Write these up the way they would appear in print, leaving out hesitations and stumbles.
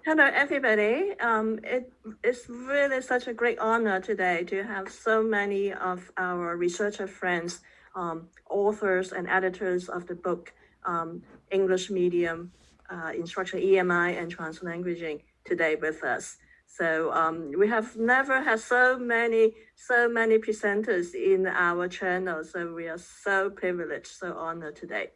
Hello, everybody. It's really such a great honor today to have so many of our researcher friends, authors and editors of the book, English Medium, Instruction EMI and Translanguaging today with us. So we have never had so many presenters in our channel. So we are so privileged, so honored today.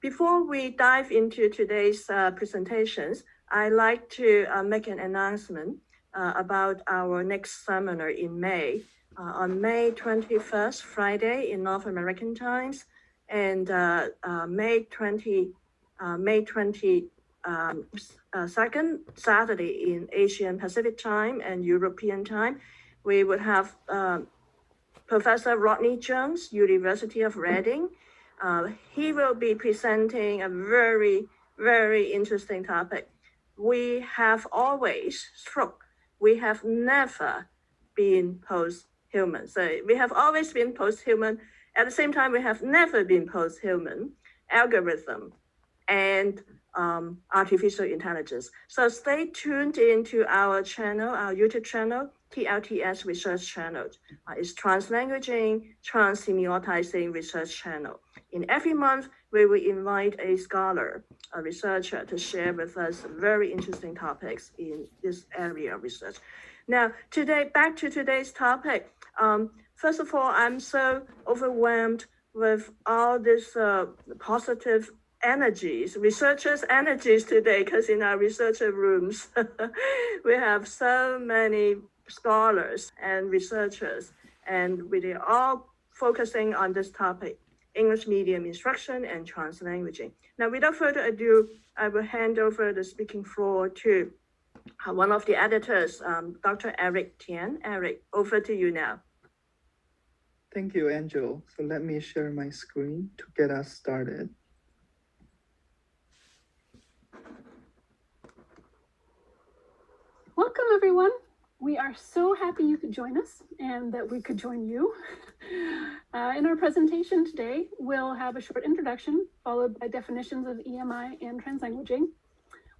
Before we dive into today's presentations, I'd like to make an announcement about our next seminar in May. On May 21st, Friday in North American times, and May 22nd, Saturday in Asian Pacific time and European time, we would have Professor Rodney Jones, University of Reading. He will be presenting a very, very interesting topic. We have always we have never been post-human. So we have always been post-human. At the same time, we have never been post-human algorithm and artificial intelligence. So stay tuned into our channel, our YouTube channel, TLTS Research Channel. It's Translanguaging, Trans-Semiotizing Research Channel. In every month, we will invite a scholar, a researcher, to share with us very interesting topics in this area of research. Now, today, back to today's topic. First of all, I'm so overwhelmed with all this positive energies, researchers' energies today, because in our researcher rooms, we have so many scholars and researchers, and we are all focusing on this topic, English medium instruction and translanguaging. Now, without further ado, I will hand over the speaking floor to one of the editors, Dr. Eric Tian. Eric, over to you now. Thank you, Angel. So let me share my screen to get us started. Welcome, everyone. We are so happy you could join us and that we could join you. In our presentation today, we'll have a short introduction followed by definitions of EMI and translanguaging.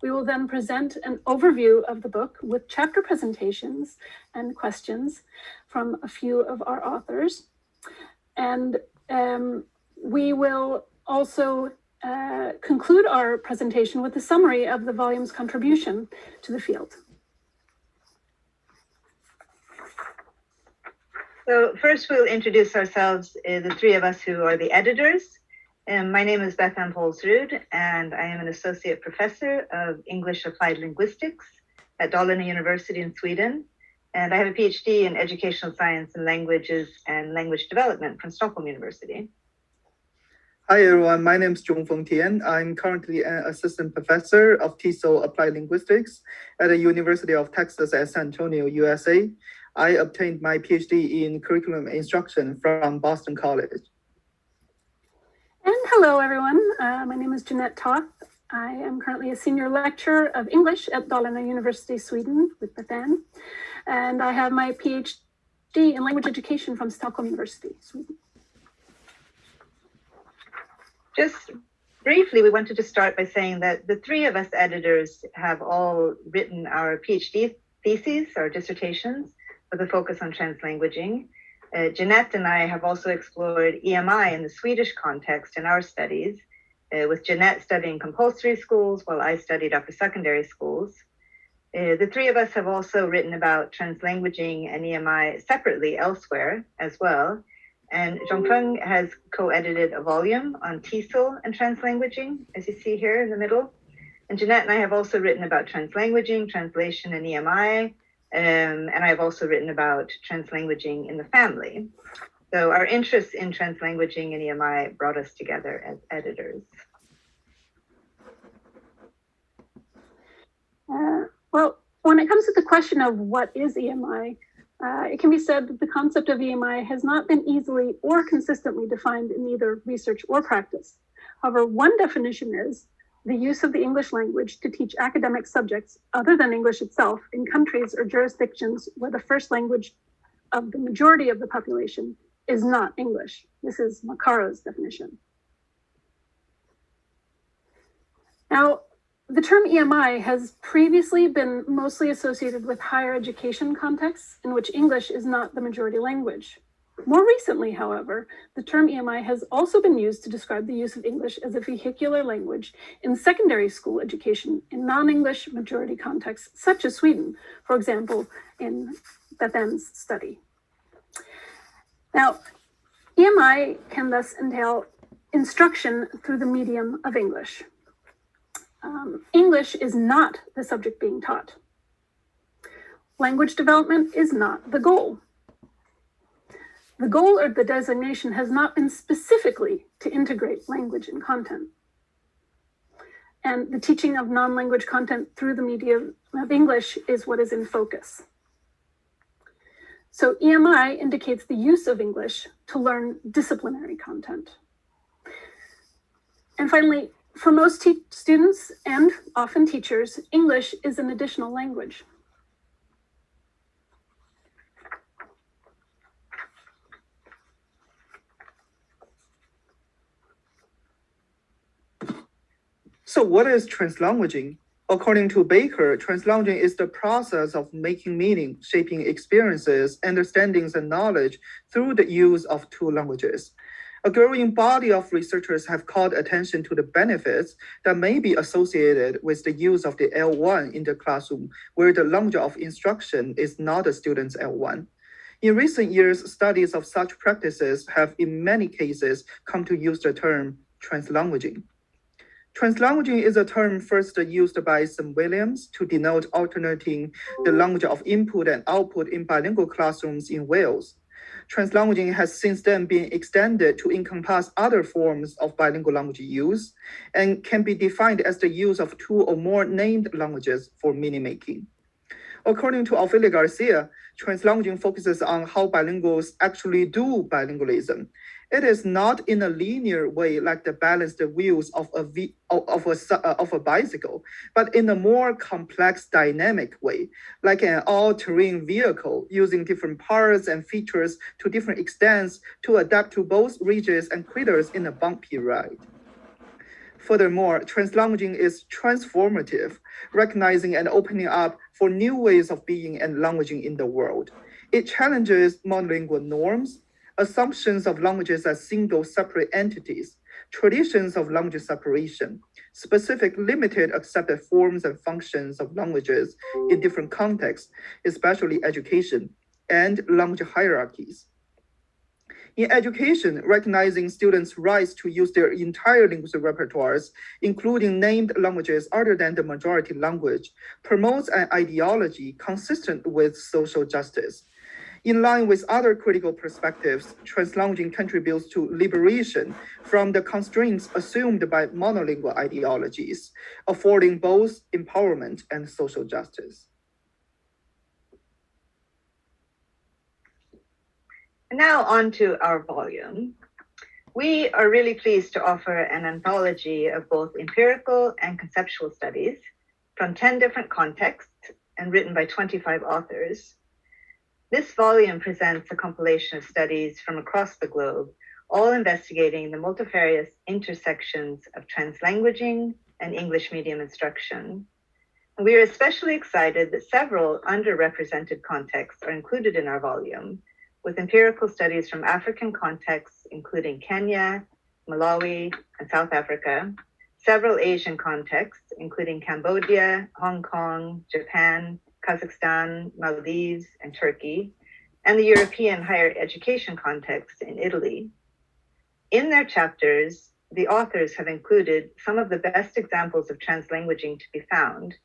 We will then present an overview of the book with chapter presentations and questions from a few of our authors. And we will also conclude our presentation with a summary of the volume's contribution to the field. So first we'll introduce ourselves, the three of us who are the editors. My name is BethAnne Paulsrud, and I am an associate professor of English Applied Linguistics at Dalarna University in Sweden. And I have a PhD in educational science and languages and language development from Stockholm University. Hi, everyone. My name is Zhongfeng Tian. I'm currently an assistant professor of TESOL Applied Linguistics at the University of Texas at San Antonio, USA. I obtained my PhD in curriculum instruction from Boston College. And hello, everyone. My name is Jeanette Toth. I am currently a senior lecturer of English at Dalarna University, Sweden, with BethAnne. And I have my PhD in language education from Stockholm University, Sweden. Just briefly, we wanted to start by saying that the three of us editors have all written our PhD theses, our dissertations, with a focus on translanguaging. Jeanette and I have also explored EMI in the Swedish context in our studies, with Jeanette studying compulsory schools while I studied upper secondary schools. The three of us have also written about translanguaging and EMI separately elsewhere as well. And Zhongfeng has co-edited a volume on TESOL and translanguaging, as you see here in the middle. And Jeanette and I have also written about translanguaging, translation, and EMI. And I've also written about translanguaging in the family. So our interests in translanguaging and EMI brought us together as editors. Well, when it comes to the question of what is EMI, it can be said that the concept of EMI has not been easily or consistently defined in either research or practice. However, one definition is the use of the English language to teach academic subjects other than English itself in countries or jurisdictions where the first language of the majority of the population is not English. This is Macaro's definition. Now, the term EMI has previously been mostly associated with higher education contexts in which English is not the majority language. More recently, however, the term EMI has also been used to describe the use of English as a vehicular language in secondary school education in non-English majority contexts, such as Sweden, for example, in BethAnne's study. Now, EMI can thus entail instruction through the medium of English. English is not the subject being taught. Language development is not the goal. The goal or the designation has not been specifically to integrate language and content. And the teaching of non-language content through the medium of English is what is in focus. So EMI indicates the use of English to learn disciplinary content. And finally, for most students and often teachers, English is an additional language. So what is translanguaging? According to Baker, translanguaging is the process of making meaning, shaping experiences, understandings, and knowledge through the use of two languages. A growing body of researchers have called attention to the benefits that may be associated with the use of the L1 in the classroom, where the language of instruction is not the student's L1. In recent years, studies of such practices have in many cases come to use the term translanguaging. Translanguaging is a term first used by St. Williams to denote alternating the language of input and output in bilingual classrooms in Wales. Translanguaging has since then been extended to encompass other forms of bilingual language use and can be defined as the use of two or more named languages for meaning making. According to Ophelia Garcia, translanguaging focuses on how bilinguals actually do bilingualism. It is not in a linear way like the balanced wheels of a bicycle, but in a more complex dynamic way, like an all-terrain vehicle using different parts and features to different extents to adapt to both ridges and craters in a bumpy ride. Furthermore, translanguaging is transformative, recognizing and opening up for new ways of being and languaging in the world. It challenges monolingual norms, assumptions of languages as single separate entities, traditions of language separation, specific limited accepted forms and functions of languages in different contexts, especially education, and language hierarchies. In education, recognizing students' rights to use their entire linguistic repertoires, including named languages other than the majority language, promotes an ideology consistent with social justice. In line with other critical perspectives, translanguaging contributes to liberation from the constraints assumed by monolingual ideologies, affording both empowerment and social justice. Now on to our volume. We are really pleased to offer an anthology of both empirical and conceptual studies from 10 different contexts and written by 25 authors. This volume presents a compilation of studies from across the globe, all investigating the multifarious intersections of translanguaging and English medium instruction. And we are especially excited that several underrepresented contexts are included in our volume, with empirical studies from African contexts, including Kenya, Malawi, and South Africa, several Asian contexts, including Cambodia, Hong Kong, Japan, Kazakhstan, Maldives, and Turkey, and the European higher education context in Italy. In their chapters, the authors have included some of the best examples of translanguaging to be found,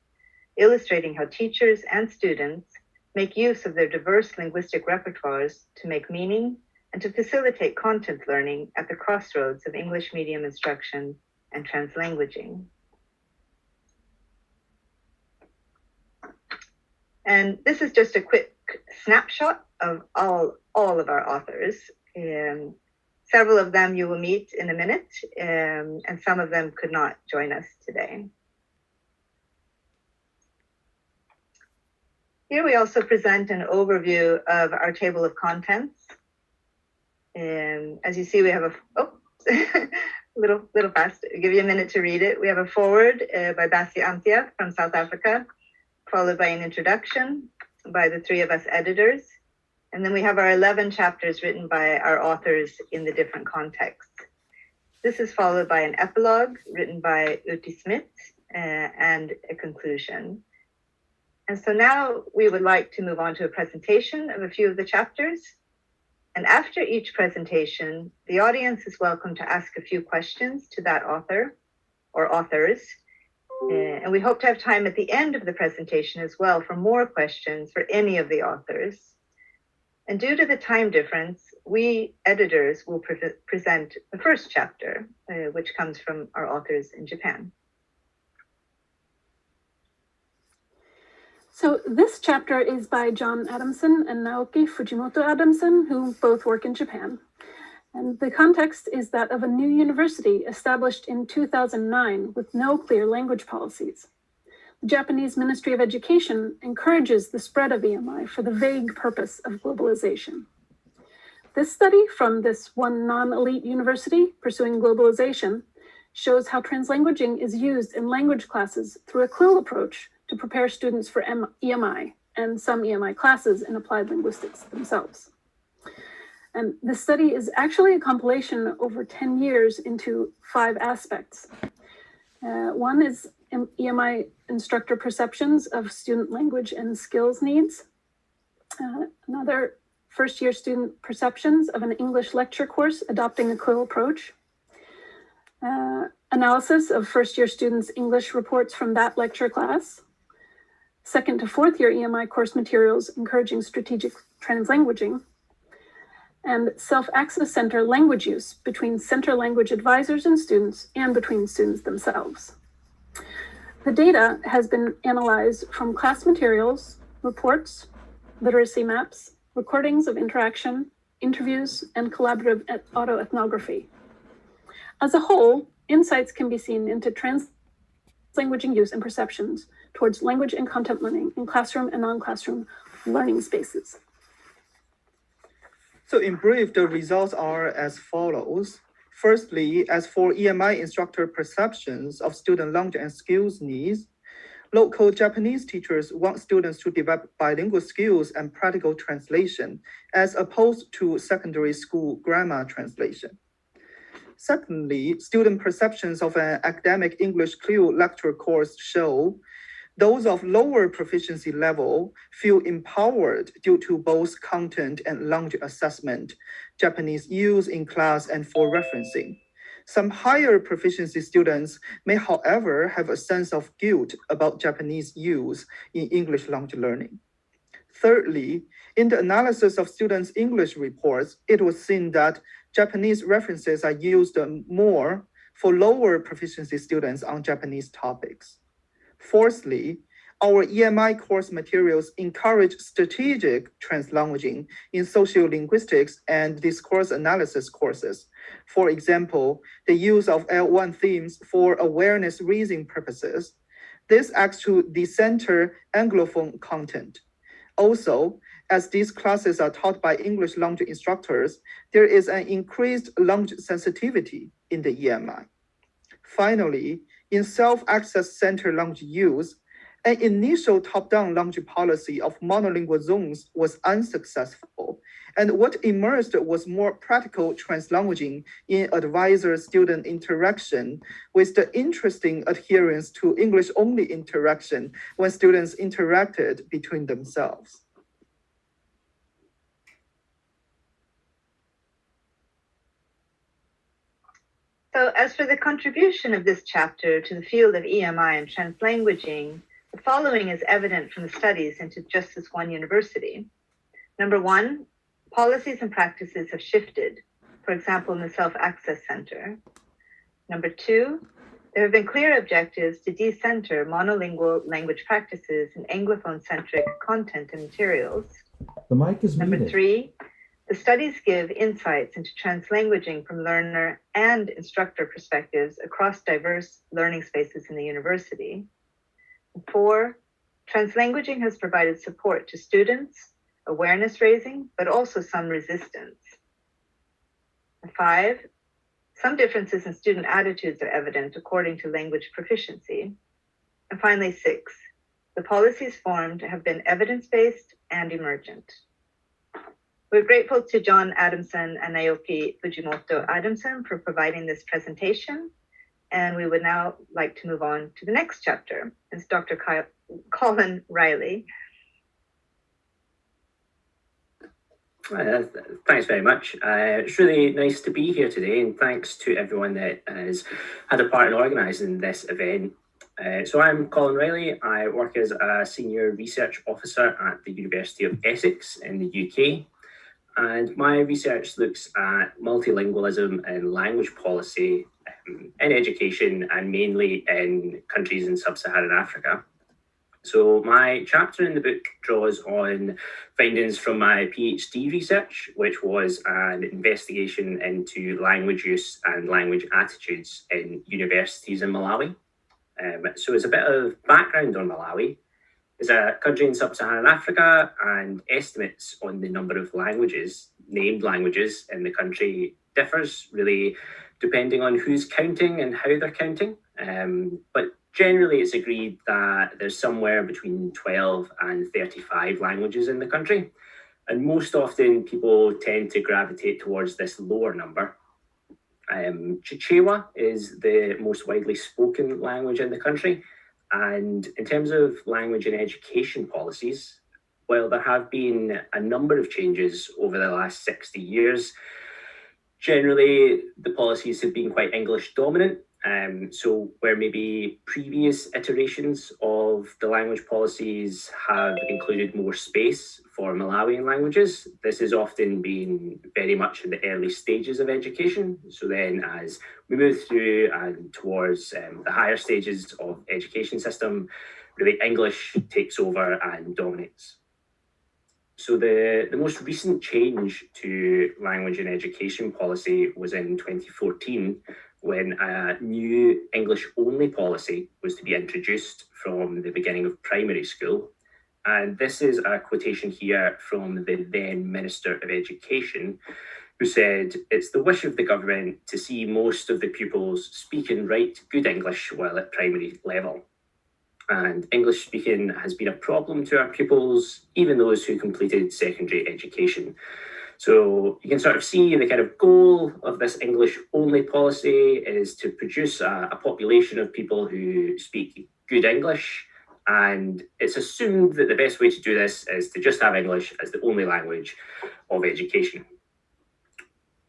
illustrating how teachers and students make use of their diverse linguistic repertoires to make meaning and to facilitate content learning at the crossroads of English medium instruction and translanguaging. And this is just a quick snapshot of all of our authors. Several of them you will meet in a minute, and some of them could not join us today. Here we also present an overview of our table of contents. As you see, we have little fast. I'll give you a minute to read it. We have a foreword by BethAnne Paulsrud from South Africa, followed by an introduction by the three of us editors. And then we have our 11 chapters written by our authors in the different contexts. This is followed by an epilogue written by Uti Smith and a conclusion. And so now we would like to move on to a presentation of a few of the chapters. And after each presentation, the audience is welcome to ask a few questions to that author or authors. And we hope to have time at the end of the presentation as well for more questions for any of the authors. And due to the time difference, we editors will present the first chapter, which comes from our authors in Japan. So this chapter is by John Adamson and Naoki Fujimoto Adamson, who both work in Japan. And the context is that of a new university established in 2009 with no clear language policies. The Japanese Ministry of Education encourages the spread of EMI for the vague purpose of globalization. This study from this one non-elite university pursuing globalization shows how translanguaging is used in language classes through a quill approach to prepare students for EMI and some EMI classes in applied linguistics themselves. And this study is actually a compilation over 10 years into 5 aspects. One is EMI instructor perceptions of student language and skills needs. Another, first-year student perceptions of an English lecture course adopting a quill approach. Analysis of first-year students' English reports from that lecture class. Second to fourth year EMI course materials encouraging strategic translanguaging, and self-access center language use between center language advisors and students and between students themselves. The data has been analyzed from class materials, reports, literacy maps, recordings of interaction, interviews, and collaborative autoethnography. As a whole, insights can be seen into translanguaging use and perceptions towards language and content learning in classroom and non-classroom learning spaces. So in brief, the results are as follows. Firstly, as for EMI instructor perceptions of student language and skills needs, local Japanese teachers want students to develop bilingual skills and practical translation, as opposed to secondary school grammar translation. Secondly, student perceptions of an academic English CLIL lecture course show those of lower proficiency level feel empowered due to both content and language assessment, Japanese use in class and for referencing. Some higher proficiency students may, however, have a sense of guilt about Japanese use in English language learning. Thirdly, in the analysis of students' English reports, it was seen that Japanese references are used more for lower proficiency students on Japanese topics. Fourthly, our EMI course materials encourage strategic translanguaging in sociolinguistics and discourse analysis courses. For example, the use of L1 themes for awareness raising purposes. This acts to decenter Anglophone content. Also, as these classes are taught by English language instructors, there is an increased language sensitivity in the EMI. Finally, in self-access center language use, an initial top-down language policy of monolingual zones was unsuccessful, and what emerged was more practical translanguaging in advisor-student interaction, with the interesting adherence to English-only interaction when students interacted between themselves. So as for the contribution of this chapter to the field of EMI and translanguaging, the following is evident from the studies into just this one university. Number one, policies and practices have shifted, for example, in the Self-Access Center. Number two, there have been clear objectives to decenter monolingual language practices and Anglophone-centric content and materials. The mic is muted. Number three, the studies give insights into translanguaging from learner and instructor perspectives across diverse learning spaces in the university. 4, translanguaging has provided support to students, awareness raising, but also some resistance. 5, Some differences in student attitudes are evident according to language proficiency. And finally, 6, the policies formed have been evidence-based and emergent. We're grateful to John Adamson and Naoki Fujimoto Adamson for providing this presentation. And we would now like to move on to the next chapter. It's Dr. Colin Riley. Thanks very much. It's really nice to be here today, and thanks to everyone that has had a part in organising this event. So I'm Colin Riley. I work as a senior research officer at the University of Essex in the UK. And my research looks at multilingualism and language policy in education, and mainly in countries in sub-Saharan Africa. So my chapter in the book draws on findings from my PhD research, which was an investigation into language use and language attitudes in universities in Malawi. So as a bit of background on Malawi, it's a country in sub-Saharan Africa, and estimates on the number of languages, named languages in the country, differs really depending on who's counting and how they're counting. But generally, it's agreed that there's somewhere between 12 and 35 languages in the country. And most often, people tend to gravitate towards this lower number. Chichewa is the most widely spoken language in the country. And in terms of language and education policies, while there have been a number of changes over the last 60 years, generally the policies have been quite English dominant. So where maybe previous iterations of the language policies have included more space for Malawian languages, this has often been very much in the early stages of education. So then as we move through and towards the higher stages of education system, really English takes over and dominates. So the most recent change to language and education policy was in 2014, when a new English-only policy was to be introduced from the beginning of primary school. And this is a quotation here from the then Minister of Education, who said, "It's the wish of the government to see most of the pupils speak and write good English while at primary level. And English speaking has been a problem to our pupils, even those who completed secondary education." So you can sort of see the kind of goal of this English-only policy is to produce a population of people who speak good English. And it's assumed that the best way to do this is to just have English as the only language of education.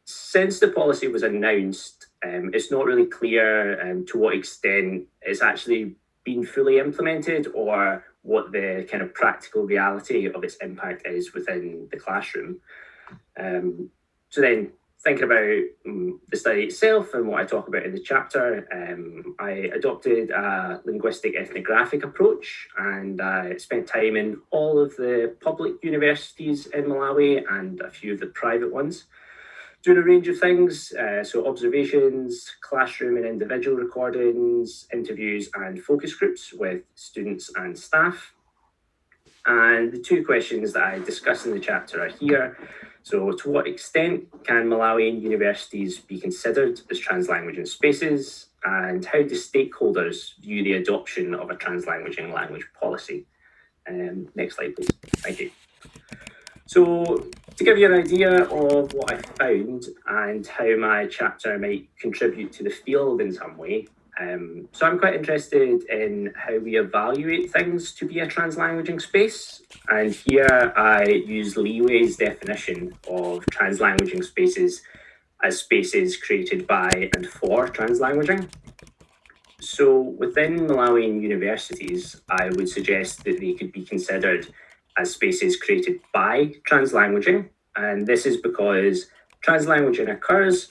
Since the policy was announced, it's not really clear to what extent it's actually been fully implemented, or what the kind of practical reality of its impact is within the classroom. So then, thinking about the study itself and what I talk about in the chapter, I adopted a linguistic ethnographic approach, and I spent time in all of the public universities in Malawi and a few of the private ones, doing a range of things, so observations, classroom and individual recordings, interviews and focus groups with students and staff. And the two questions that I discuss in the chapter are here. So to what extent can Malawian universities be considered as translanguaging spaces, and how do stakeholders view the adoption of a translanguaging language policy? Next slide, please. Thank you. So to give you an idea of what I found and how my chapter might contribute to the field in some way, so I'm quite interested in how we evaluate things to be a translanguaging space. And here I use Leeway's definition of translanguaging spaces as spaces created by and for translanguaging. So within Malawian universities, I would suggest that they could be considered as spaces created by translanguaging. And this is because translanguaging occurs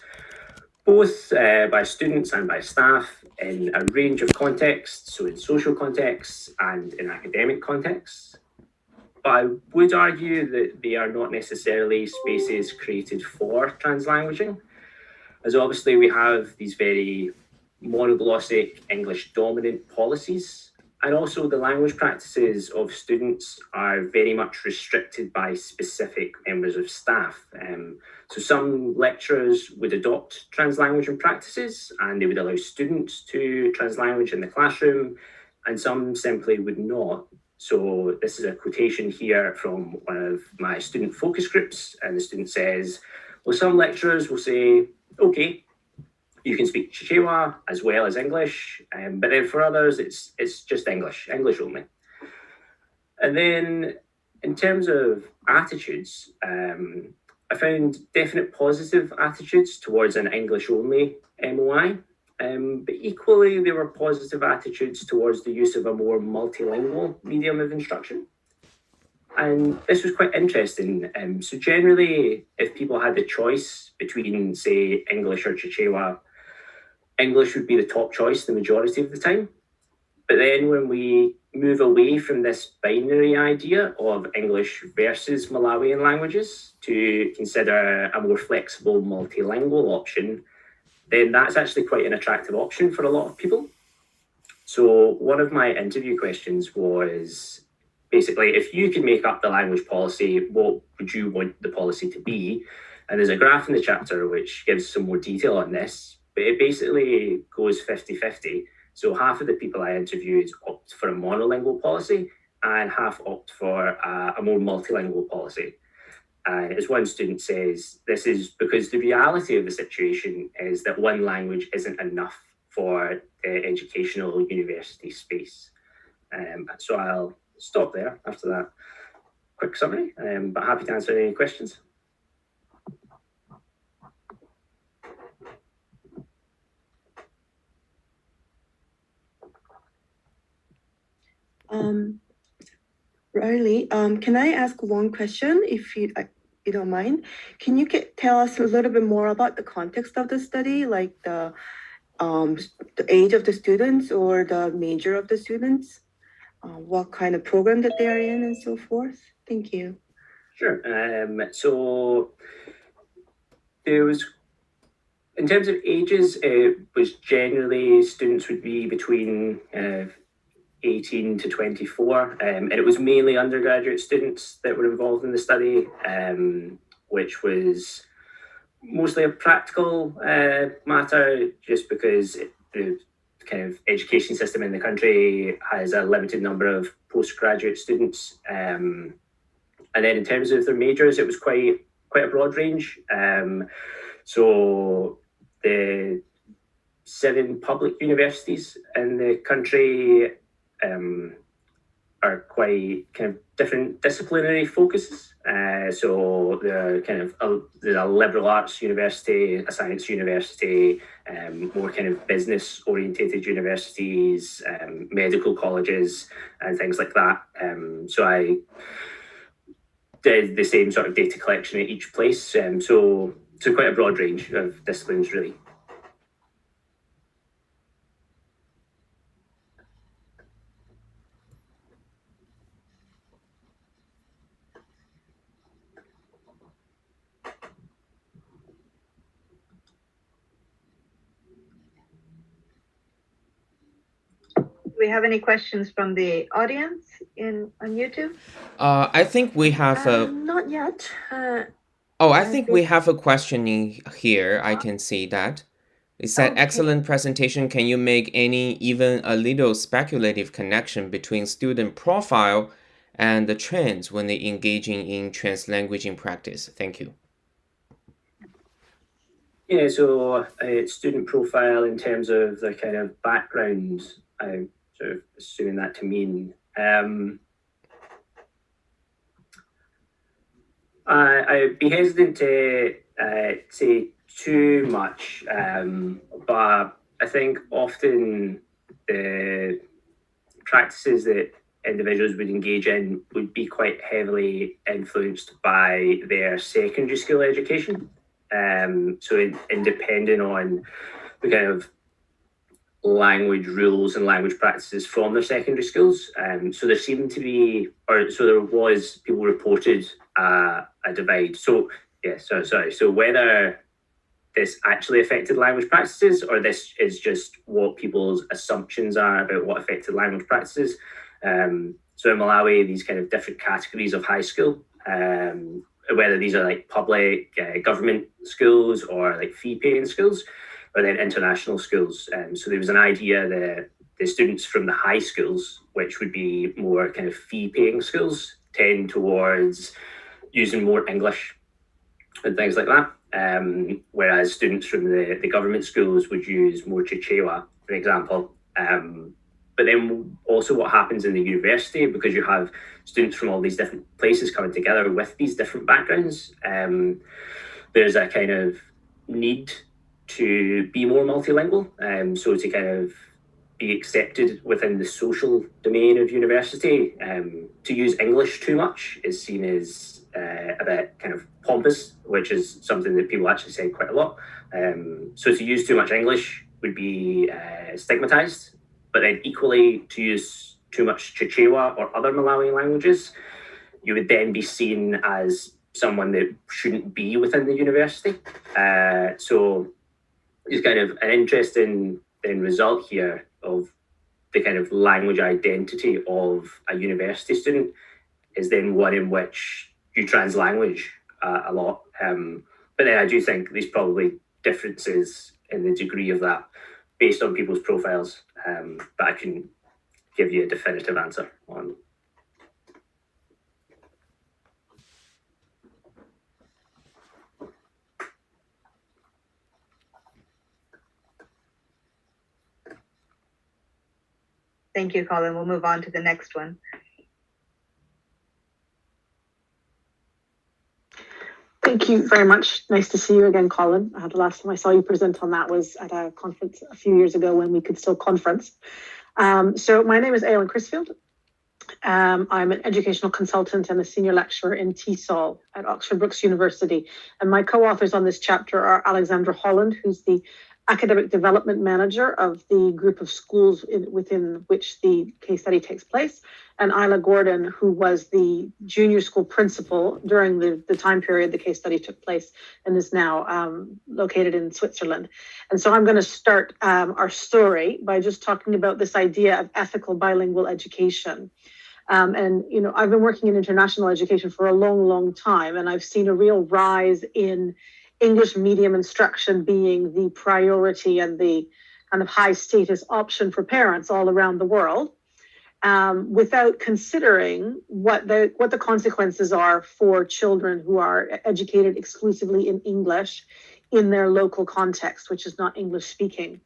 both by students and by staff in a range of contexts, so in social contexts and in academic contexts. But I would argue that they are not necessarily spaces created for translanguaging, as obviously we have these very monoglossic English dominant policies, And also the language practices of students are very much restricted by specific members of staff. So some lecturers would adopt translanguaging practices and they would allow students to translanguage in the classroom, and some simply would not. So this is a quotation here from one of my student focus groups, and the student says, well, some lecturers will say, okay, you can speak Chichewa as well as English, but then for others, it's just English only. And then in terms of attitudes, I found definite positive attitudes towards an English only MOI, but equally there were positive attitudes towards the use of a more multilingual medium of instruction. And this was quite interesting. So generally, if people had the choice between, say, English or Chichewa, English would be the top choice the majority of the time. But then when we move away from this binary idea of English versus Malawian languages to consider a more flexible multilingual option, then that's actually quite an attractive option for a lot of people. So one of my interview questions was basically, if you could make up the language policy, what would you want the policy to be? And there's a graph in the chapter which gives some more detail on this. But it basically goes 50-50. So half of the people I interviewed opt for a monolingual policy and half opt for a more multilingual policy. And as one student says, this is because the reality of the situation is that one language isn't enough for the educational university space. So I'll stop there after that quick summary, but happy to answer any questions. Riley, can I ask one question, if you don't mind? Can you tell us a little bit more about the context of the study, like the age of the students or the major of the students, what kind of program that they are in, and so forth? Thank you. Sure. So there was, in terms of ages, it was generally students would be between 18 to 24, and it was mainly undergraduate students that were involved in the study, which was mostly a practical matter, just because the kind of education system in the country has a limited number of postgraduate students. And then in terms of their majors, it was quite a broad range. So the 7 public universities in the country are quite kind of different disciplinary focuses. So there's a liberal arts university, a science university, more kind of business orientated universities, medical colleges, and things like that. So I did the same sort of data collection at each place. So quite a broad range of disciplines, really. Do we have any questions from the audience on YouTube? I think we have Not yet. I think we have a question in here. I can see that. It said, Okay. excellent presentation. Can you make even a little speculative connection between student profile and the trends when they engaging in translanguaging practice? Thank you. Yeah, so student profile in terms of the kind of background, I'm sort of assuming that to mean. I'd be hesitant to say too much, but I think often the practices that individuals would engage in would be quite heavily influenced by their secondary school education. So independent on the kind of language rules and language practices from their secondary schools. So there seemed to be, there was, people reported a divide. So yeah, so whether this actually affected language practices, or this is just what people's assumptions are about what affected language practices. So in Malawi, these kind of different categories of high school, whether these are like public government schools or like fee-paying schools, or then international schools. So there was an idea that the students from the high schools, which would be more kind of fee-paying schools, tend towards using more English and things like that. Whereas students from the government schools would use more Chichewa, for example. But then also what happens in the university, because you have students from all these different places coming together with these different backgrounds, there's a kind of need to be more multilingual. So to kind of be accepted within the social domain of university, to use English too much is seen as a bit kind of pompous, which is something that people actually say quite a lot. So to use too much English would be stigmatized, but then equally to use too much Chichewa or other Malawian languages, you would then be seen as someone that shouldn't be within the university. So it's kind of an interesting then result here of the kind of language identity of a university student is then one in which you translanguage a lot. But then I do think there's probably differences in the degree of that based on people's profiles, but I can give you a definitive answer on. Thank you, Colin. We'll move on to the next one. Thank you very much. Nice to see you again, Colin. The last time I saw you present on that was at a conference a few years ago when we could still conference. So my name is Aileen Crisfield. I'm an educational consultant and a senior lecturer in TESOL at Oxford Brookes University. And my co-authors on this chapter are Alexandra Holland, who's the academic development manager of the group of schools within which the case study takes place, and Isla Gordon, who was the junior school principal during the time period the case study took place and is now located in Switzerland. And so I'm going to start our story by just talking about this idea of ethical bilingual education. And, you know, I've been working in international education for a long, long time, and I've seen a real rise in English medium instruction being the priority and the kind of high status option for parents all around the world, without considering what the consequences are for children who are educated exclusively in English in their local context, which is not English speaking.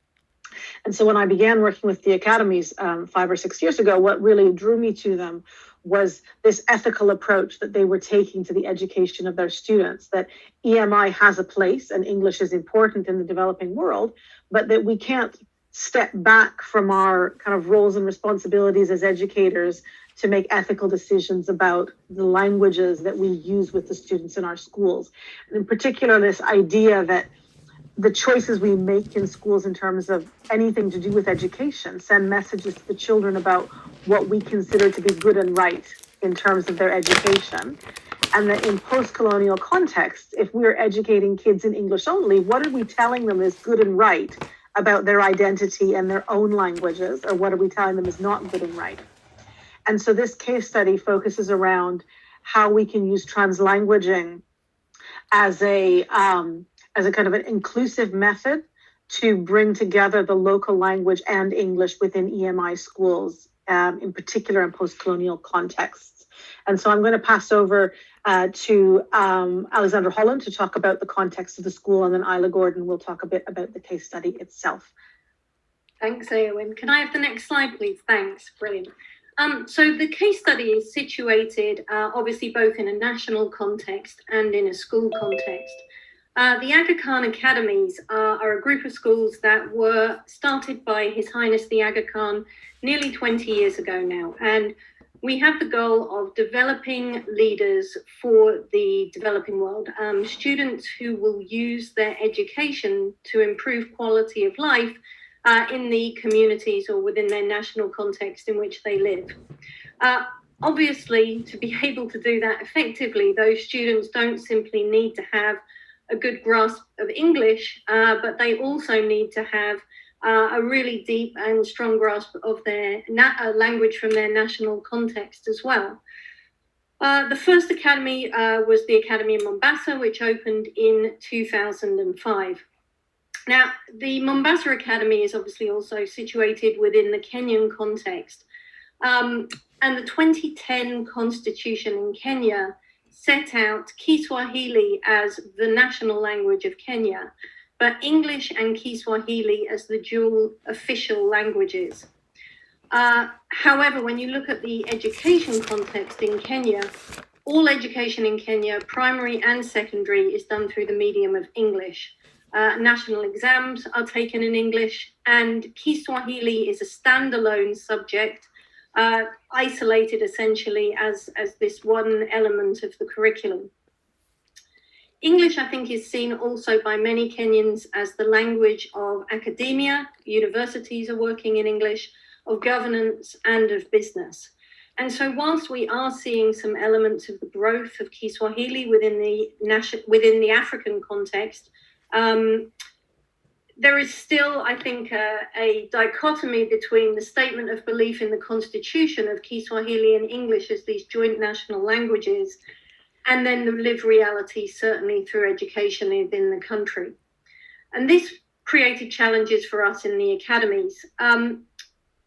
And so when I began working with the academies 5 or 6 years ago, what really drew me to them was this ethical approach that they were taking to the education of their students, that EMI has a place and English is important in the developing world, but that we can't step back from our kind of roles and responsibilities as educators to make ethical decisions about the languages that we use with the students in our schools. And in particular, this idea that the choices we make in schools in terms of anything to do with education send messages to the children about what we consider to be good and right in terms of their education. And that in post-colonial context, if we're educating kids in English only, what are we telling them is good and right about their identity and their own languages, or what are we telling them is not good and right? And so this case study focuses around how we can use translanguaging as a kind of an inclusive method to bring together the local language and English within EMI schools, in particular in post-colonial contexts. And so I'm going to pass over to Alexandra Holland to talk about the context of the school, and then Isla Gordon will talk a bit about the case study itself. Thanks, Eowyn. Can I have the next slide, please? Thanks, brilliant. So the case study is situated obviously both in a national context and in a school context. The Aga Khan Academies are a group of schools that were started by His Highness the Aga Khan nearly 20 years ago now. And we have the goal of developing leaders for the developing world, students who will use their education to improve quality of life in the communities or within their national context in which they live. Obviously, to be able to do that effectively, those students don't simply need to have a good grasp of English, but they also need to have a really deep and strong grasp of their language from their national context as well. The first academy was the Academy in Mombasa, which opened in 2005. Now, the Mombasa Academy is obviously also situated within the Kenyan context. And the 2010 constitution in Kenya set out Kiswahili as the national language of Kenya, but English and Kiswahili as the dual official languages. However, when you look at the education context in Kenya, all education in Kenya, primary and secondary, is done through the medium of English. National exams are taken in English, and Kiswahili is a standalone subject, isolated essentially as this one element of the curriculum. English, I think, is seen also by many Kenyans as the language of academia. Universities are working in English, of governance, and of business. And so whilst we are seeing some elements of the growth of Kiswahili within the African context, there is still, I think, a dichotomy between the statement of belief in the Constitution of Kiswahili and English as these joint national languages, and then the lived reality, certainly through education within the country. And this created challenges for us in the academies.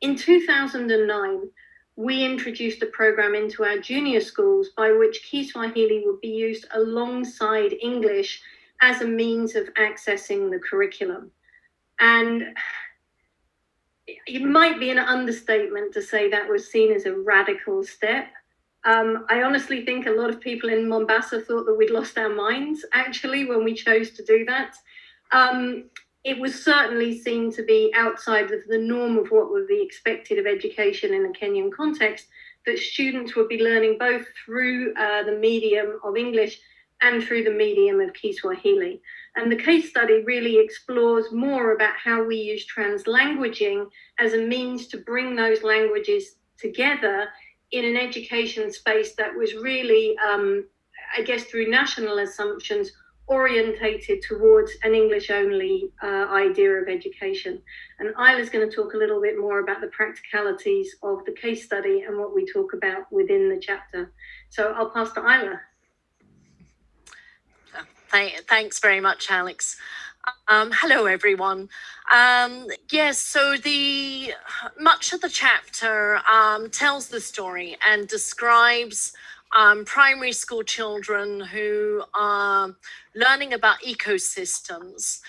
In 2009, we introduced a program into our junior schools by which Kiswahili would be used alongside English as a means of accessing the curriculum. And it might be an understatement to say that was seen as a radical step. I honestly think a lot of people in Mombasa thought that we'd lost our minds, actually, when we chose to do that. It was certainly seen to be outside of the norm of what would be expected of education in a Kenyan context, that students would be learning both through the medium of English and through the medium of Kiswahili. And the case study really explores more about how we use translanguaging as a means to bring those languages together in an education space that was really, I guess, through national assumptions, orientated towards an English-only idea of education. And Isla's going to talk a little bit more about the practicalities of the case study and what we talk about within the chapter. So I'll pass to Isla. Thanks very much, Alex. Hello, everyone. Yes, so much of the chapter tells the story and describes primary school children who are learning about ecosystems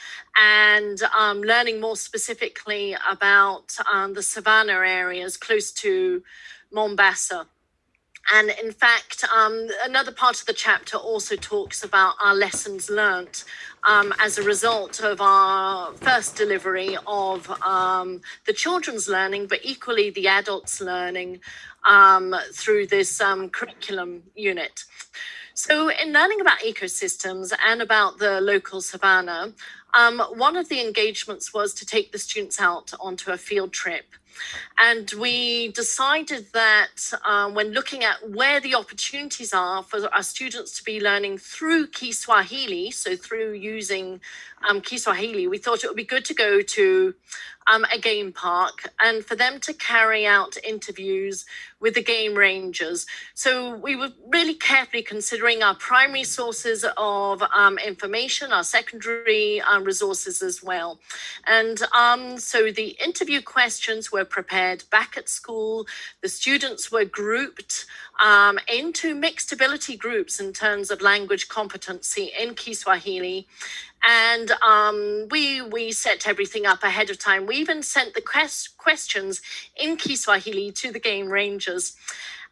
and learning more specifically about the savannah areas close to Mombasa. And in fact, another part of the chapter also talks about our lessons learnt as a result of our first delivery of the children's learning, but equally the adults' learning through this curriculum unit. So in learning about ecosystems and about the local savannah, one of the engagements was to take the students out onto a field trip. And we decided that when looking at where the opportunities are for our students to be learning through Kiswahili, so through using Kiswahili, we thought it would be good to go to a game park and for them to carry out interviews with the game rangers. So we were really carefully considering our primary sources of information, our secondary resources as well. And so the interview questions were prepared back at school. The students were grouped into mixed ability groups in terms of language competency in Kiswahili. And we set everything up ahead of time. We even sent the questions in Kiswahili to the game rangers.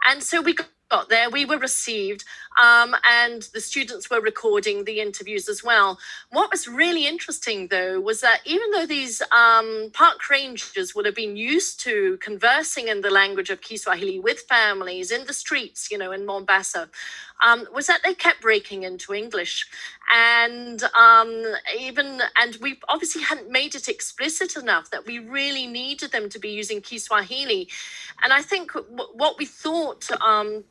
And so we got there, we were received, and the students were recording the interviews as well. What was really interesting, though, was that even though these park rangers would have been used to conversing in the language of Kiswahili with families in the streets, you know, in Mombasa, was that they kept breaking into English. And we obviously hadn't made it explicit enough that we really needed them to be using Kiswahili. And I think what we thought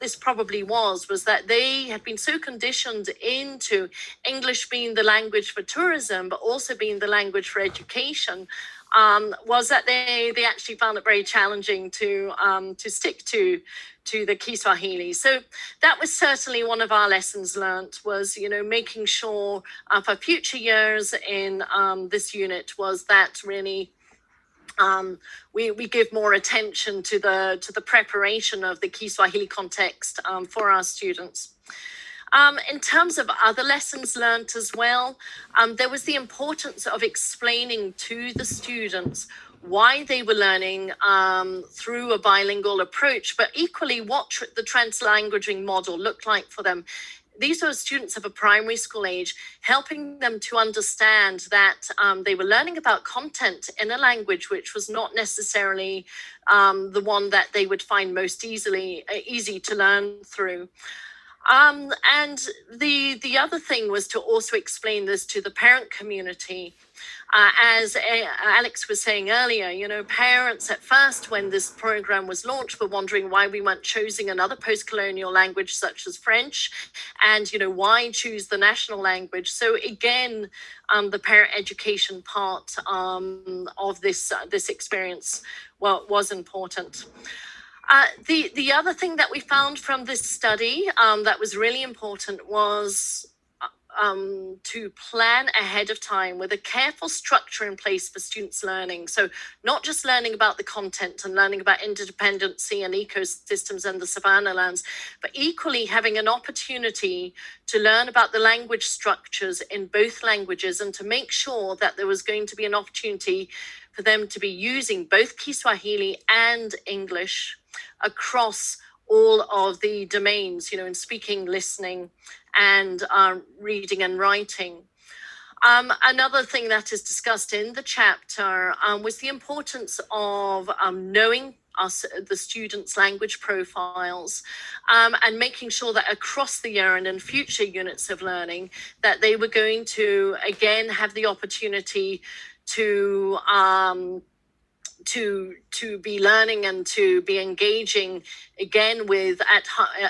this probably was that they had been so conditioned into English being the language for tourism, but also being the language for education, was that they actually found it very challenging to stick to the Kiswahili. So that was certainly one of our lessons learned, was, you know, making sure for future years in this unit was that really we give more attention to the preparation of the Kiswahili context for our students. In terms of other lessons learned as well, there was the importance of explaining to the students why they were learning through a bilingual approach, but equally what the translanguaging model looked like for them. These were students of a primary school age, helping them to understand that they were learning about content in a language which was not necessarily the one that they would find most easy to learn through. And the other thing was to also explain this to the parent community. As Alex was saying earlier, you know, parents at first, when this program was launched, were wondering why we weren't choosing another post-colonial language such as French, and, you know, why choose the national language. So again, the parent education part of this experience was important. The other thing that we found from this study that was really important was to plan ahead of time with a careful structure in place for students' learning. So not just learning about the content and learning about interdependency and ecosystems and the savanna lands, but equally having an opportunity to learn about the language structures in both languages, and to make sure that there was going to be an opportunity for them to be using both Kiswahili and English across all of the domains, you know, in speaking, listening, and reading and writing. Another thing that is discussed in the chapter was the importance of knowing the students' language profiles, and making sure that across the year and in future units of learning, that they were going to, again, have the opportunity to be learning and to be engaging again with at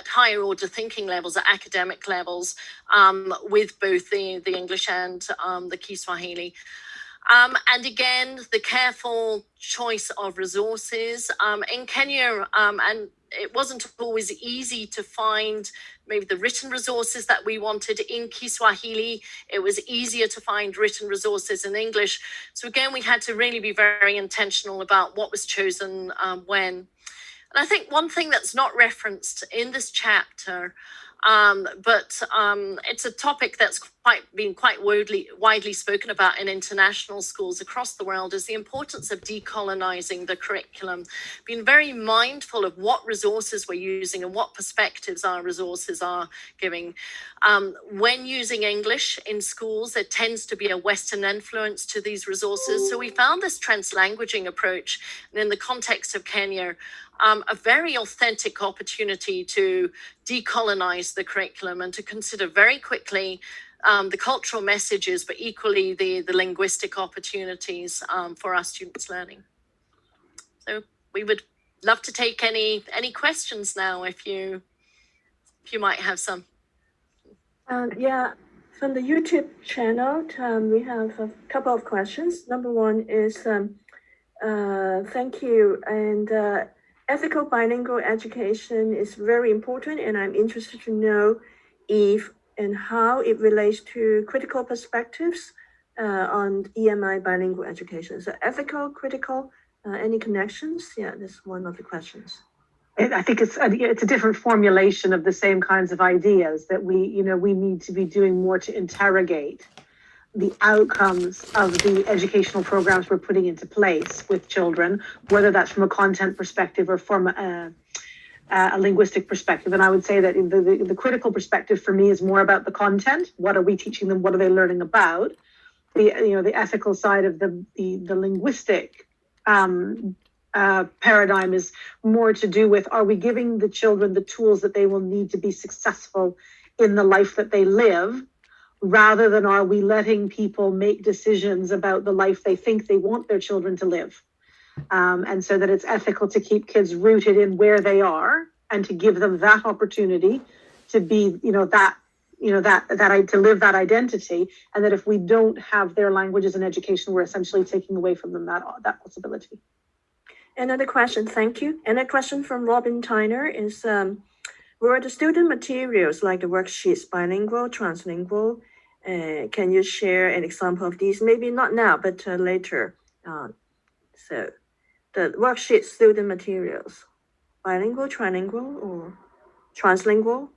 higher order thinking levels, at academic levels, with both the English and the Kiswahili. And again, the careful choice of resources in Kenya, and it wasn't always easy to find maybe the written resources that we wanted in Kiswahili. It was easier to find written resources in English. So again, we had to really be very intentional about what was chosen when. And I think one thing that's not referenced in this chapter, but it's a topic that's been quite widely spoken about in international schools across the world, is the importance of decolonizing the curriculum, being very mindful of what resources we're using and what perspectives our resources are giving. When using English in schools, there tends to be a Western influence to these resources. So we found this translanguaging approach, and in the context of Kenya, a very authentic opportunity to decolonize the curriculum and to consider very quickly the cultural messages, but equally the linguistic opportunities for our students' learning. So we would love to take any questions now, if you might have some. Yeah, from the YouTube channel, we have a couple of questions. Number one is, thank you, and ethical bilingual education is very important, and I'm interested to know if and how it relates to critical perspectives on EMI bilingual education. So ethical, critical, any connections? Yeah, that's one of the questions. I think it's a different formulation of the same kinds of ideas that we need to be doing more to interrogate the outcomes of the educational programs we're putting into place with children, whether that's from a content perspective or from a linguistic perspective. And I would say that the critical perspective for me is more about the content. What are we teaching them? What are they learning about? The ethical side of the linguistic paradigm is more to do with, are we giving the children the tools that they will need to be successful in the life that they live, rather than are we letting people make decisions about the life they think they want their children to live. And so that it's ethical to keep kids rooted in where they are and to give them that opportunity to be, to live that identity, and that if we don't have their languages in education, we're essentially taking away from them that possibility. Another question, thank you. Another question from Robin Tyner is, were the student materials like the worksheets bilingual, translingual? Can you share an example of these? Maybe not now, but later. So the worksheet student materials, bilingual, trilingual, or translingual?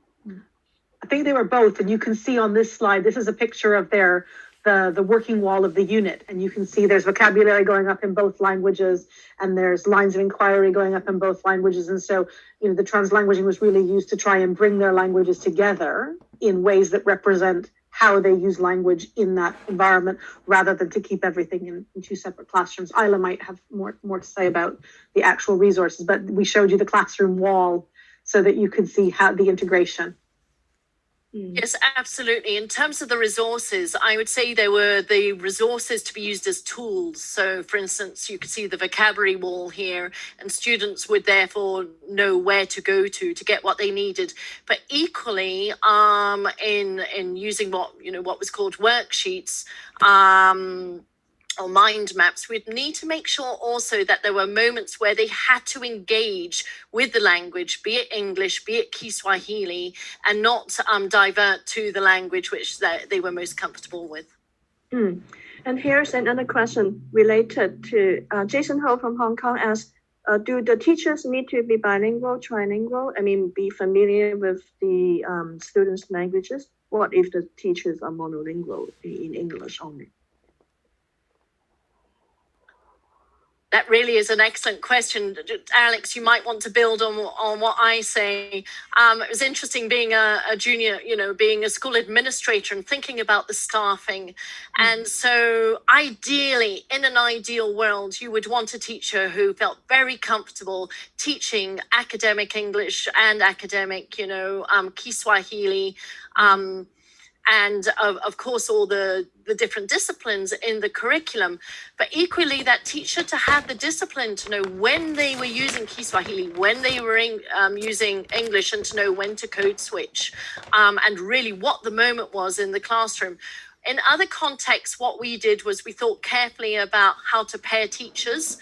I think they were both, and you can see on this slide, this is a picture of the working wall of the unit, and you can see there's vocabulary going up in both languages, and there's lines of inquiry going up in both languages. And so, the translanguaging was really used to try and bring their languages together in ways that represent how they use language in that environment, rather than to keep everything in two separate classrooms. Isla might have more to say about the actual resources, but we showed you the classroom wall so that you could see how the integration. Yes, absolutely. In terms of the resources, I would say there were the resources to be used as tools. So, for instance, you could see the vocabulary wall here, and students would therefore know where to go to get what they needed. But equally, in using what was called worksheets, or mind maps, we'd need to make sure also that there were moments where they had to engage with the language, be it English, be it Kiswahili, and not divert to the language which they were most comfortable with. And here's another question related to Jason Ho from Hong Kong asks, do the teachers need to be bilingual, trilingual? I mean, be familiar with the students' languages? What if the teachers are monolingual in English only? That really is an excellent question. Alex, you might want to build on what I say. It was interesting being a junior, being a school administrator and thinking about the staffing. And so ideally, in an ideal world, you would want a teacher who felt very comfortable teaching academic English and academic, Kiswahili, and of course all the different disciplines in the curriculum, but equally that teacher to have the discipline to know when they were using Kiswahili, when they were using English, and to know when to code switch, and really what the moment was in the classroom. In other contexts, what we did was we thought carefully about how to pair teachers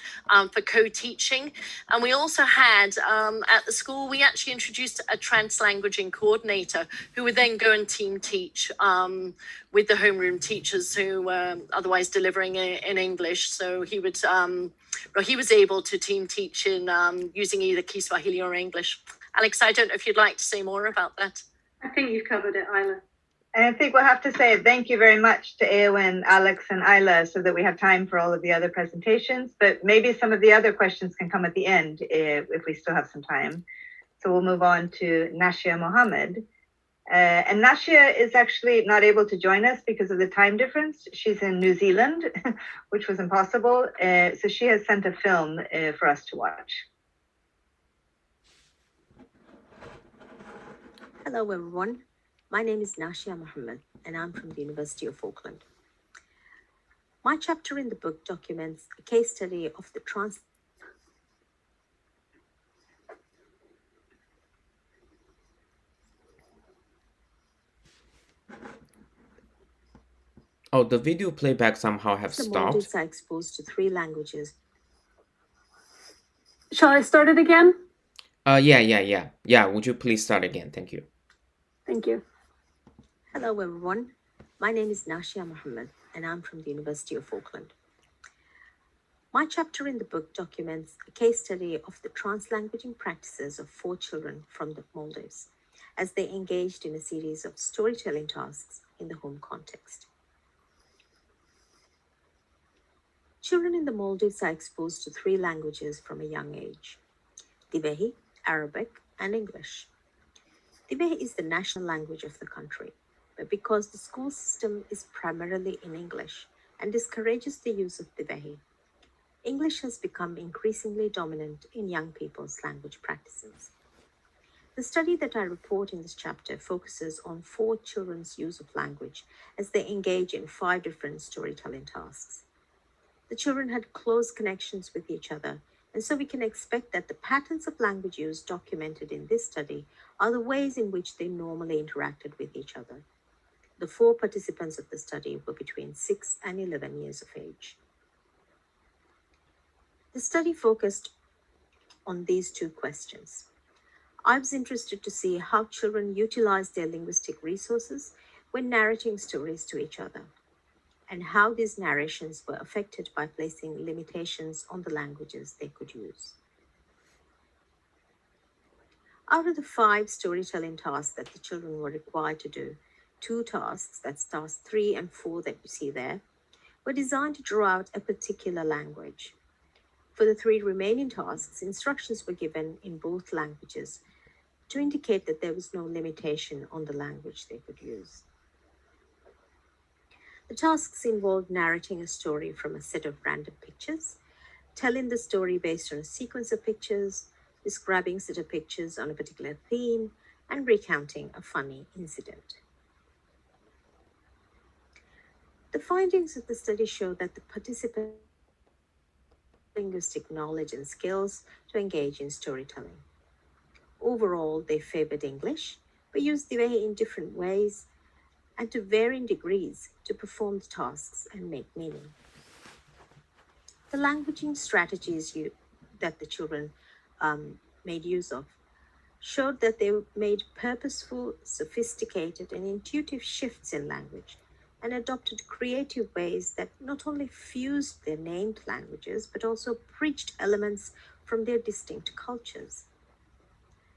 for co-teaching. And we also had, at the school, we actually introduced a translanguaging coordinator who would then go and team teach with the homeroom teachers who were otherwise delivering in English. So he would, he was able to team teach in using either Kiswahili or English. Alex, I don't know if you'd like to say more about that. I think you've covered it, Isla. And I think we'll have to say thank you very much to Eowyn, Alex, and Isla so that we have time for all of the other presentations. But maybe some of the other questions can come at the end if we still have some time. So we'll move on to Nashia Mohammed. And Nashia is actually not able to join us because of the time difference. She's in New Zealand, which was impossible. So she has sent a film for us to watch. Hello, everyone. My name is Nashia Mohammed, and I'm from the University of Auckland. My chapter in the book documents a case study of the Oh, the video playback somehow have The stopped. Maldives are exposed to 3 languages. Shall I start it again? Yeah, would you please start again? Thank you. Thank you. Hello, everyone. My name is Nashia Mohammed, and I'm from the University of Auckland. My chapter in the book documents a case study of the translanguaging practices of 4 children from the Maldives as they engaged in a series of storytelling tasks in the home context. Children in the Maldives are exposed to 3 languages from a young age: Divehi, Arabic, and English. Divehi is the national language of the country, but because the school system is primarily in English and discourages the use of Divehi, English has become increasingly dominant in young people's language practices. The study that I report in this chapter focuses on 4 children's use of language as they engage in 5 different storytelling tasks. The children had close connections with each other And so we can expect that the patterns of language use documented in this study are the ways in which they normally interacted with each other. The 4 participants of the study were between 6 and 11 years of age. The study focused on these 2 questions. I was interested to see how children utilize their linguistic resources when narrating stories to each other, and how these narrations were affected by placing limitations on the languages they could use. Out of the 5 storytelling tasks that the children were required to do, 2 tasks, that's tasks 3 and 4 that you see there, were designed to draw out a particular language. For the 3 remaining tasks, instructions were given in both languages to indicate that there was no limitation on the language they could use. The tasks involved narrating a story from a set of random pictures, telling the story based on a sequence of pictures, describing a set of pictures on a particular theme, and recounting a funny incident. The findings of the study show that the participants had linguistic knowledge and skills to engage in storytelling. Overall, they favored English, but used the way in different ways and to varying degrees to perform the tasks and make meaning. The languaging strategies that the children made use of showed that they made purposeful, sophisticated, and intuitive shifts in language and adopted creative ways that not only fused their named languages, but also bridged elements from their distinct cultures.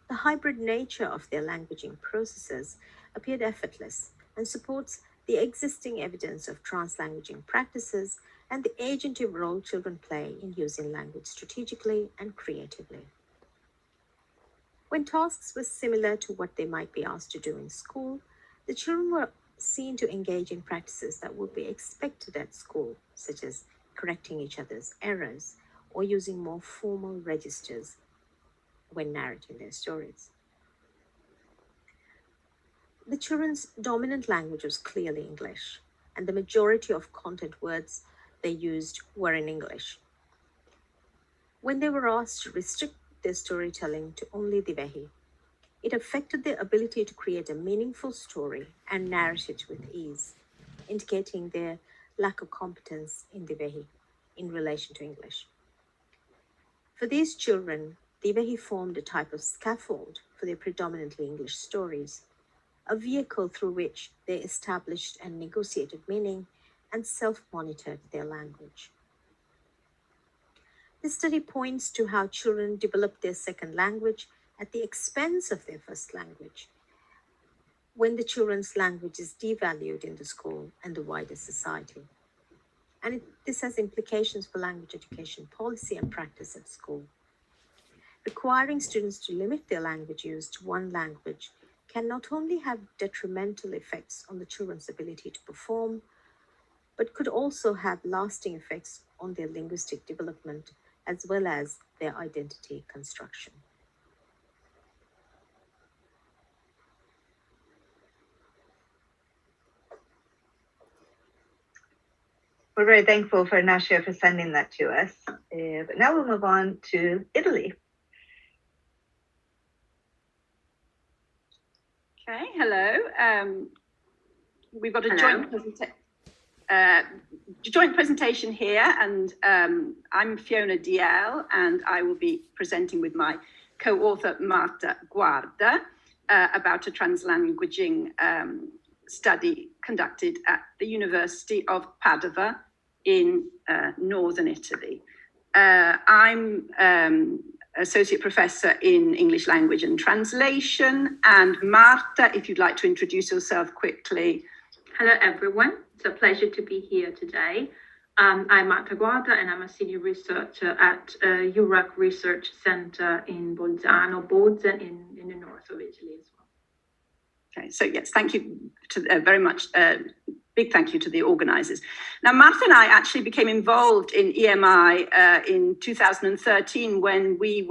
The hybrid nature of their languaging processes appeared effortless and supports the existing evidence of translanguaging practices and the agentive role children play in using language strategically and creatively. When tasks were similar to what they might be asked to do in school, the children were seen to engage in practices that would be expected at school, such as correcting each other's errors or using more formal registers when narrating their stories. The children's dominant language was clearly English, and the majority of content words they used were in English. When they were asked to restrict their storytelling to only Divehi, it affected their ability to create a meaningful story and narrate it with ease, indicating their lack of competence in Divehi in relation to English. For these children, Divehi formed a type of scaffold for their predominantly English stories, a vehicle through which they established and negotiated meaning and self-monitored their language. This study points to how children develop their second language at the expense of their first language, when the children's language is devalued in the school and the wider society. And this has implications for language education policy and practice at school. Requiring students to limit their language use to one language can not only have detrimental effects on the children's ability to perform, but could also have lasting effects on their linguistic development as well as their identity construction. We're very thankful for Nasha for sending that to us. But now we'll move on to Italy. Okay, hello. We've got a joint presentation here, and I'm Fiona DL, and I will be presenting with my co-author Marta Guarda about a translanguaging study conducted at the University of Padova in northern Italy. I'm Associate Professor in English Language and Translation, and Marta, if you'd like to introduce yourself quickly. Hello everyone, it's a pleasure to be here today. I'm Marta Guarda and I'm a senior researcher at URAC Research Center in Bolzano, Bozen in the north of Italy as well. Okay, so yes, thank you to, very much. Big thank you to the organisers. Now, Martha and I actually became involved in EMI in 2013 when we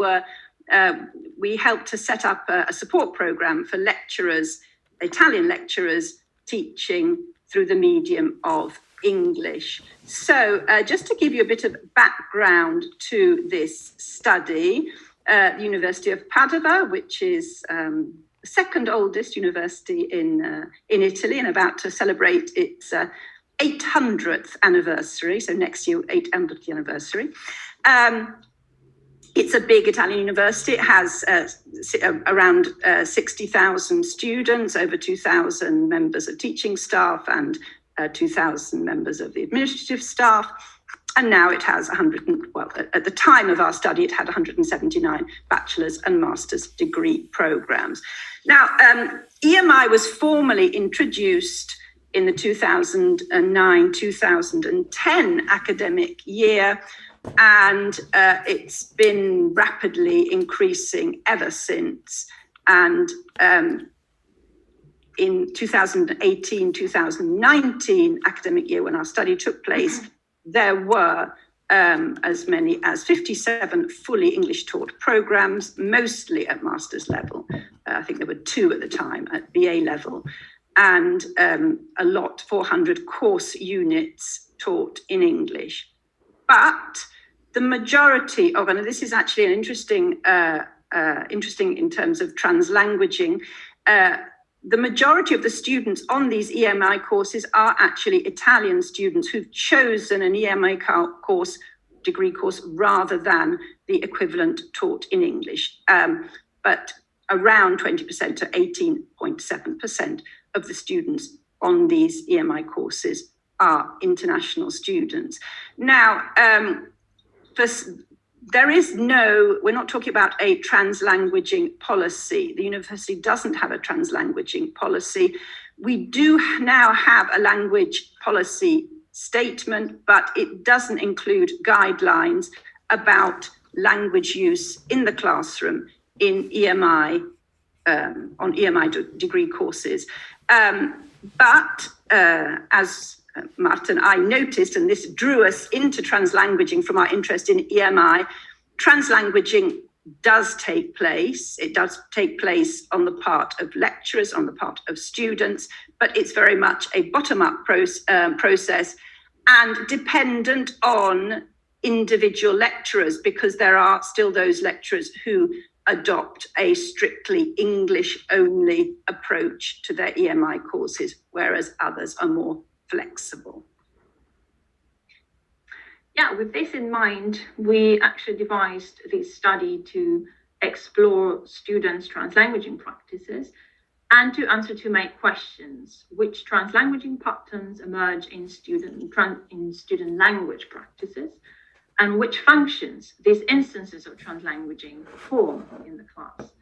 helped to set up a support programme for lecturers, Italian lecturers, teaching through the medium of English. So just to give you a bit of background to this study, the University of Padua, which is the second oldest university in Italy and about to celebrate its 800th anniversary, so next year, 800th anniversary. It's a big Italian university. It has around 60,000 students, over 2,000 members of teaching staff, and 2,000 members of the administrative staff. And now it has at the time of our study, it had 179 bachelor's and master's degree programs. Now, EMI was formally introduced in the 2009-2010 academic year, and it's been rapidly increasing ever since. And in 2018-2019 academic year, when our study took place, there were as many as 57 fully English taught programs, mostly at master's level. I think there were 2 at the time at BA level, and 400 course units taught in English. But the majority of, and this is actually an interesting in terms of translanguaging, the majority of the students on these EMI courses are actually Italian students who've chosen an EMI course, degree course, rather than the equivalent taught in English. But around 20% to 18.7% of the students on these EMI courses are international students. Now, we're not talking about a translanguaging policy. The university doesn't have a translanguaging policy. We do now have a language policy statement, but it doesn't include guidelines about language use in the classroom in EMI, on EMI degree courses. But as Marta and I noticed, and this drew us into translanguaging from our interest in EMI, translanguaging does take place. It does take place on the part of lecturers, on the part of students, but it's very much a bottom-up process and dependent on individual lecturers, because there are still those lecturers who adopt a strictly English-only approach to their EMI courses, whereas others are more flexible. Yeah, with this in mind, we actually devised this study to explore students' translanguaging practices and to answer 2 main questions: which translanguaging patterns emerge in student language practices, and which functions these instances of translanguaging perform in the class.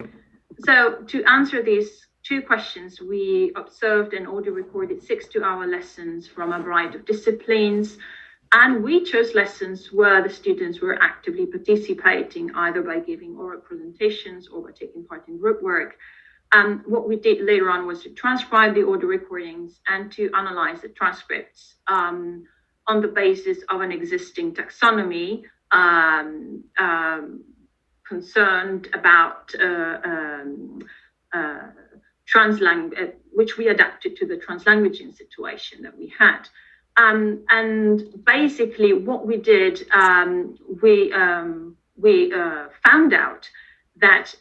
So to answer these 2 questions, we observed and audio recorded 6 2-hour lessons from a variety of disciplines, and we chose lessons where the students were actively participating, either by giving oral presentations or by taking part in group work. What we did later on was to transcribe the audio recordings and to analyze the transcripts on the basis of an existing taxonomy concerned about which we adapted to the translanguaging situation that we had. And basically what we did, we found out that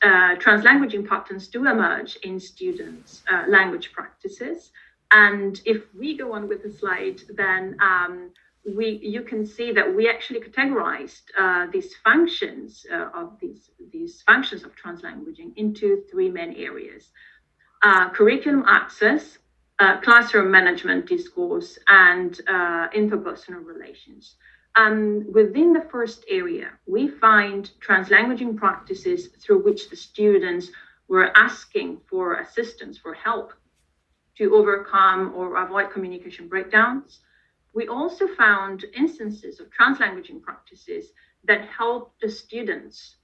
translanguaging patterns do emerge in students' language practices. And if we go on with the slide, then you can see that we actually categorized these functions of translanguaging into 3 main areas: curriculum access, classroom management discourse, and interpersonal relations. Within the first area, we find translanguaging practices through which the students were asking for assistance, for help to overcome or avoid communication breakdowns. We also found instances of translanguaging practices that help the students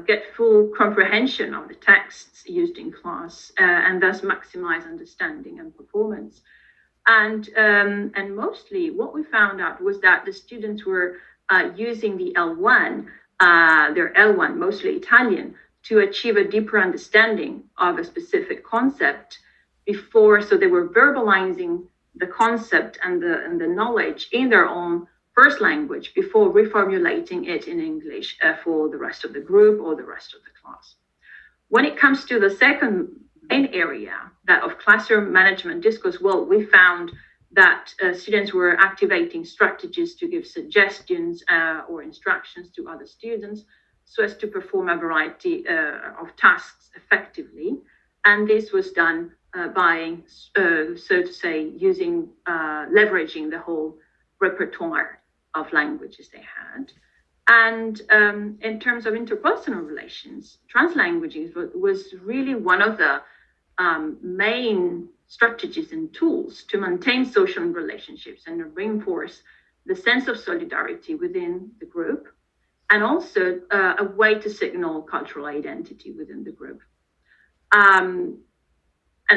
get full comprehension of the texts used in class and thus maximize understanding and performance. And mostly what we found out was that the students were using the L1, their L1, mostly Italian, to achieve a deeper understanding of a specific concept before, so they were verbalizing the concept and the knowledge in their own first language before reformulating it in English for the rest of the group or the rest of the class. When it comes to the second main area, that of classroom management discourse, well, we found that students were activating strategies to give suggestions or instructions to other students so as to perform a variety of tasks effectively. And this was done by, so to say, using, leveraging the whole repertoire of languages they had. And in terms of interpersonal relations, translanguaging was really one of the main strategies and tools to maintain social relationships and reinforce the sense of solidarity within the group, and also a way to signal cultural identity within the group. And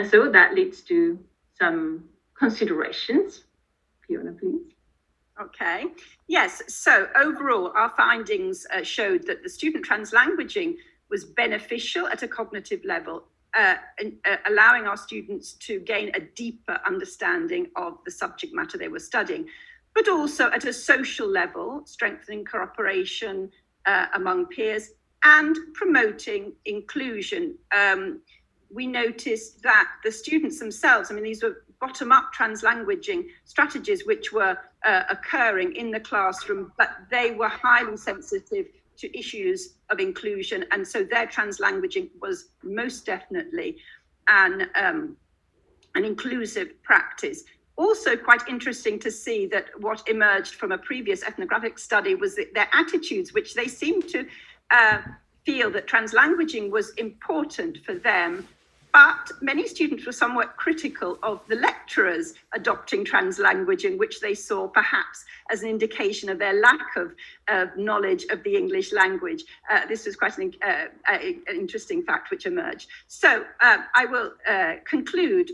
so that leads to some considerations. Fiona, please. Okay. Yes. So overall, our findings showed that the student translanguaging was beneficial at a cognitive level, allowing our students to gain a deeper understanding of the subject matter they were studying, but also at a social level, strengthening cooperation among peers and promoting inclusion. We noticed that the students themselves, I mean, these were bottom-up translanguaging strategies which were occurring in the classroom, but they were highly sensitive to issues of inclusion, and so their translanguaging was most definitely an inclusive practice. Also quite interesting to see that what emerged from a previous ethnographic study was that their attitudes, which they seemed to feel that translanguaging was important for them, but many students were somewhat critical of the lecturers adopting translanguaging, which they saw perhaps as an indication of their lack of knowledge of the English language. This was quite an interesting fact which emerged. So I will conclude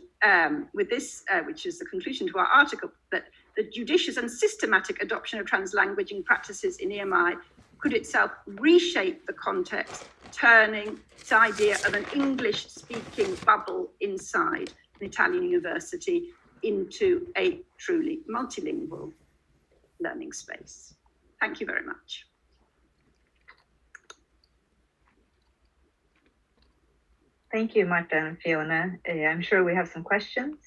with this, which is the conclusion to our article, that the judicious and systematic adoption of translanguaging practices in EMI could itself reshape the context, turning this idea of an English-speaking bubble inside an Italian university into a truly multilingual learning space. Thank you very much. Thank you, Marta and Fiona. I'm sure we have some questions.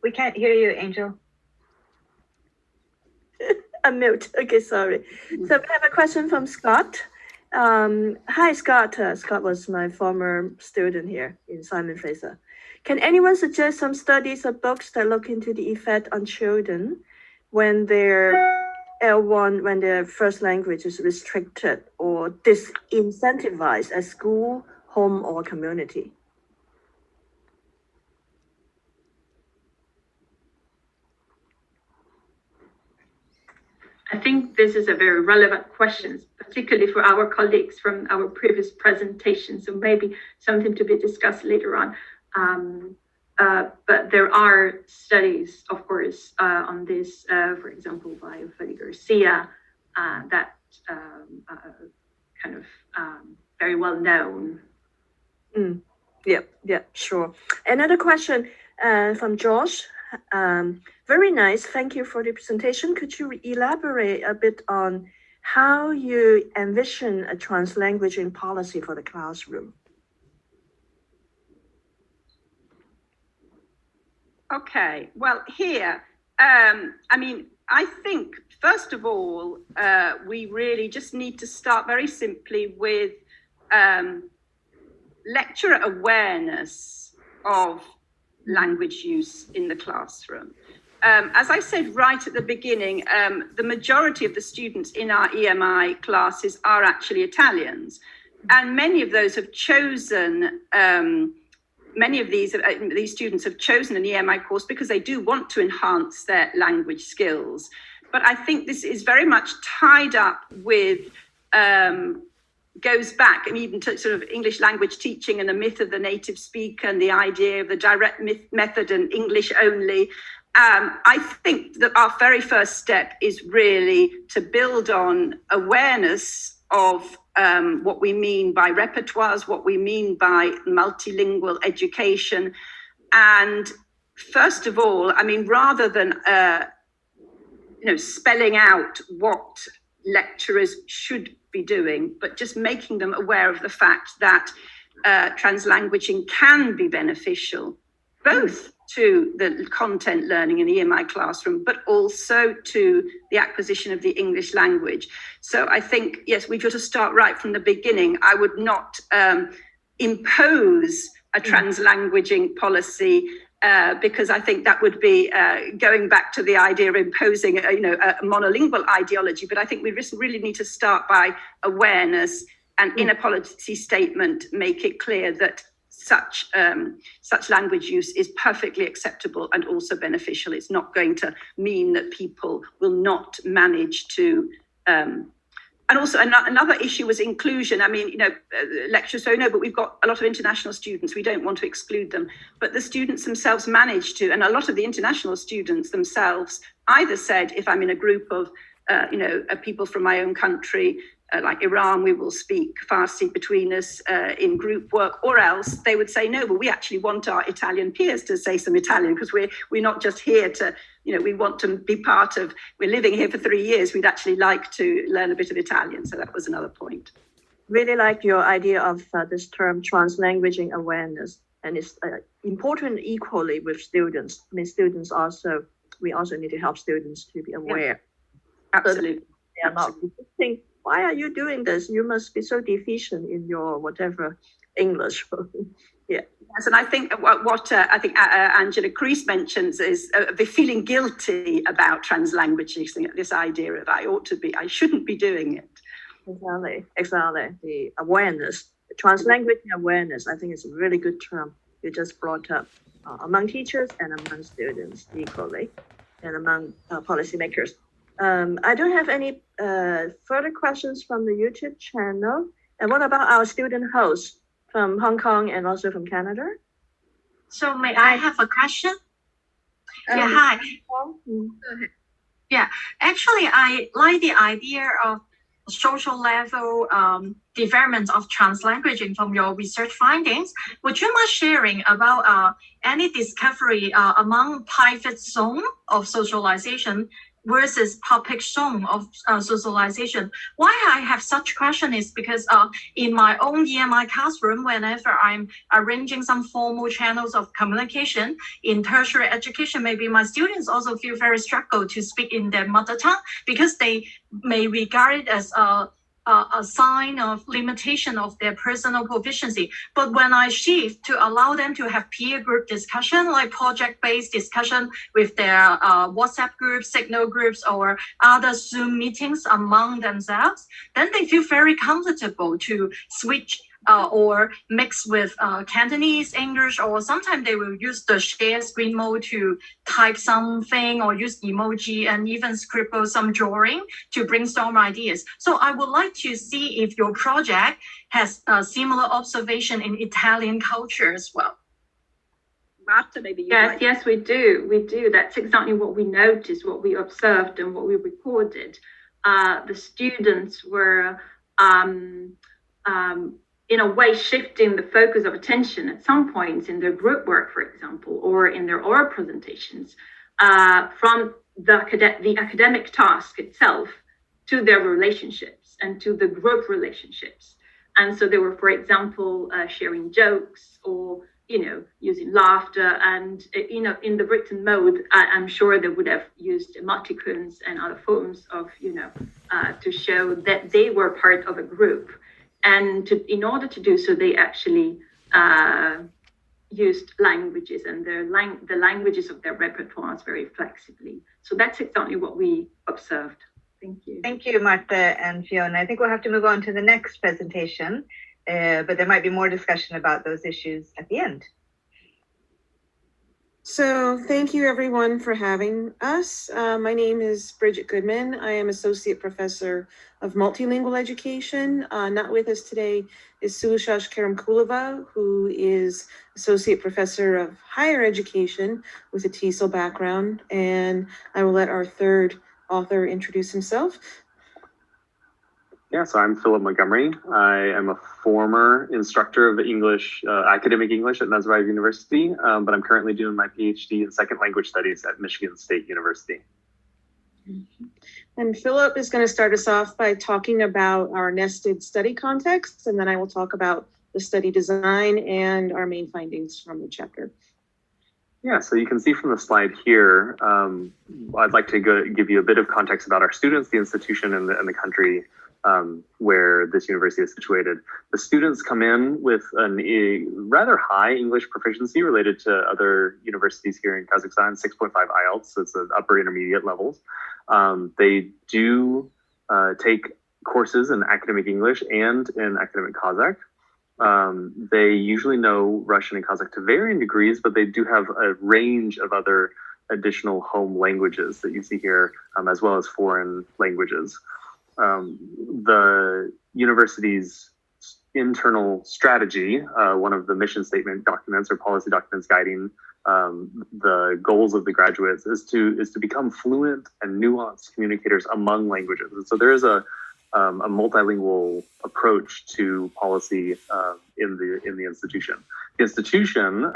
We can't hear you, Angel. I'm mute. Okay, sorry. So we have a question from Scott. Hi, Scott. Scott was my former student here in Simon Fraser. Can anyone suggest some studies or books that look into the effect on children when their L1, when their first language is restricted or disincentivized at school, home, or community? I think this is a very relevant question, particularly for our colleagues from our previous presentation. So maybe something to be discussed later on. But there are studies, of course, on this, for example, by Freddy Garcia, that kind of very well known. Yeah, sure. Another question from Josh. Very nice. Thank you for the presentation. Could you elaborate a bit on how you envision a translanguaging policy for the classroom? Okay, well, here, I mean, I think, first of all, we really just need to start very simply with lecturer awareness of language use in the classroom. As I said right at the beginning, the majority of the students in our EMI classes are actually Italians, and many of those have chosen, many of these students have chosen an EMI course because they do want to enhance their language skills. But I think this is very much tied up with goes back, and even to sort of English language teaching and the myth of the native speaker and the idea of the direct method and English only. I think that our very first step is really to build on awareness of what we mean by repertoires, what we mean by multilingual education. And first of all, I mean, rather than spelling out what lecturers should be doing, but just making them aware of the fact that translanguaging can be beneficial, both to the content learning in the EMI classroom, but also to the acquisition of the English language. So I think, yes, we've got to start right from the beginning. I would not impose a translanguaging policy because I think that would be going back to the idea of imposing, a monolingual ideology. But I think we really need to start by awareness, and in a policy statement, make it clear that such language use is perfectly acceptable and also beneficial. It's not going to mean that people will not manage to. And also another issue was inclusion. I mean, lecturers don't know, but we've got a lot of international students. We don't want to exclude them, but the students themselves managed to, and a lot of the international students themselves either said, if I'm in a group of, people from my own country, like Iran, we will speak Farsi between us in group work, or else they would say, no, but we actually want our Italian peers to say some Italian, because we're not just here to, we want to be part of, we're living here for 3 years, we'd actually like to learn a bit of Italian. So that was another point. Really like your idea of this term translanguaging awareness, and it's important equally with students. I mean, we also need to help students to be aware. Yeah. Absolutely. So they are not think, why are you doing this? You must be so deficient in your whatever English. Yeah. Yes, and I think what Angela Crease mentions is the feeling guilty about translanguaging, this idea of I shouldn't be doing it. Exactly. The awareness, the translanguaging awareness, I think it's a really good term you just brought up among teachers and among students equally, and among policymakers. I don't have any further questions from the YouTube channel. And what about our student hosts from Hong Kong and also from Canada? So may I have a question? Yeah, hi. Yeah, actually, I like the idea of social level development of translanguaging from your research findings. Would you mind sharing about any discovery among private zone of socialization versus public zone of socialization? Why I have such question is because in my own EMI classroom, whenever I'm arranging some formal channels of communication in tertiary education, maybe my students also feel very struggle to speak in their mother tongue because they may regard it as a sign of limitation of their personal proficiency. But when I shift to allow them to have peer group discussion, like project-based discussion with their WhatsApp groups, Signal groups, or other Zoom meetings among themselves, then they feel very comfortable to switch or mix with Cantonese, English, or sometimes they will use the share screen mode to type something or use emoji and even scribble some drawing to brainstorm ideas. So I would like to see if your project has a similar observation in Italian culture as well. Marta, maybe you Yes, we do. That's exactly what we noticed, what we observed, and what we recorded. The students were in a way shifting the focus of attention at some points in their group work, for example, or in their oral presentations, from the academic task itself to their relationships and to the group relationships. And so they were, for example, sharing jokes or, using laughter, and, in the written mode, I'm sure they would have used emoticons and other forms of, to show that they were part of a group. And in order to do so, they actually used languages and the languages of their repertoires very flexibly. So that's exactly what we observed. Thank you. Thank you, Marta and Fiona. I think we'll have to move on to the next presentation, but there might be more discussion about those issues at the end. So thank you everyone for having us. My name is Bridget Goodman. I am Associate Professor of Multilingual Education. Not with us today is Sulashash Karamkulova, who is Associate Professor of Higher Education with a TESOL background. And I will let our third author introduce himself. Yeah, so I'm Philip Montgomery. I am a former instructor of English, academic English at Nazarbayev University, but I'm currently doing my PhD in second language studies at Michigan State University. And Philip is going to start us off by talking about our nested study context, and then I will talk about the study design and our main findings from the chapter. Yeah, so you can see from the slide here, I'd like to give you a bit of context about our students, the institution, and the country where this university is situated. The students come in with a rather high English proficiency related to other universities here in Kazakhstan, 6.5 IELTS, so it's an upper intermediate levels. They do take courses in academic English and in academic Kazakh. They usually know Russian and Kazakh to varying degrees, but they do have a range of other additional home languages that you see here, as well as foreign languages. The university's internal strategy, one of the mission statement documents or policy documents guiding the goals of the graduates is to become fluent and nuanced communicators among languages. And so there is a multilingual approach to policy in the institution. The institution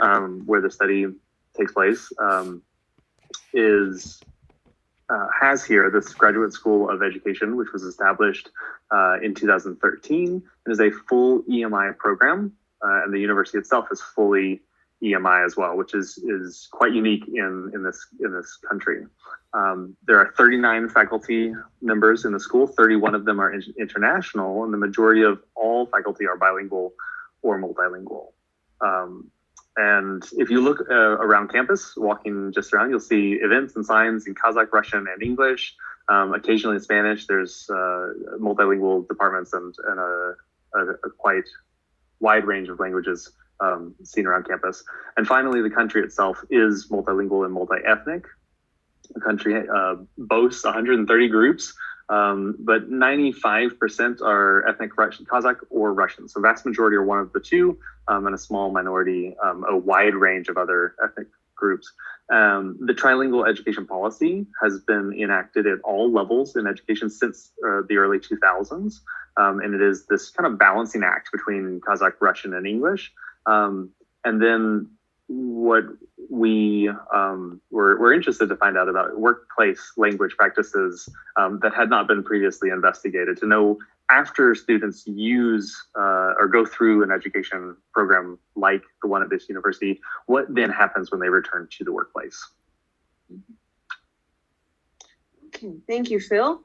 where the study takes place has here this Graduate School of Education, which was established in 2013 and is a full EMI program. And the university itself is fully EMI as well, which is quite unique in this country. There are 39 faculty members in the school. 31 of them are international, and the majority of all faculty are bilingual or multilingual. And if you look around campus, walking just around, you'll see events and signs in Kazakh, Russian, and English. Occasionally in Spanish. There's multilingual departments and a quite wide range of languages seen around campus. And finally, the country itself is multilingual and multi-ethnic. The country boasts 130 groups, but 95% are ethnic Russian, Kazakh or Russian. So vast majority are one of the two, and a small minority, a wide range of other ethnic groups. The trilingual education policy has been enacted at all levels in education since the early 2000s. And it is this kind of balancing act between Kazakh, Russian, and English. And then what we were interested to find out about workplace language practices that had not been previously investigated, to know after students use or go through an education program like the one at this university, what then happens when they return to the workplace. Okay, thank you, Phil.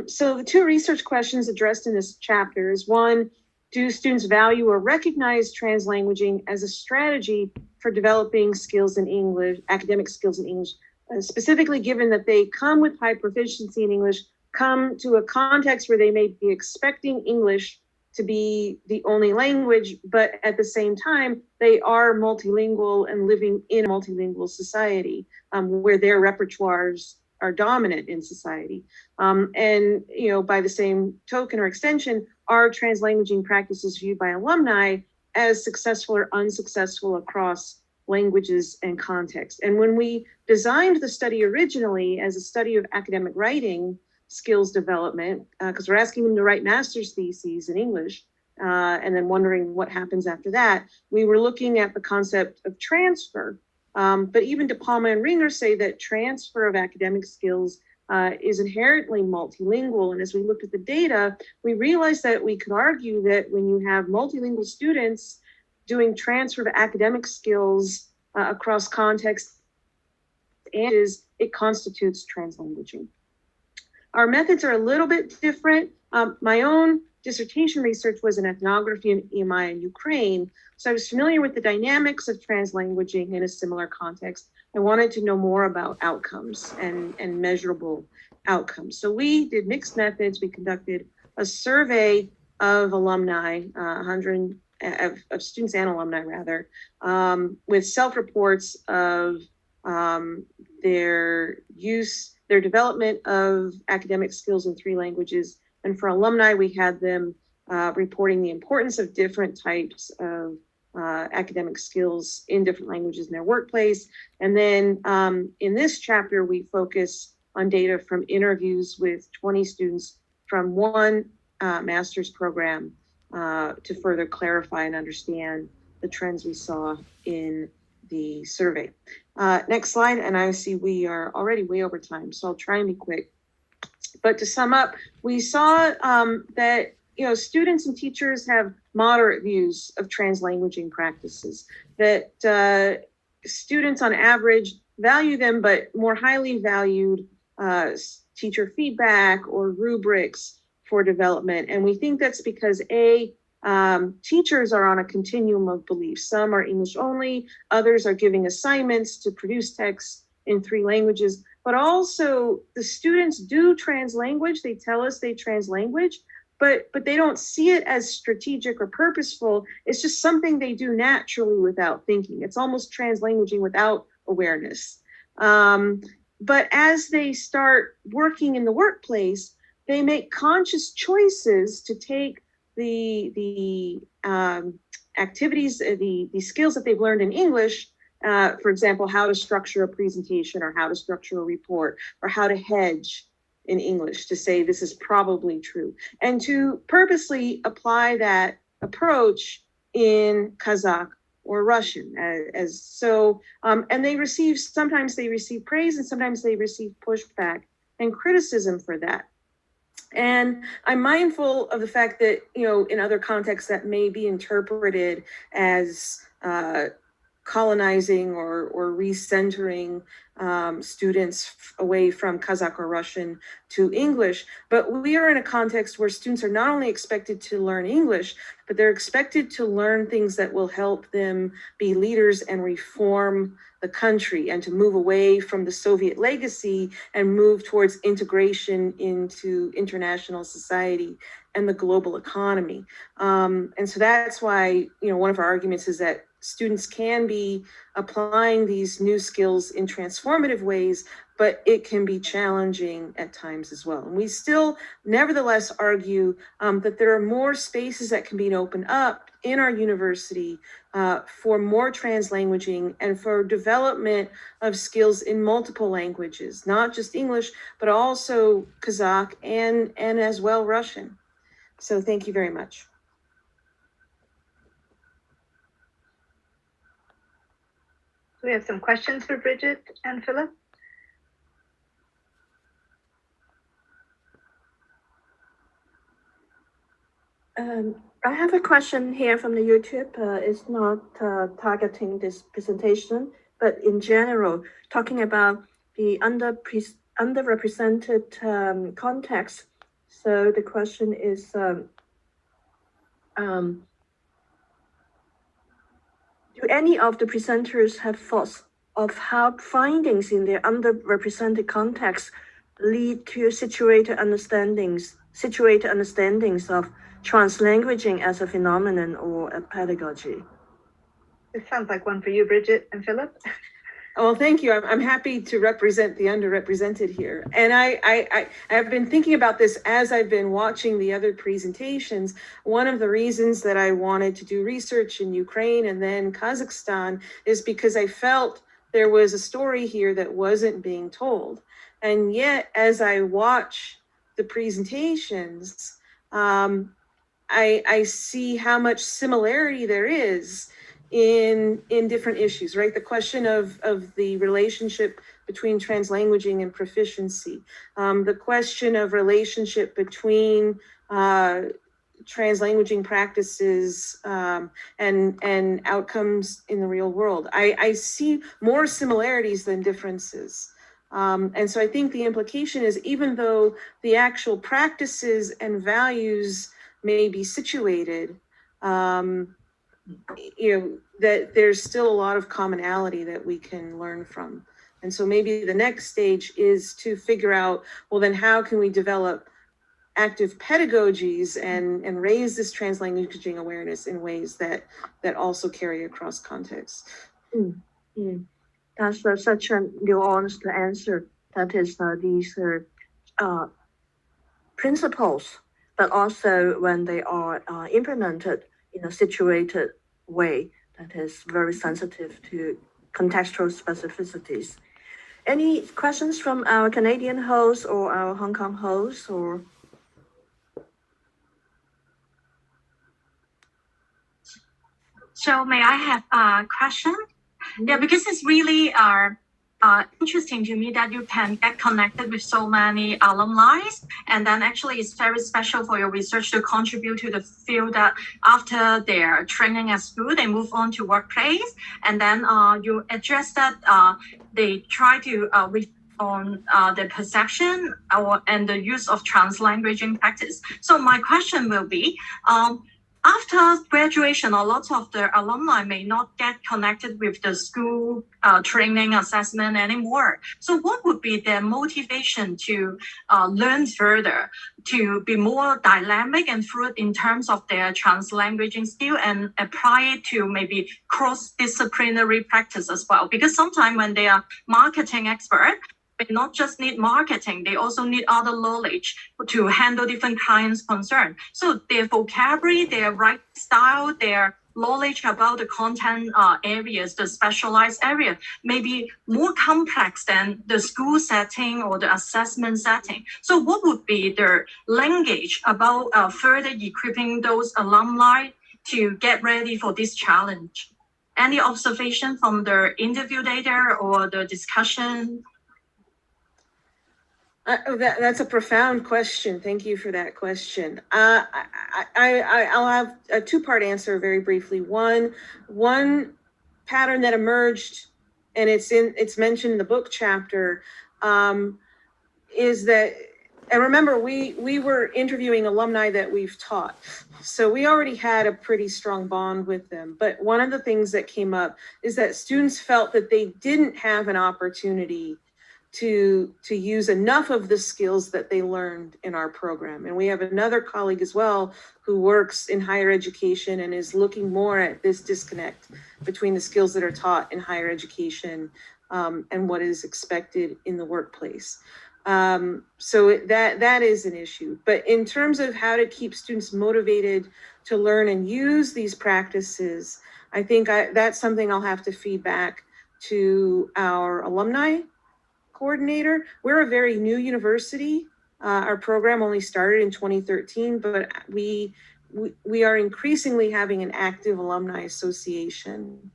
So the two research questions addressed in this chapter is one, do students value or recognize translanguaging as a strategy for developing skills in English, academic skills in English, specifically given that they come with high proficiency in English, come to a context where they may be expecting English to be the only language, but at the same time, they are multilingual and living in a multilingual society where their repertoires are dominant in society. And, you know, by the same token or extension, are translanguaging practices viewed by alumni as successful or unsuccessful across languages and context? And when we designed the study originally as a study of academic writing skills development, because we're asking them to write master's theses in English, and then wondering what happens after that, we were looking at the concept of transfer. But even De Palma and Ringer say that transfer of academic skills is inherently multilingual. And as we looked at the data, we realized that we could argue that when you have multilingual students doing transfer of academic skills across contexts, it constitutes translanguaging. Our methods are a little bit different. My own dissertation research was in ethnography and EMI in Ukraine. So I was familiar with the dynamics of translanguaging in a similar context. I wanted to know more about outcomes and measurable outcomes. So we did mixed methods. We conducted a survey of alumni, 100 students and alumni rather, with self-reports of their development of academic skills in 3 languages. And for alumni, we had them reporting the importance of different types of academic skills in different languages in their workplace. And then in this chapter, we focus on data from interviews with 20 students from one master's program to further clarify and understand the trends we saw in the survey. Next slide, and I see we are already way over time, so I'll try and be quick. But to sum up, we saw that students and teachers have moderate views of translanguaging practices, that students on average value them, but more highly valued teacher feedback or rubrics for development. And we think that's because teachers are on a continuum of beliefs. Some are English only, others are giving assignments to produce texts in 3 languages, but also the students do translanguage. They tell us they translanguage, but they don't see it as strategic or purposeful. It's just something they do naturally without thinking. It's almost translanguaging without awareness. But as they start working in the workplace, they make conscious choices to take the activities, the skills that they've learned in English, for example, how to structure a presentation or how to structure a report or how to hedge in English to say this is probably true, and to purposely apply that approach in Kazakh or Russian and sometimes they receive praise and sometimes they receive pushback and criticism for that. And I'm mindful of the fact that, in other contexts that may be interpreted as colonizing or recentering students away from Kazakh or Russian to English. But we are in a context where students are not only expected to learn English, but they're expected to learn things that will help them be leaders and reform the country and to move away from the Soviet legacy and move towards integration into international society and the global economy. And so that's why, one of our arguments is that students can be applying these new skills in transformative ways, but it can be challenging at times as well. And we still nevertheless argue that there are more spaces that can be opened up in our university for more translanguaging and for development of skills in multiple languages, not just English, but also Kazakh and as well Russian. So thank you very much. We have some questions for Bridget and Philip. I have a question here from the YouTube. It's not targeting this presentation, but in general, talking about the underrepresented context. So the question is, do any of the presenters have thoughts of how findings in their underrepresented context lead to situated understandings of translanguaging as a phenomenon or a pedagogy? It sounds like one for you, Bridget and Philip. Well, thank you. I'm happy to represent the underrepresented here. And I have been thinking about this as I've been watching the other presentations. One of the reasons that I wanted to do research in Ukraine and then Kazakhstan is because I felt there was a story here that wasn't being told. And yet, as I watch the presentations, I see how much similarity there is in different issues, right? The question of the relationship between translanguaging and proficiency, the question of relationship between translanguaging practices and outcomes in the real world. I see more similarities than differences. And so I think the implication is, even though the actual practices and values may be situated, that there's still a lot of commonality that we can learn from. And so maybe the next stage is to figure out, well, then how can we develop active pedagogies and raise this translanguaging awareness in ways that also carry across contexts. That's such a nuanced answer. That is, these principles, but also when they are implemented in a situated way that is very sensitive to contextual specificities. Any questions from our Canadian host or our Hong Kong host or? So may I have a question? Yeah, because it's really interesting to me that you can get connected with so many alumni, and then actually it's very special for your research to contribute to the field that after their training at school, they move on to workplace, and then you address that they try to on the perception and the use of translanguaging practice. So my question will be, after graduation, a lot of the alumni may not get connected with the school training assessment anymore. So what would be their motivation to learn further, to be more dynamic and fluid in terms of their translanguaging skill and apply it to maybe cross-disciplinary practice as well? Because sometimes when they are marketing expert, they not just need marketing, they also need other knowledge to handle different clients' concerns. So their vocabulary, their writing style, their knowledge about the content areas, the specialized area, may be more complex than the school setting or the assessment setting. So what would be their language about further equipping those alumni to get ready for this challenge? Any observation from the interview data or the discussion? That's a profound question. Thank you for that question. I'll have a two-part answer very briefly. One pattern that emerged, and it's mentioned in the book chapter, is that, and remember, we were interviewing alumni that we've taught, so we already had a pretty strong bond with them. But one of the things that came up is that students felt that they didn't have an opportunity to use enough of the skills that they learned in our program. And we have another colleague as well who works in higher education and is looking more at this disconnect between the skills that are taught in higher education and what is expected in the workplace. So that is an issue. But in terms of how to keep students motivated to learn and use these practices, I think that's something I'll have to feed back to our alumni coordinator. We're a very new university. Our program only started in 2013, but we are increasingly having an active alumni association,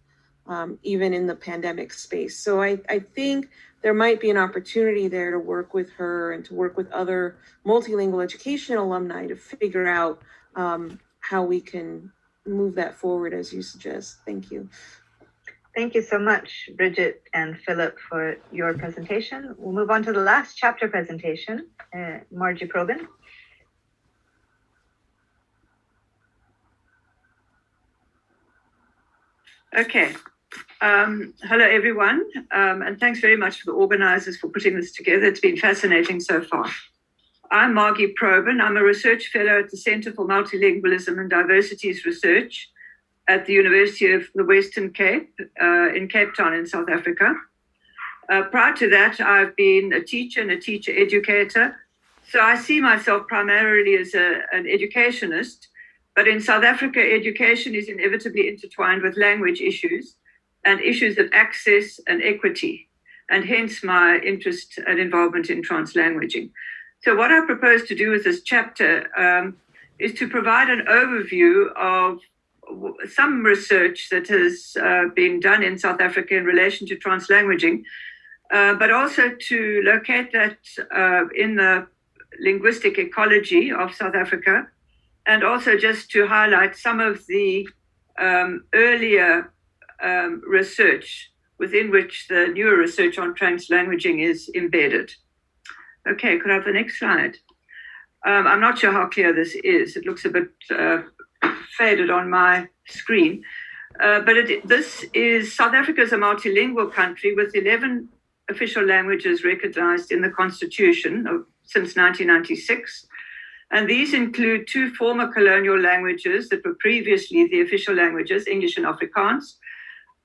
even in the pandemic space. So I think there might be an opportunity there to work with her and to work with other multilingual education alumni to figure out how we can move that forward as you suggest. Thank you. Thank you so much, Bridget and Philip, for your presentation. We'll move on to the last chapter presentation, Margie Probin. Okay. Hello, everyone, and thanks very much to the organizers for putting this together. It's been fascinating so far. I'm Margie Probin. I'm a research fellow at the Center for Multilingualism and Diversities Research at the University of the Western Cape in Cape Town in South Africa. Prior to that, I've been a teacher and a teacher educator. So I see myself primarily as an educationist, but in South Africa, education is inevitably intertwined with language issues and issues of access and equity, and hence my interest and involvement in translanguaging. So what I propose to do with this chapter is to provide an overview of some research that has been done in South Africa in relation to translanguaging, but also to locate that in the linguistic ecology of South Africa, and also just to highlight some of the earlier research within which the newer research on translanguaging is embedded. Okay, could I have the next slide? I'm not sure how clear this is. It looks a bit faded on my screen. But this is, South Africa is a multilingual country with 11 official languages recognized in the Constitution since 1996. And these include 2 former colonial languages that were previously the official languages, English and Afrikaans,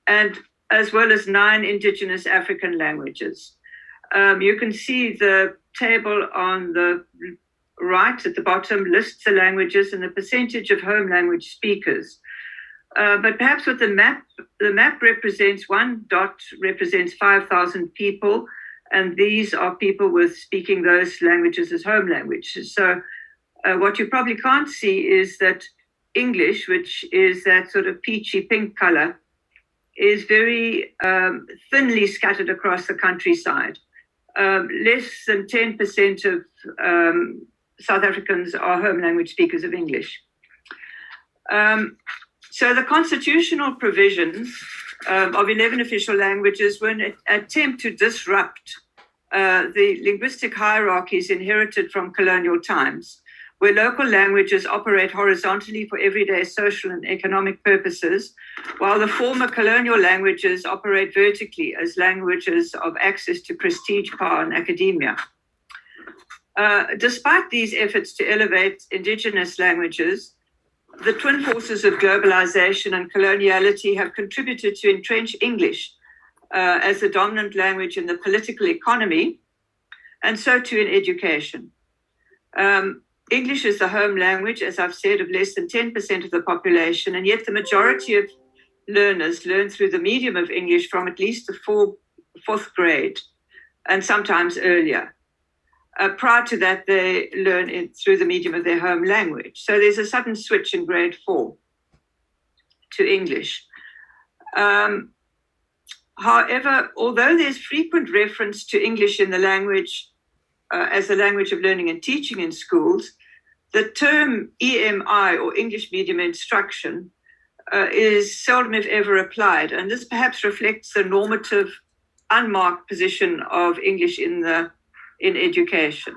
and as well as 9 indigenous African languages. You can see the table on the right at the bottom lists the languages and the percentage of home language speakers. But perhaps with the map represents, one dot represents 5,000 people, and these are people with speaking those languages as home languages. So what you probably can't see is that English, which is that sort of peachy pink color, is very thinly scattered across the countryside. Less than 10% of South Africans are home language speakers of English. So the constitutional provisions of 11 official languages were an attempt to disrupt the linguistic hierarchies inherited from colonial times, where local languages operate horizontally for everyday social and economic purposes, while the former colonial languages operate vertically as languages of access to prestige, power, and academia. Despite these efforts to elevate indigenous languages, the twin forces of globalization and coloniality have contributed to entrench English as the dominant language in the political economy, and so too in education. English is the home language, as I've said, of less than 10% of the population, and yet the majority of learners learn through the medium of English from at least the fourth grade, and sometimes earlier. Prior to that, they learn it through the medium of their home language. So there's a sudden switch in grade 4 to English. However, although there's frequent reference to English in the language as a language of learning and teaching in schools, the term EMI, or English medium instruction, is seldom if ever applied. And this perhaps reflects the normative, unmarked position of English in education.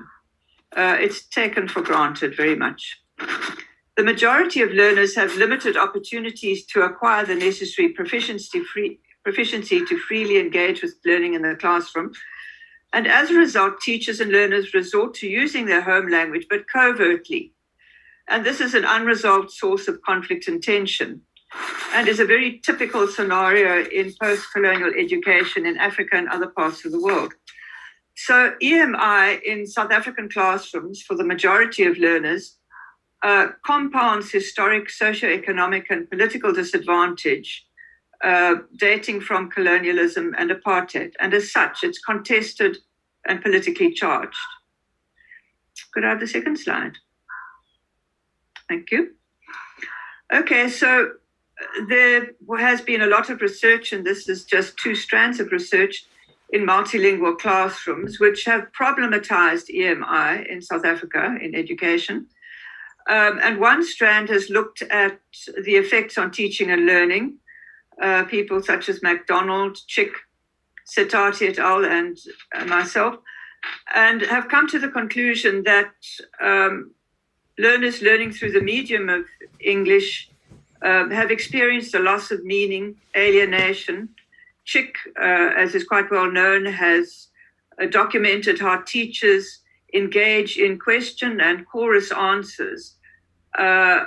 It's taken for granted very much. The majority of learners have limited opportunities to acquire the necessary proficiency to freely engage with learning in the classroom. And as a result, teachers and learners resort to using their home language, but covertly. And this is an unresolved source of conflict and tension, and is a very typical scenario in post-colonial education in Africa and other parts of the world. So EMI in South African classrooms for the majority of learners compounds historic socioeconomic and political disadvantage dating from colonialism and apartheid. And as such, it's contested and politically charged. Could I have the second slide? Thank you. Okay, so there has been a lot of research, and this is just 2 strands of research in multilingual classrooms, which have problematized EMI in South Africa in education. And one strand has looked at the effects on teaching and learning. People such as MacDonald, Chick, Setati et al., and myself, and have come to the conclusion that learners learning through the medium of English have experienced a loss of meaning, alienation. Chick, as is quite well known, has documented how teachers engage in question and chorus answers,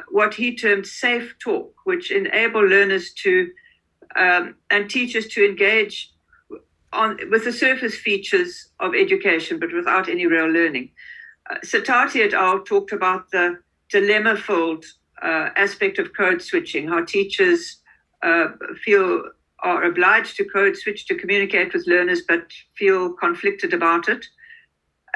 what he termed safe talk, which enable learners to and teachers to engage with the surface features of education, but without any real learning. Setati et al. Talked about the dilemma-filled aspect of code switching, how teachers are obliged to code switch to communicate with learners, but feel conflicted about it.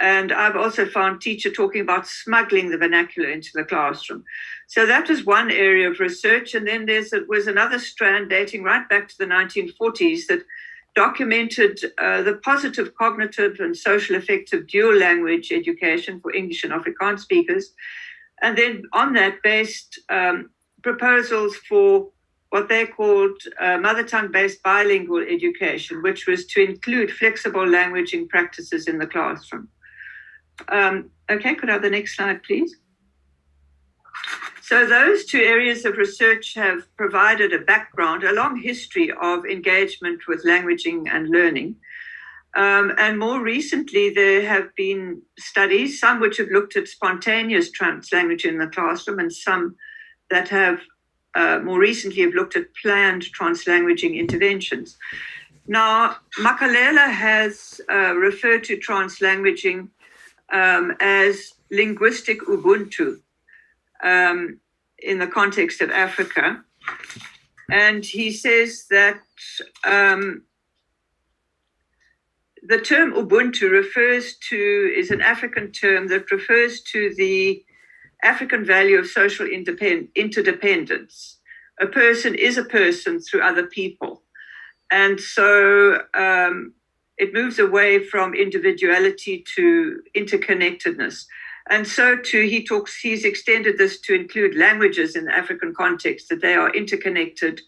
And I've also found teacher talking about smuggling the vernacular into the classroom. So that was one area of research. And then was another strand dating right back to the 1940s that documented the positive cognitive and social effects of dual language education for English and Afrikaans speakers. And then on that based proposals for what they called mother tongue-based bilingual education, which was to include flexible languaging practices in the classroom. Okay, could I have the next slide, please? So those 2 areas of research have provided a background, a long history of engagement with languaging and learning. And more recently, there have been studies, some which have looked at spontaneous translanguaging in the classroom, and some that have more recently have looked at planned translanguaging interventions. Now, Makalela has referred to translanguaging as linguistic Ubuntu in the context of Africa. And he says that the term Ubuntu is an African term that refers to the African value of social interdependence. A person is a person through other people. And so it moves away from individuality to interconnectedness. And so too, he's extended this to include languages in the African context, that they are interconnected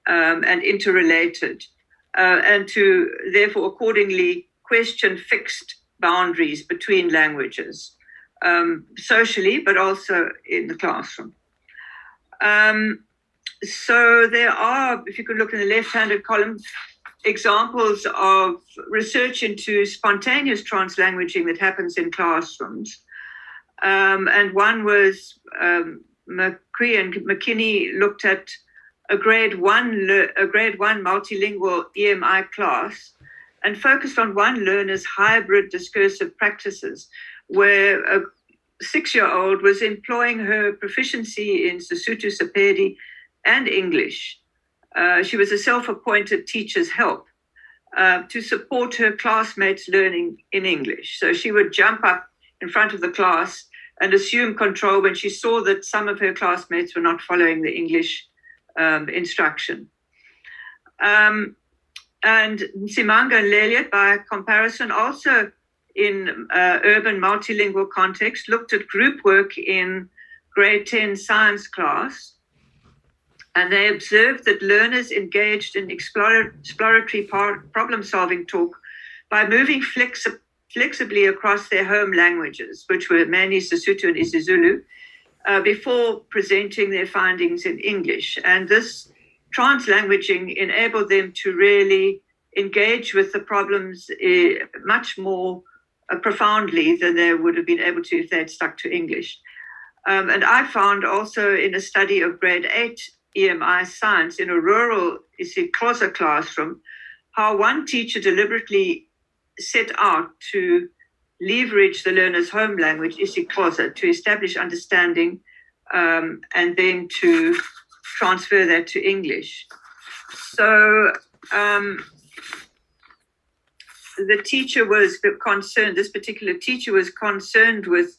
and interrelated, and to therefore accordingly question fixed boundaries between languages, socially, but also in the classroom. So there are, if you could look in the left-handed column, examples of research into spontaneous translanguaging that happens in classrooms. And one was McCree and McKinney looked at a grade one multilingual EMI class and focused on one learner's hybrid discursive practices, where a 6-year-old was employing her proficiency in Sesotho, Sepedi, and English. She was a self-appointed teacher's help to support her classmates' learning in English. So she would jump up in front of the class and assume control when she saw that some of her classmates were not following the English instruction. And Nsimanga and Leliot, by comparison, also in urban multilingual context, looked at group work in grade 10 science class. And they observed that learners engaged in exploratory problem-solving talk by moving flexibly across their home languages, which were mainly Sesotho and isiZulu, before presenting their findings in English. And this translanguaging enabled them to really engage with the problems much more profoundly than they would have been able to if they had stuck to English. And I found also in a study of grade 8 EMI science in a rural isiXhosa classroom, how one teacher deliberately set out to leverage the learner's home language, isiXhosa, to establish understanding and then to transfer that to English. So the teacher was concerned, this particular teacher was concerned with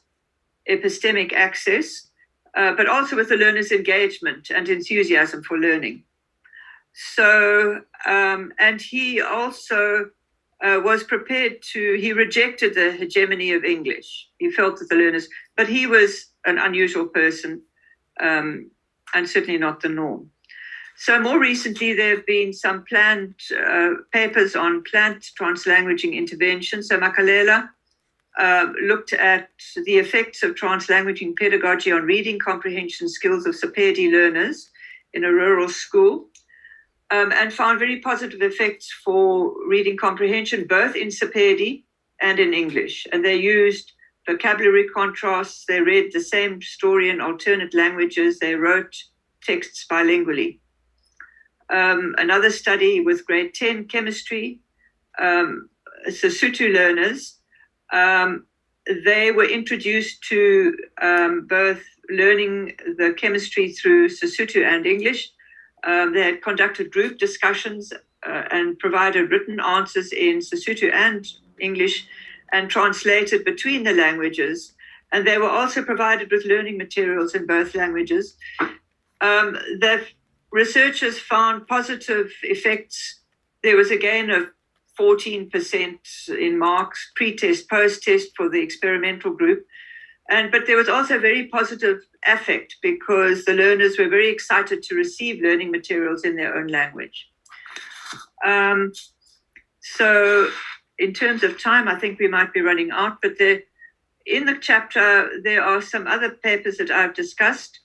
epistemic access, but also with the learner's engagement and enthusiasm for learning. So, and he also was prepared he rejected the hegemony of English. He felt that the learners, but he was an unusual person and certainly not the norm. So more recently, there have been some planned papers on planned translanguaging intervention. So Makalela looked at the effects of translanguaging pedagogy on reading comprehension skills of Sepedi learners in a rural school, and found very positive effects for reading comprehension, both in Sepedi and in English. And they used vocabulary contrasts. They read the same story in alternate languages. They wrote texts bilingually. Another study with grade 10 chemistry, Sesotho learners, they were introduced to both learning the chemistry through Sesotho and English. They had conducted group discussions and provided written answers in Sesotho and English and translated between the languages. And they were also provided with learning materials in both languages. The researchers found positive effects. There was a gain of 14% in marks, pre-test, post-test for the experimental group. But there was also very positive affect because the learners were very excited to receive learning materials in their own language. So in terms of time, I think we might be running out, but in the chapter, there are some other papers that I've discussed.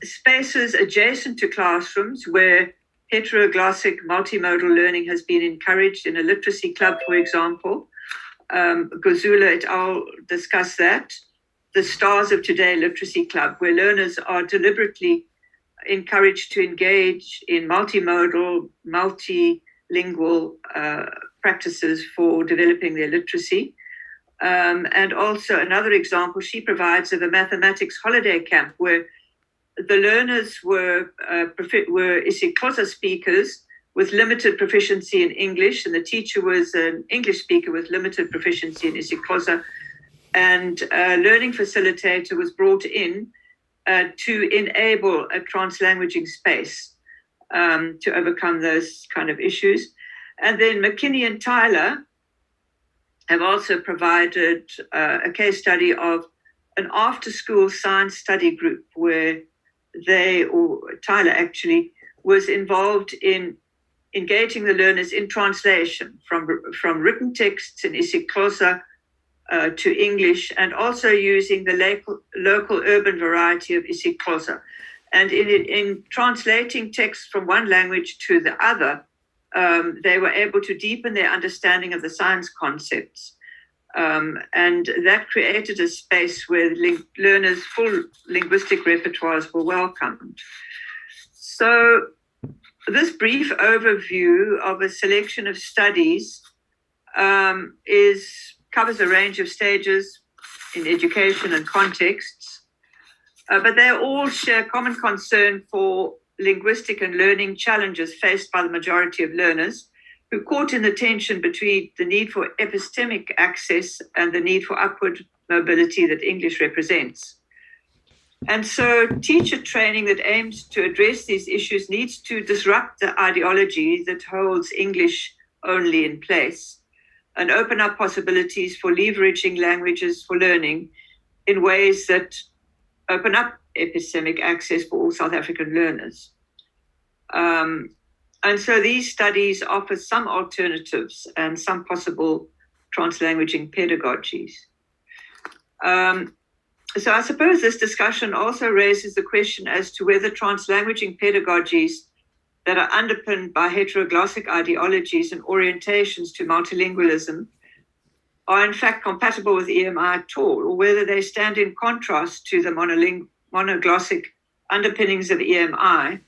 Spaces adjacent to classrooms where heteroglossic multimodal learning has been encouraged in a literacy club, for example. Gozula et al. Discuss that. The Stars of Today Literacy Club, where learners are deliberately encouraged to engage in multimodal, multilingual practices for developing their literacy. And also another example she provides of a mathematics holiday camp where the learners were isiXhosa speakers with limited proficiency in English, and the teacher was an English speaker with limited proficiency in isiXhosa. And a learning facilitator was brought in to enable a translanguaging space to overcome those kind of issues. And then McKinney and Tyler have also provided a case study of an after-school science study group where Tyler actually, was involved in engaging the learners in translation from written texts in isiXhosa to English, and also using the local urban variety of isiXhosa. And in translating texts from one language to the other, they were able to deepen their understanding of the science concepts. And that created a space where learners' full linguistic repertoires were welcomed. So this brief overview of a selection of studies covers a range of stages in education and contexts, but they all share common concern for linguistic and learning challenges faced by the majority of learners, who caught in the tension between the need for epistemic access and the need for upward mobility that English represents. And so teacher training that aims to address these issues needs to disrupt the ideology that holds English only in place and open up possibilities for leveraging languages for learning in ways that open up epistemic access for all South African learners. And so these studies offer some alternatives and some possible translanguaging pedagogies. So I suppose this discussion also raises the question as to whether translanguaging pedagogies that are underpinned by heteroglossic ideologies and orientations to multilingualism are in fact compatible with EMI at all, or whether they stand in contrast to the monoglossic underpinnings of EMI,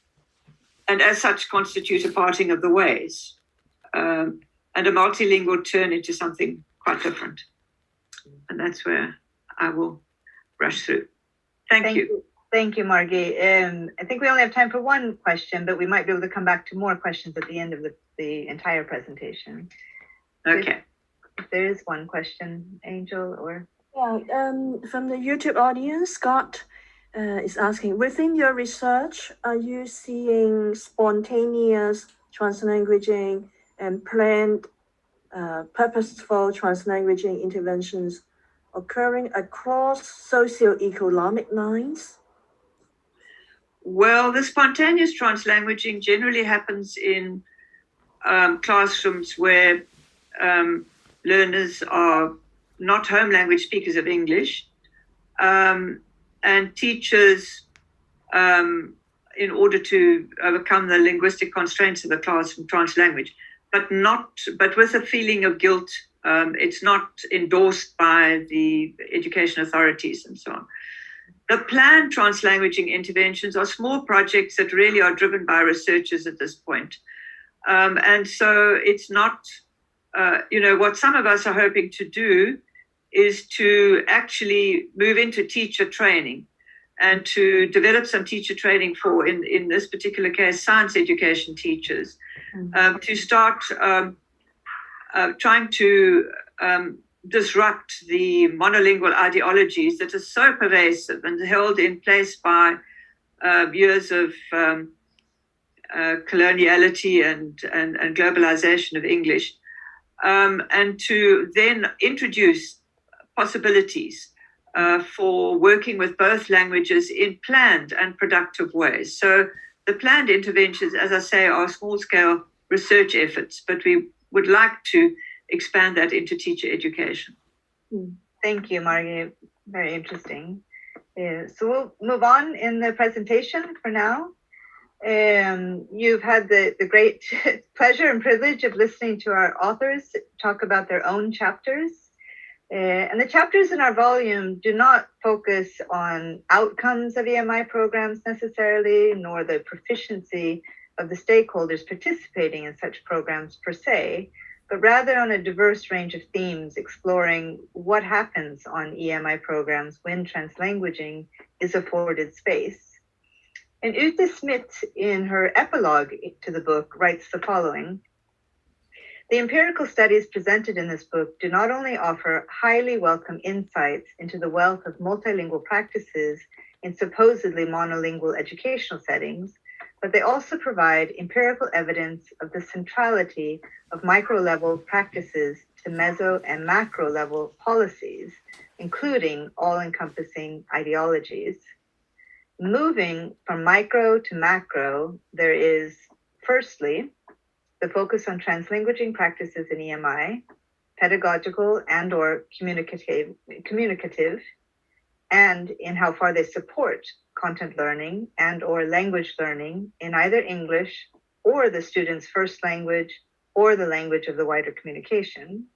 and as such constitute a parting of the ways, and a multilingual turn into something quite different. And that's where I will rush through. Thank you. Thank you, Margie. I think we only have time for one question, but we might be able to come back to more questions at the end of the entire presentation. Okay. If there is one question, Angel, or? Yeah, from the YouTube audience, Scott is asking, within your research, are you seeing spontaneous translanguaging and planned purposeful translanguaging interventions occurring across socioeconomic lines? Well, the spontaneous translanguaging generally happens in classrooms where learners are not home language speakers of English, and teachers, in order to overcome the linguistic constraints of the classroom, translanguage, but with a feeling of guilt. It's not endorsed by the education authorities and so on. The planned translanguaging interventions are small projects that really are driven by researchers at this point. And so it's not, what some of us are hoping to do is to actually move into teacher training and to develop some teacher training for, in this particular case, science education teachers, to start trying to disrupt the monolingual ideologies that are so pervasive and held in place by years of coloniality and globalization of English, and to then introduce possibilities for working with both languages in planned and productive ways. So the planned interventions, as I say, are small-scale research efforts, but we would like to expand that into teacher education. Thank you, Margie. Very interesting. So we'll move on in the presentation for now. You've had the great pleasure and privilege of listening to our authors talk about their own chapters. And the chapters in our volume do not focus on outcomes of EMI programs necessarily, nor the proficiency of the stakeholders participating in such programs per se, but rather on a diverse range of themes exploring what happens on EMI programs when translanguaging is afforded space. And Ute Smith, in her epilogue to the book, writes the following: "The empirical studies presented in this book do not only offer highly welcome insights into the wealth of multilingual practices in supposedly monolingual educational settings, but they also provide empirical evidence of the centrality of micro-level practices to meso and macro-level policies, including all-encompassing ideologies. Moving from micro to macro, there is, firstly, the focus on translanguaging practices in EMI, pedagogical and or communicative, and in how far they support content learning and or language learning in either English or the student's first language or the language of the wider communication.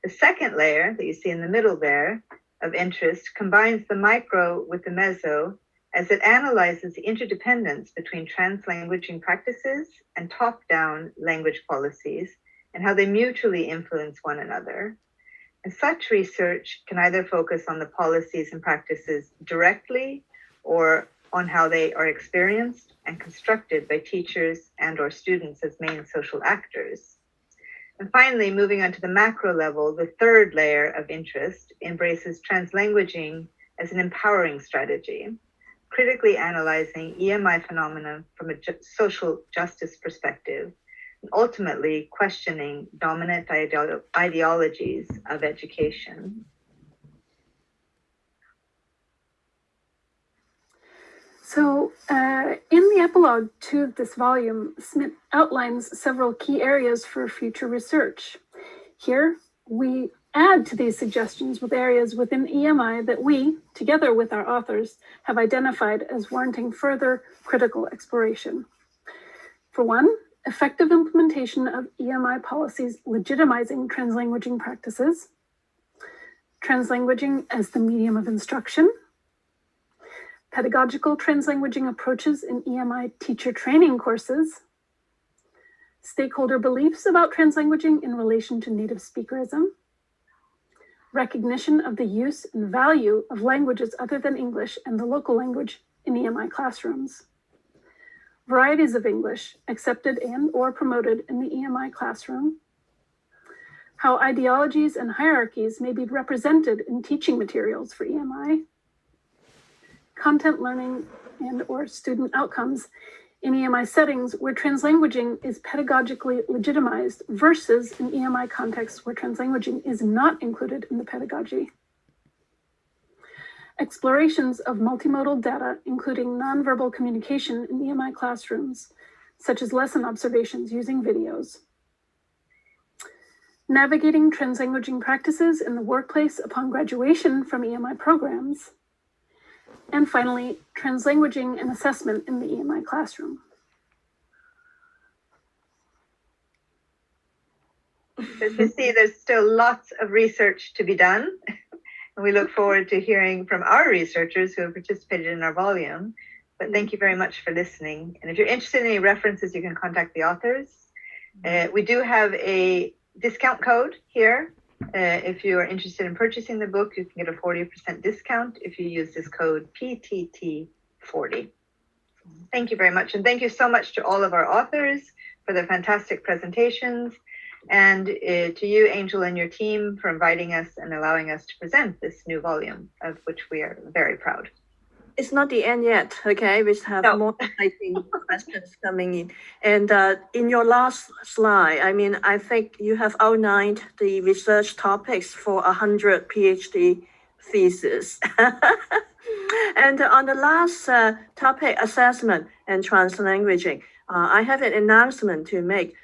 The second layer that you see in the middle there of interest combines the micro with the meso as it analyzes the interdependence between translanguaging practices and top-down language policies and how they mutually influence one another. And such research can either focus on the policies and practices directly or on how they are experienced and constructed by teachers and or students as main social actors. And finally, moving on to the macro level, the third layer of interest embraces translanguaging as an empowering strategy, critically analyzing EMI phenomena from a social justice perspective, and ultimately questioning dominant ideologies of education. So in the epilogue to this volume, Smith outlines several key areas for future research. Here, we add to these suggestions with areas within EMI that we, together with our authors, have identified as warranting further critical exploration. For one, effective implementation of EMI policies legitimizing translanguaging practices, translanguaging as the medium of instruction, pedagogical translanguaging approaches in EMI teacher training courses, stakeholder beliefs about translanguaging in relation to native speakerism, recognition of the use and value of languages other than English and the local language in EMI classrooms, varieties of English accepted and or promoted in the EMI classroom, how ideologies and hierarchies may be represented in teaching materials for EMI, content learning and or student outcomes in EMI settings where translanguaging is pedagogically legitimized versus in EMI contexts where translanguaging is not included in the pedagogy. Explorations of multimodal data, including nonverbal communication in EMI classrooms, such as lesson observations using videos. Navigating translanguaging practices in the workplace upon graduation from EMI programs. And finally, translanguaging and assessment in the EMI classroom. As you see, there's still lots of research to be done. And we look forward to hearing from our researchers who have participated in our volume. But thank you very much for listening. And if you're interested in any references, you can contact the authors. We do have a discount code here. If you are interested in purchasing the book, you can get a 40% discount if you use this code PTT40. Thank you very much. And thank you so much to all of our authors for their fantastic presentations. And to you, Angel, and your team for inviting us and allowing us to present this new volume, of which we are very proud. It's not the end yet, okay? We have more exciting questions coming in. And in your last slide, I think you have outlined the research topics for 100 PhD thesis. And on the last topic, assessment and translanguaging, I have an announcement to make.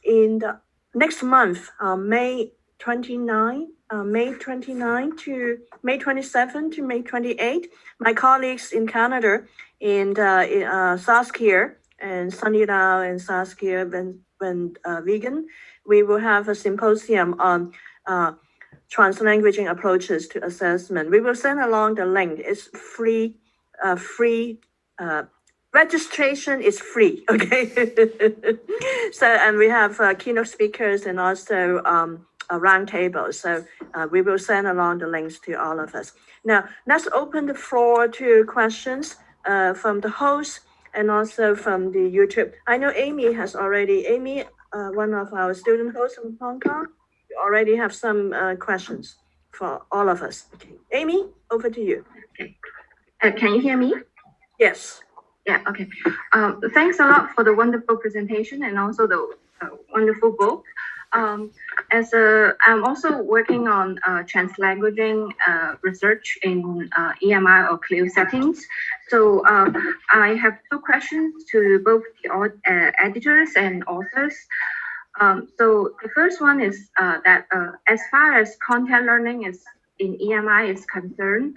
In the next month, May 29, May 29 to May 27 to May 28. My colleagues in Canada, in Saskia and Sunny Lau and Saskia Vegan, we will have a symposium on translanguaging approaches to assessment. We will send along the link. It's free. Registration is free. Okay. So, and we have keynote speakers and also a round table. So we will send along the links to all of us. Now, let's open the floor to questions from the host and also from the YouTube. I know Amy, one of our student hosts from Hong Kong, you already have some questions for all of us. Okay. Amy, over to you. Okay. Can you hear me? Yes. Yeah, okay. Thanks a lot for the wonderful presentation and also the wonderful book. I'm also working on translanguaging research in EMI or CLIL settings. So I have two questions to both the editors and authors. So the first one is that as far as content learning is in EMI is concerned,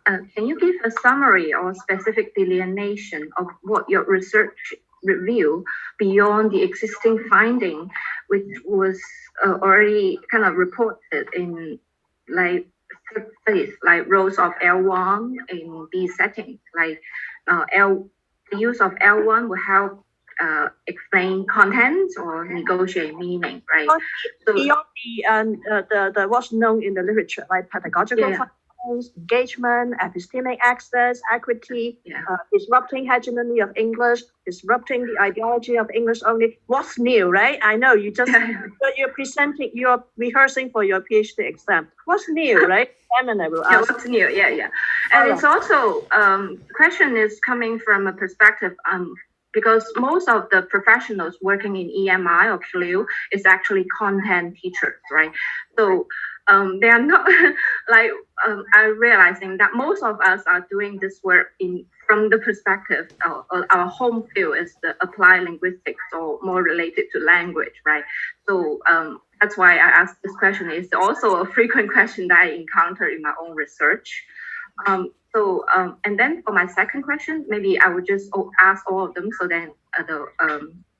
can you give a summary or specific delineation of what your research review beyond the existing finding, which was already kind of reported in like studies, like roles of L1 in these settings, like the use of L1 will help explain content or negotiate meaning, right? So beyond the what's known in the literature, like pedagogical functions, engagement, epistemic access, equity, disrupting hegemony of English, disrupting the ideology of English only. What's new, right? I know you just you're rehearsing for your PhD exam. What's new, right? Examiner will ask. What's new? And it's also question is coming from a perspective because most of the professionals working in EMI or CLIL is actually content teachers, right? So they are not I'm realizing that most of us are doing this work from the perspective our home field is the applied linguistics or more related to language, right? So that's why I asked this question. It's also a frequent question that I encounter in my own research. And then for my second question, maybe I would just ask all of them. So then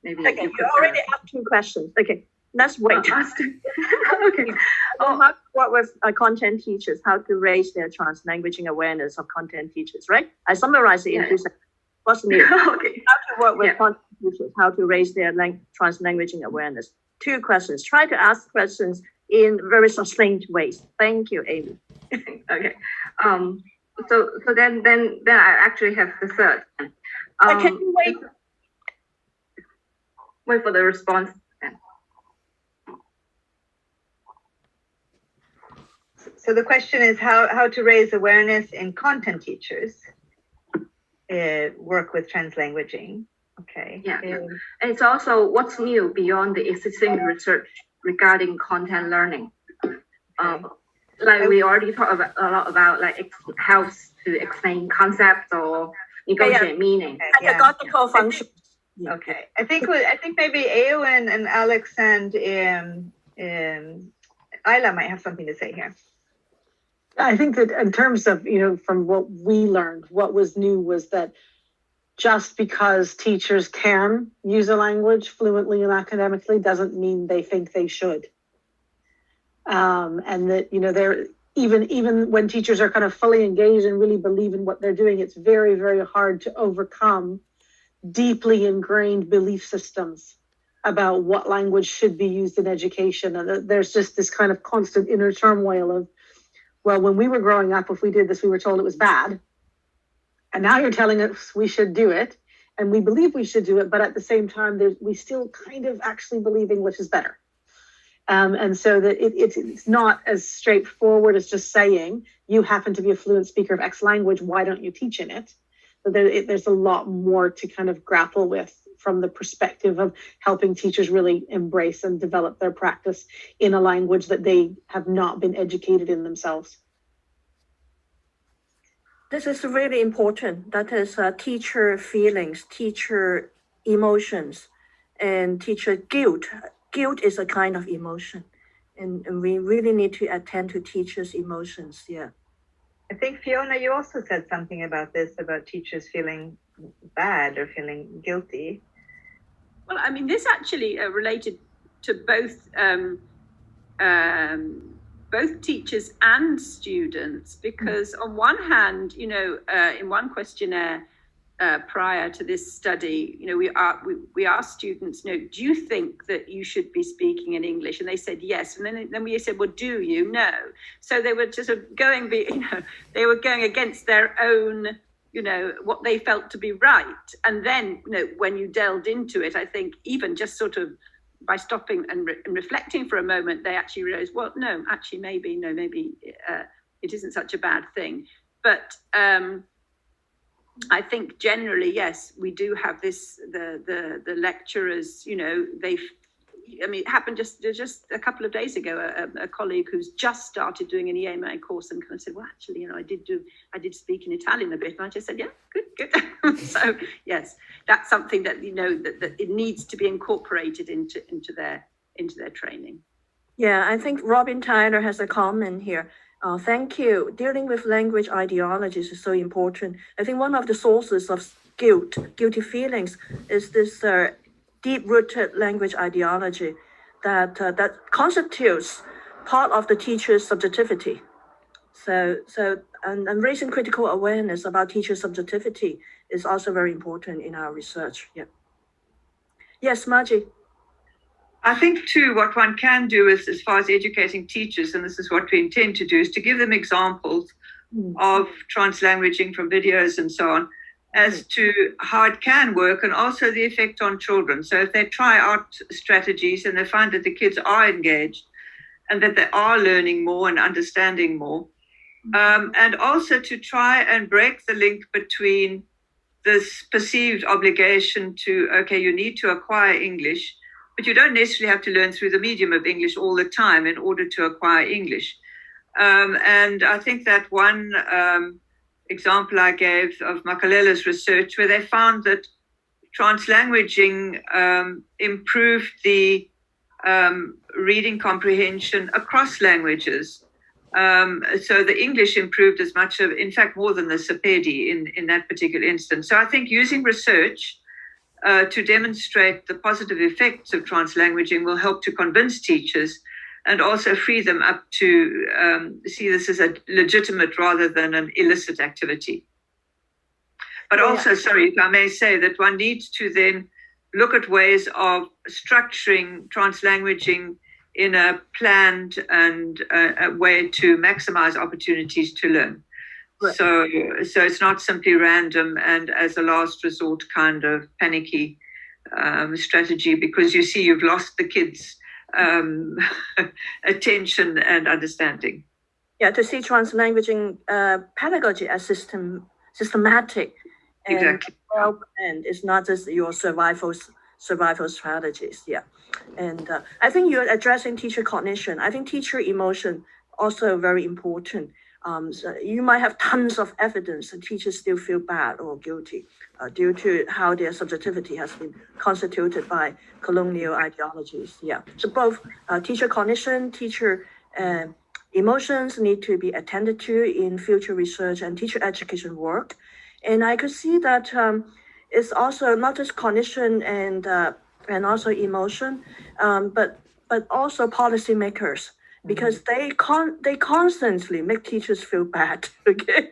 maybe you already asked two questions. Okay, let's wait. Okay. How to work with content teachers, how to raise their translanguaging awareness of content teachers, right? I summarized it in 2 seconds. What's new? Okay. How to work with content teachers, how to raise their translanguaging awareness. Two questions. Try to ask questions in very succinct ways. Thank you, Amy. Okay. So then I actually have the third. Can you wait for the response? So the question is how to raise awareness in content teachers work with translanguaging. Okay. And it's also what's new beyond the existing research regarding content learning. Like we already talked a lot about like it helps to explain concepts or negotiate meaning. Pedagogical functions. Okay. I think maybe Eowyn and Alex and Isla might have something to say here. I think that in terms of, from what we learned, what was new was that just because teachers can use a language fluently and academically doesn't mean they think they should. And that, they're even when teachers are kind of fully engaged and really believe in what they're doing, it's very, very hard to overcome deeply ingrained belief systems about what language should be used in education. And there's just this kind of constant inner turmoil of, well, when we were growing up, if we did this, we were told it was bad. And now you're telling us we should do it. And we believe we should do it. But at the same time, we still kind of actually believe English is better. And so that it's not as straightforward as just saying, you happen to be a fluent speaker of X language, why don't you teach in it? But there's a lot more to kind of grapple with from the perspective of helping teachers really embrace and develop their practice in a language that they have not been educated in themselves. This is really important. That is teacher feelings, teacher emotions, and teacher guilt. Guilt is a kind of emotion. and we really need to attend to teachers' emotions. Yeah. I think, Fiona, you also said something about this, about teachers feeling bad or feeling guilty. Well, I mean, this actually related to both teachers and students, because on one hand, you know, in one questionnaire prior to this study, you know, we asked students, you know, do you think that you should be speaking in English? And they said yes. And then we said, well, do you? No. So they were just going, they were going against their own, you know, what they felt to be right. And then, you know, when you delved into it, I think even just sort of by stopping and reflecting for a moment, they actually realized, well, no, actually, maybe it isn't such a bad thing. But I think generally, yes, we do have this, the lecturers, you know, I mean, it happened just a couple of days ago, a colleague who's just started doing an EMI course and kind of said, well, actually, you know, I did speak in Italian a bit. And I just said, yeah, good. So yes, that's something that, you know, that it needs to be incorporated into their training. Yeah, I think Robin Tyler has a comment here. Thank you. Dealing with language ideologies is so important. I think one of the sources of guilty feelings is this deep-rooted language ideology that constitutes part of the teacher's subjectivity. And raising critical awareness about teacher subjectivity is also very important in our research. Yeah. Yes, Margie. I think too, what one can do is, as far as educating teachers, and this is what we intend to do, is to give them examples of translanguaging from videos and so on, as to how it can work and also the effect on children. So if they try out strategies and they find that the kids are engaged and that they are learning more and understanding more, and also to try and break the link between this perceived obligation to, okay, you need to acquire English, but you don't necessarily have to learn through the medium of English all the time in order to acquire English. And I think that one example I gave of Makalela's research, where they found that translanguaging improved the reading comprehension across languages. So the English improved as much of, in fact, more than the Sepedi in that particular instance. So I think using research to demonstrate the positive effects of translanguaging will help to convince teachers and also free them up to see this as a legitimate rather than an illicit activity. But also, sorry, if I may say, that one needs to then look at ways of structuring translanguaging in a planned and a way to maximize opportunities to learn. Right. So it's not simply random and as a last resort kind of panicky strategy, because you see you've lost the kids' attention and understanding. Yeah, to see translanguaging pedagogy as systematic and well-planned. It's not just your survival strategies. Yeah, and I think you're addressing teacher cognition. I think teacher emotion also very important. So you might have tons of evidence that teachers still feel bad or guilty due to how their subjectivity has been constituted by colonial ideologies. Yeah, so both teacher cognition, teacher emotions need to be attended to in future research and teacher education work. And I could see that it's also not just cognition and also emotion, but also policymakers. Because they constantly make teachers feel bad. Okay.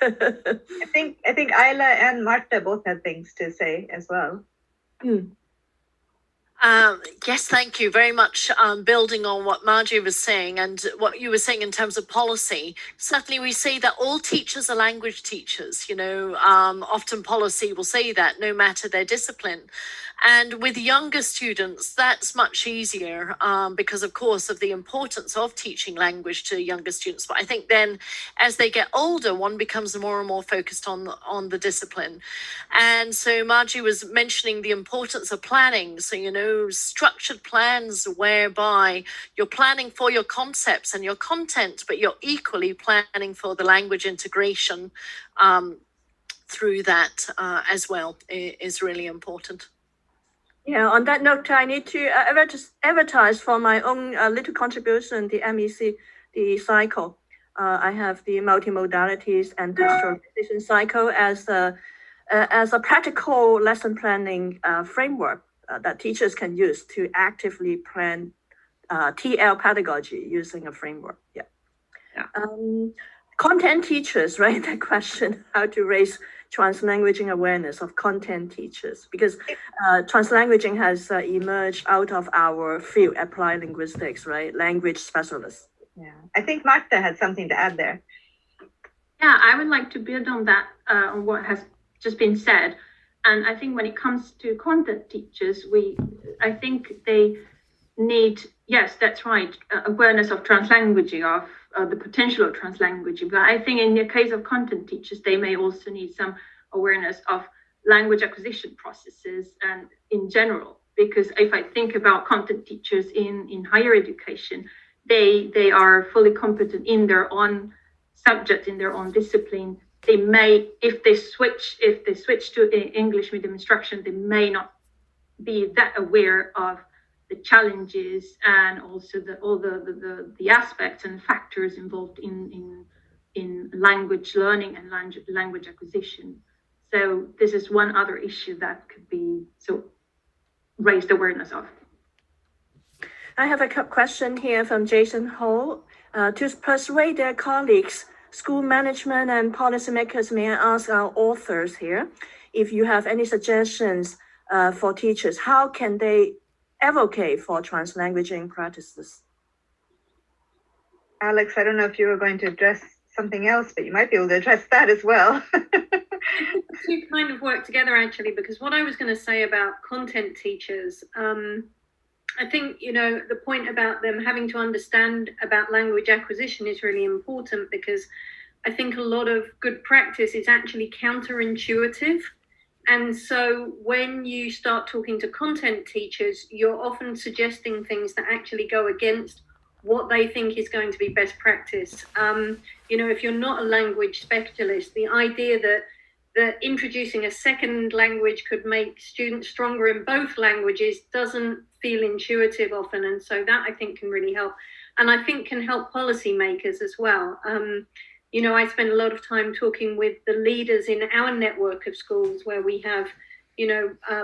I think Ayla and Marta both had things to say as well. Yes, thank you very much. Building on what Margie was saying and what you were saying in terms of policy, certainly we say that all teachers are language teachers. You know, often policy will say that no matter their discipline. And with younger students, that's much easier because, of course, of the importance of teaching language to younger students. But I think then as they get older, one becomes more and more focused on the discipline. And so Margie was mentioning the importance of planning. So, you know, structured plans whereby you're planning for your concepts and your content, but you're equally planning for the language integration through that as well is really important. Yeah, on that note, I need to advertise for my own little contribution, the MEC, the cycle. I have the multimodalities and textualization cycle as a practical lesson planning framework that teachers can use to actively plan TL pedagogy using a framework. Yeah. Content teachers, right? That question, how to raise translanguaging awareness of content teachers, because translanguaging has emerged out of our field, applied linguistics, right? Language specialists. Yeah, I think Martha had something to add there. Yeah, I would like to build on that, on what has just been said. And I think when it comes to content teachers, I think they need, yes, that's right, awareness of translanguaging, of the potential of translanguaging. But I think in the case of content teachers, they may also need some awareness of language acquisition processes and in general, because if I think about content teachers in higher education, they are fully competent in their own subject, in their own discipline. They may, if they switch to English medium instruction, they may not be that aware of the challenges and also all the aspects and factors involved in language learning and language acquisition. So this is one other issue that could be raised awareness of. I have a question here from Jason Ho. To persuade their colleagues, school management and policymakers, may I ask our authors here, if you have any suggestions for teachers, how can they advocate for translanguaging practices? Alex, I don't know if you were going to address something else, but you might be able to address that as well. Two kind of work together actually, because what I was going to say about content teachers, I think, the point about them having to understand about language acquisition is really important, because I think a lot of good practice is actually counterintuitive. And so when you start talking to content teachers, you're often suggesting things that actually go against what they think is going to be best practice. If you're not a language specialist, the idea that introducing a second language could make students stronger in both languages doesn't feel intuitive often. And so that I think can really help. And I think can help policymakers as well. I spend a lot of time talking with the leaders in our network of schools where we have,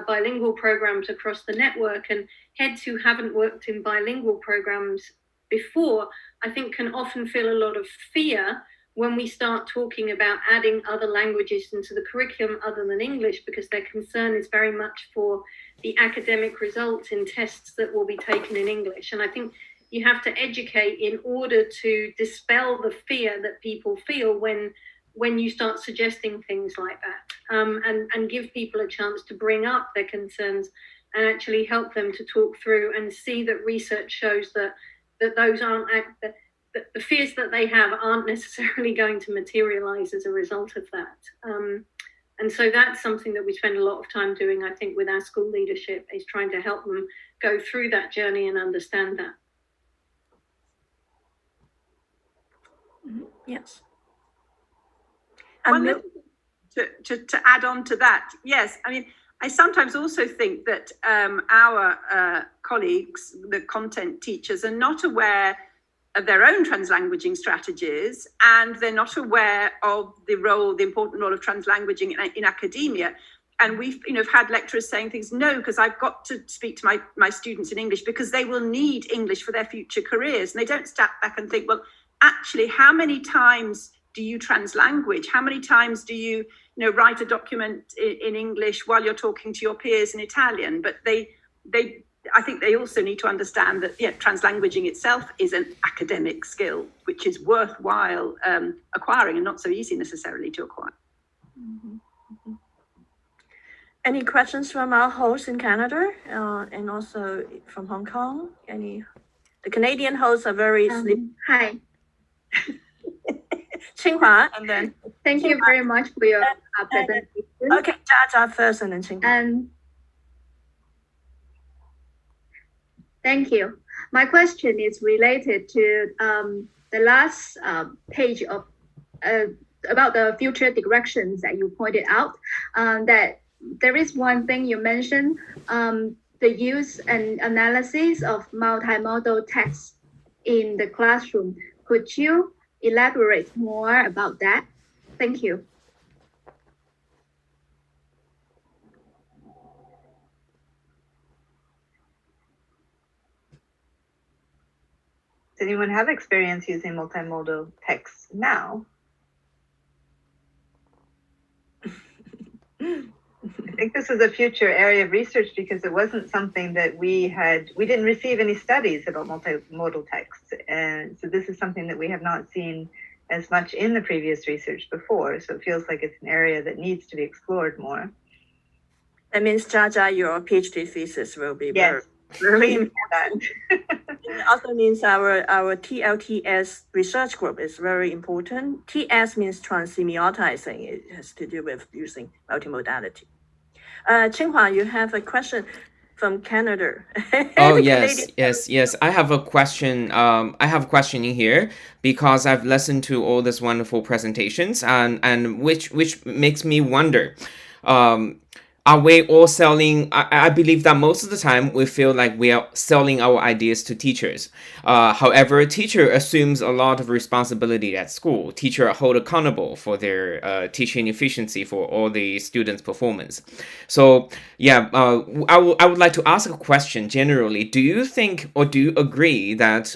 bilingual programs across the network, and heads who haven't worked in bilingual programs before, I think can often feel a lot of fear when we start talking about adding other languages into the curriculum other than English, because their concern is very much for the academic results in tests that will be taken in English. And I think you have to educate in order to dispel the fear that people feel when you start suggesting things like that, and give people a chance to bring up their concerns and actually help them to talk through and see that research shows that those aren't the fears that they have aren't necessarily going to materialize as a result of that. And so that's something that we spend a lot of time doing, I think, with our school leadership, is trying to help them go through that journey and understand that. Yes. One little thing to add on to that, yes, I mean, I sometimes also think that our colleagues, the content teachers, are not aware of their own translanguaging strategies, and they're not aware of the important role of translanguaging in academia. And we've had lecturers saying things, no, because I've got to speak to my students in English because they will need English for their future careers. And they don't step back and think, well, actually, how many times do you translanguage? How many times do you, write a document in English while you're talking to your peers in Italian? But I think they also need to understand that translanguaging itself is an academic skill, which is worthwhile acquiring and not so easy necessarily to acquire. Mm-hmm. Mm-hmm. Any questions from our hosts in Canada and also from Hong Kong? The Canadian hosts are very sleepy. Hi. Tsinghua, and then thank you very much for your presentation. Okay, Jia first and then Tsinghua. Thank you. My question is related to the last page of about the future directions that you pointed out. That there is one thing you mentioned, the use and analysis of multimodal text in the classroom. Could you elaborate more about that? Thank you. Does anyone have experience using multimodal text now? I think this is a future area of research because it wasn't something that we didn't receive any studies about multimodal text. And so this is something that we have not seen as much in the previous research before. So it feels like it's an area that needs to be explored more. That means, Jaja, your PhD thesis will be Yes. very important. It also means our TLTS research group is very important. TS means transsemioticing. It has to do with using multimodality. Qinghua, you have a question from Canada. Oh yes. I have a question. I have a question in here because I've listened to all these wonderful presentations and which makes me wonder. Are we all selling? I believe that most of the time we feel like we are selling our ideas to teachers. However, a teacher assumes a lot of responsibility at school. Teachers are held accountable for their teaching efficiency for all the students' performance. So yeah, I would like to ask a question generally. Do you think or do you agree that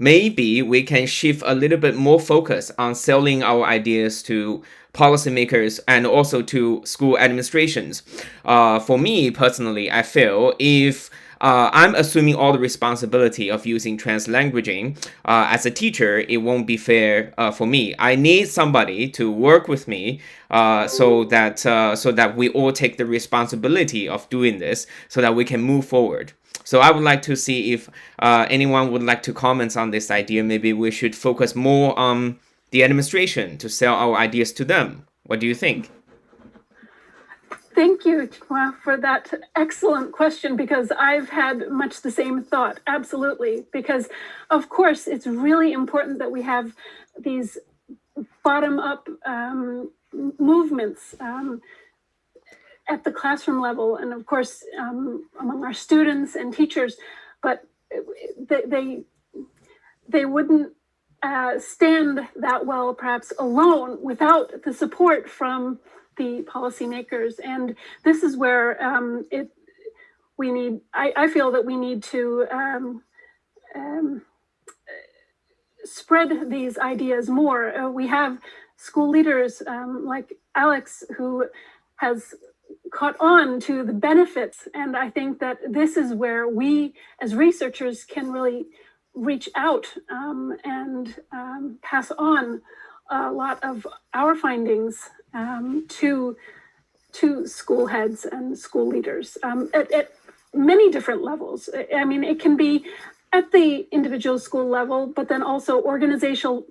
maybe we can shift a little bit more focus on selling our ideas to policymakers and also to school administrations? For me personally, I feel if I'm assuming all the responsibility of using translanguaging as a teacher, it won't be fair for me. I need somebody to work with me so that we all take the responsibility of doing this so that we can move forward. So I would like to see if anyone would like to comment on this idea. Maybe we should focus more on the administration to sell our ideas to them. What do you think? Thank you, Chua, for that excellent question, because I've had much the same thought. Absolutely. Because, of course, it's really important that we have these bottom-up movements at the classroom level and, of course, among our students and teachers. But they wouldn't stand that well, perhaps alone, without the support from the policymakers. And this is where we need, I feel that we need to spread these ideas more. We have school leaders like Alex who has caught on to the benefits. And I think that this is where we as researchers can really reach out and pass on a lot of our findings to school heads and school leaders at many different levels. I mean, it can be at the individual school level, but then also organizational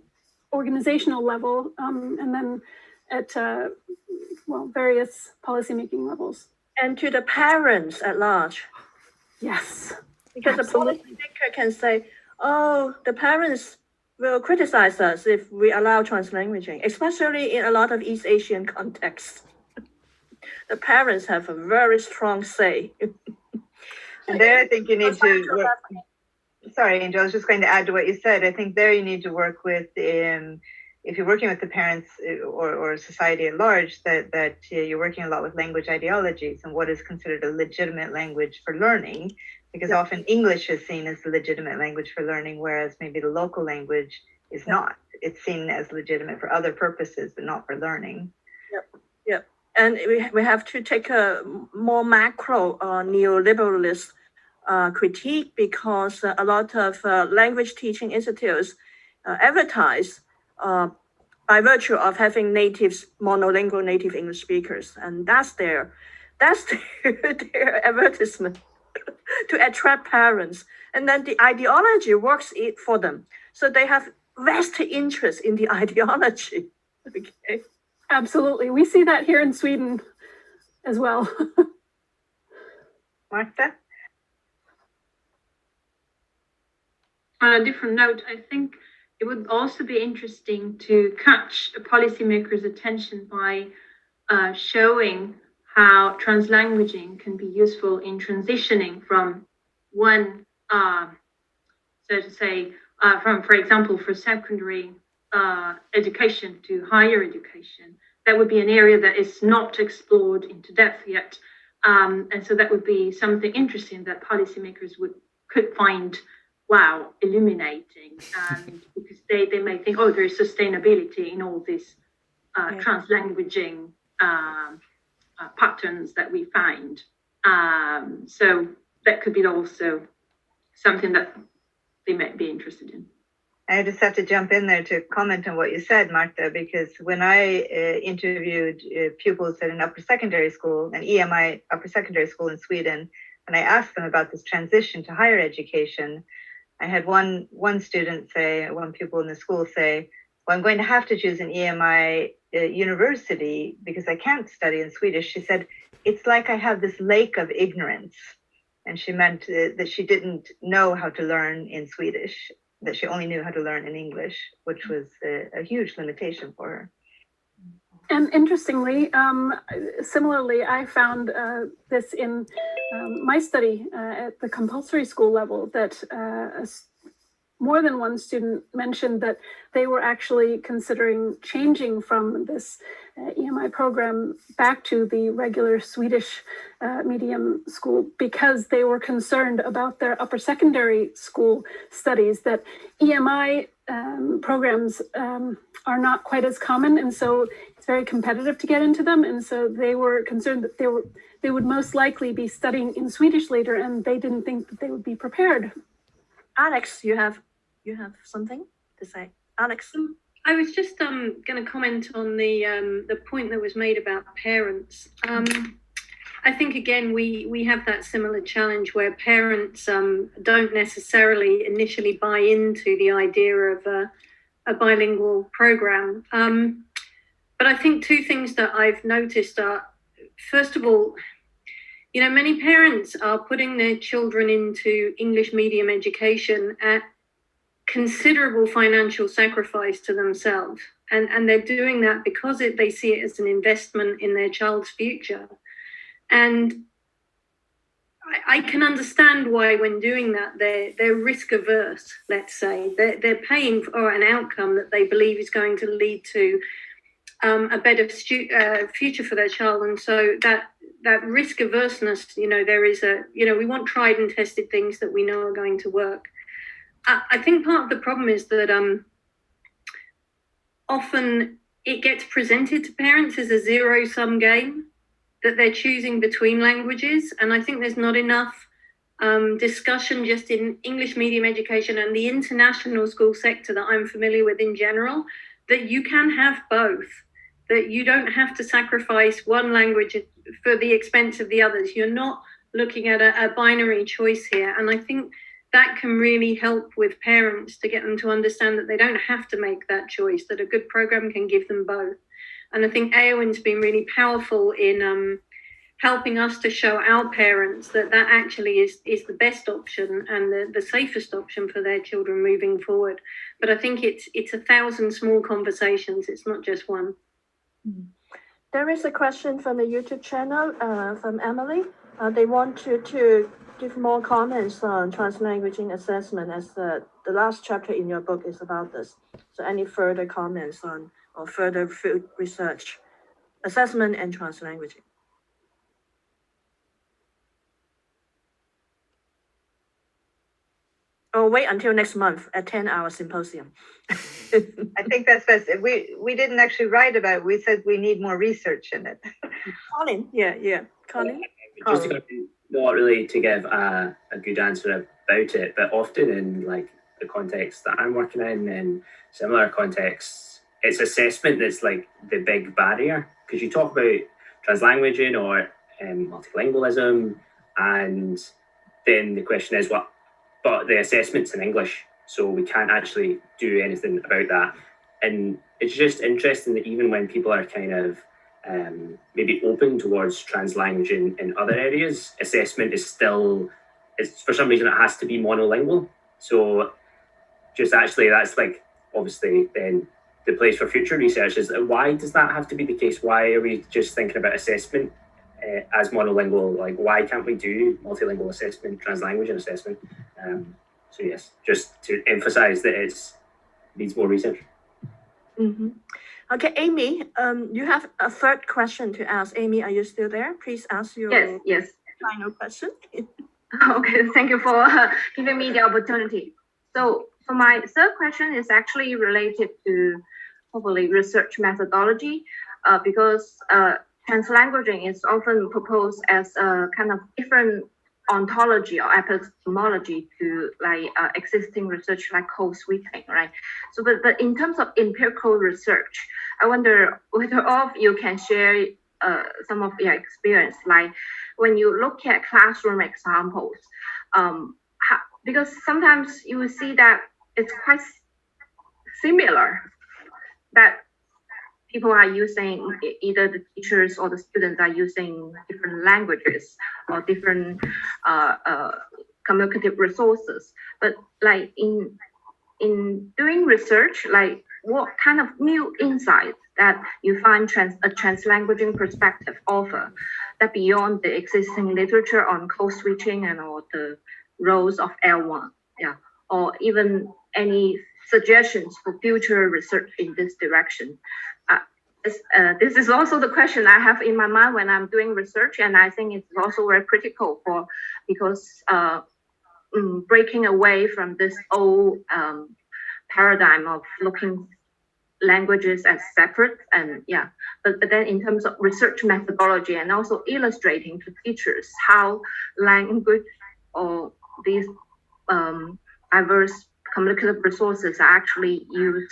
level, and then at various policymaking levels. And to the parents at large. Yes. Because absolutely. The policymaker can say, oh, the parents will criticize us if we allow translanguaging, especially in a lot of East Asian contexts. The parents have a very strong say. And there I think you need to work. Sorry, Angel, I was just going to add to what you said. I think there you need to work with, if you're working with the parents or society at large, that you're working a lot with language ideologies and what is considered a legitimate language for learning, because often English is seen as the legitimate language for learning, whereas maybe the local language is not. It's seen as legitimate for other purposes, but not for learning. Yep. And we have to take a more macro neoliberalist critique, because a lot of language teaching institutes advertise by virtue of having monolingual native English speakers, and that's their advertisement to attract parents. And then the ideology works it for them, so they have vested interest in the ideology. Okay. Absolutely, we see that here in Sweden as well. Martha? On a different note, I think it would also be interesting to catch a policymaker's attention by showing how translanguaging can be useful in transitioning from one, so to say, from, for example, for secondary education to higher education. That would be an area that is not explored into depth yet. And so that would be something interesting that policymakers could find, wow, illuminating. Because they may think, oh, there is sustainability in all this translanguaging patterns that we find. So that could be also something that they might be interested in. I just have to jump in there to comment on what you said, Marta, because when I interviewed pupils at an upper secondary school, an EMI upper secondary school in Sweden, and I asked them about this transition to higher education, I had one student say, one pupil in the school say, well, I'm going to have to choose an EMI university because I can't study in Swedish. She said, it's like I have this lake of ignorance. And she meant that she didn't know how to learn in Swedish, that she only knew how to learn in English, which was a huge limitation for her. And interestingly, similarly, I found this in my study at the compulsory school level, that more than one student mentioned that they were actually considering changing from this EMI program back to the regular Swedish medium school because they were concerned about their upper secondary school studies, that EMI programs are not quite as common, and so it's very competitive to get into them, and so they were concerned that they would most likely be studying in Swedish later, and they didn't think that they would be prepared. Alex, you have something to say? Alex? I was just going to comment on the point that was made about parents. I think, again, we have that similar challenge where parents don't necessarily initially buy into the idea of a bilingual program. But I think two things that I've noticed are, first of all, you know, many parents are putting their children into English medium education at considerable financial sacrifice to themselves. And they're doing that because they see it as an investment in their child's future. And I can understand why, when doing that, they're risk averse, let's say. They're paying for an outcome that they believe is going to lead to a better future for their child. And so that risk averseness, you know, there is we want tried and tested things that we know are going to work. I think part of the problem is that often it gets presented to parents as a zero-sum game, that they're choosing between languages. And I think there's not enough discussion just in English medium education and the international school sector that I'm familiar with in general, that you can have both, that you don't have to sacrifice one language for the expense of the others. You're not looking at a binary choice here. And I think that can really help with parents to get them to understand that they don't have to make that choice, that a good program can give them both. And I think Eowyn's been really powerful in helping us to show our parents that actually is the best option and the safest option for their children moving forward. But I think it's 1,000 small conversations. It's not just one. There is a question from the YouTube channel from Emily. They want to give more comments on translanguaging assessment, as the last chapter in your book is about this. So any further comments on or further field research, assessment and translanguaging? Or wait until next month at 10-hour symposium. I think that's best. We didn't actually write about it. We said we need more research in it. Colin, yeah. Colin? Just not really to give a good answer about it, but often in like the context that I'm working in similar contexts, it's assessment that's like the big barrier, because you talk about translanguaging or multilingualism, and then the question is, but the assessment's in English, so we can't actually do anything about that. And it's just interesting that even when people are kind of maybe open towards translanguaging in other areas, assessment is still, for some reason, it has to be monolingual. So just actually, that's like, obviously, then the place for future research is, why does that have to be the case? Why are we just thinking about assessment as monolingual, like why can't we do multilingual assessment, translanguaging assessment? So yes, just to emphasize that it needs more research. Mm-hmm. Okay, Amy, you have a third question to ask. Amy, are you still there? Please ask your Yes. final question. Okay, thank you for giving me the opportunity. So my third question is actually related to probably research methodology, because translanguaging is often proposed as a kind of different ontology or epistemology to like existing research like code switching, right? So, but in terms of empirical research, I wonder whether all of you can share some of your experience, like when you look at classroom examples, because sometimes you will see that it's quite similar, that people are using, either the teachers or the students are using different languages or different communicative resources. But like in doing research, like what kind of new insights that you find a translanguaging perspective offer that beyond the existing literature on code switching and or the roles of L1, or even any suggestions for future research in this direction? This is also the question I have in my mind when I'm doing research, and I think it's also very critical because breaking away from this old paradigm of looking languages as separate, and but then in terms of research methodology and also illustrating to teachers how language or these diverse communicative resources are actually used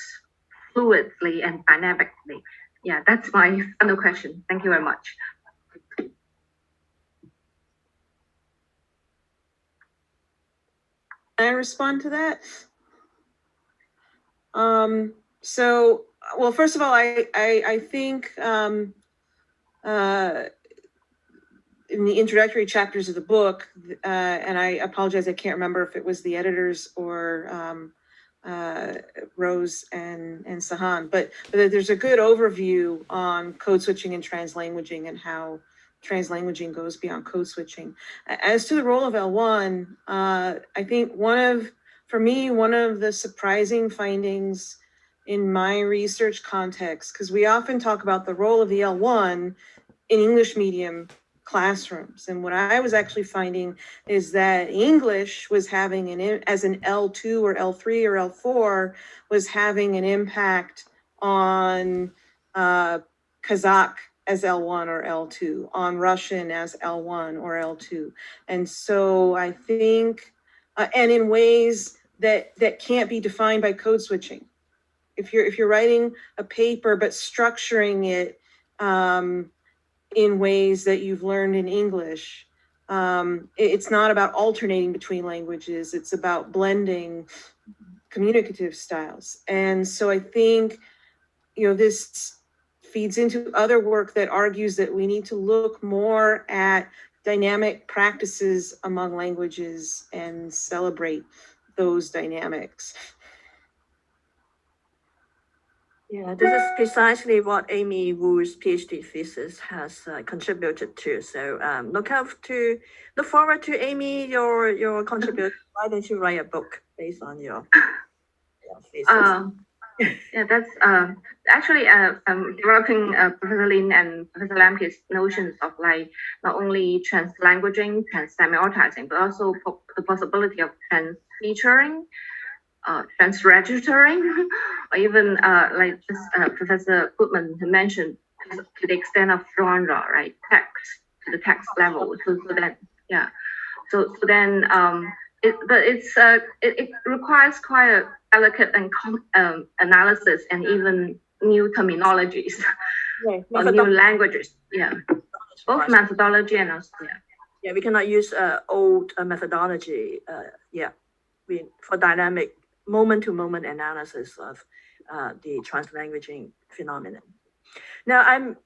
fluidly and dynamically. That's my final question. Thank you very much. Can I respond to that? So, well, first of all, I think in the introductory chapters of the book, and I apologize, I can't remember if it was the editors or Rose and Sahan, but there's a good overview on code switching and translanguaging and how translanguaging goes beyond code switching. As to the role of L1, I think one of the surprising findings in my research context, because we often talk about the role of the L1 in English medium classrooms. And what I was actually finding is that English was having as an L2 or L3 or L4 was having an impact on Kazakh as L1 or L2, on Russian as L1 or L2. And so I think, and in ways that can't be defined by code switching. If you're writing a paper but structuring it in ways that you've learned in English, it's not about alternating between languages. It's about blending communicative styles. And so I think, this feeds into other work that argues that we need to look more at dynamic practices among languages and celebrate those dynamics. Yeah, this is precisely what Amy Wu's PhD thesis has contributed to. So look forward to Amy, your contribution. Why don't you write a book based on your thesis? That's actually developing Professor Lin and Professor Lamke's notions of like not only translanguaging, transsemioticizing, but also the possibility of transfeaturing, transregistering, or even like just Professor Goodman mentioned, to the extent of genre, right? Text to the text level. So then it requires quite a delicate and analysis and even new terminologies or new languages. Both methodology and also we cannot use old methodology. For dynamic moment-to-moment analysis of the translanguaging phenomenon. Now, I'm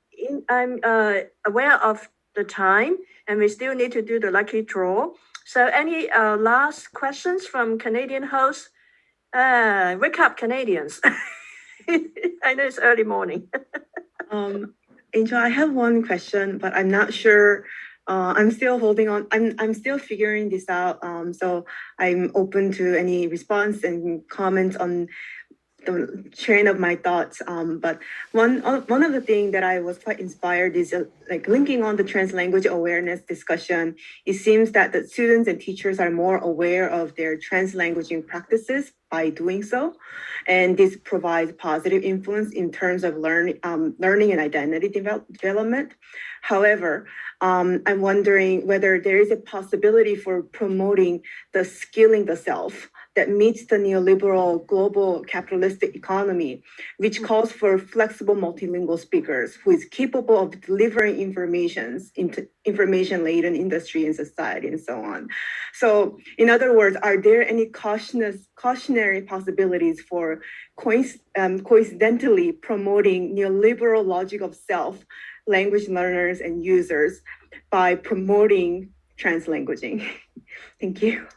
aware of the time, and we still need to do the lucky draw. So, any last questions from Canadian hosts? Wake up, Canadians! I know it's early morning. Angel, I have one question, but I'm not sure. I'm still holding on. I'm still figuring this out. So I'm open to any response and comments on the train of my thoughts. But one of the things that I was quite inspired is like linking on the translanguage awareness discussion. It seems that the students and teachers are more aware of their translanguaging practices by doing so, and this provides positive influence in terms of learning and identity development. However, I'm wondering whether there is a possibility for promoting the skilling the self that meets the neoliberal global capitalistic economy, which calls for flexible multilingual speakers who is capable of delivering information-laden industry and society and so on. So in other words, are there any cautionary possibilities for coincidentally promoting neoliberal logic of self, language learners and users by promoting translanguaging? Thank you.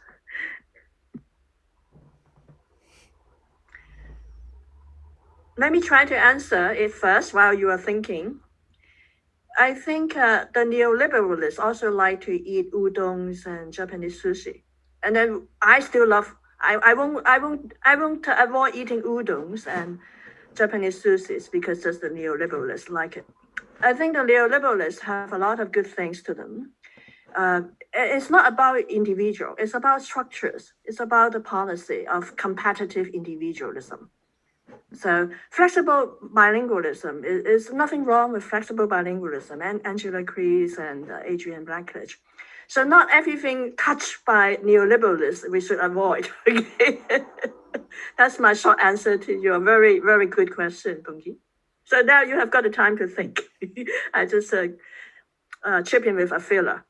Let me try to answer it first while you are thinking. I think the neoliberalists also like to eat udons and Japanese sushi, and then I still love. I won't avoid eating udons and Japanese sushis because just the neoliberalists like it. I think the neoliberalists have a lot of good things to them. It's not about individual. It's about structures. It's about the policy of competitive individualism. So flexible bilingualism is nothing wrong with flexible bilingualism, and Angela Kreis and Adrian Blackledge. So not everything touched by neoliberalists we should avoid. Okay? That's my short answer to your very, very good question, Bungi. So now you have got the time to think. I just chip in with a filler.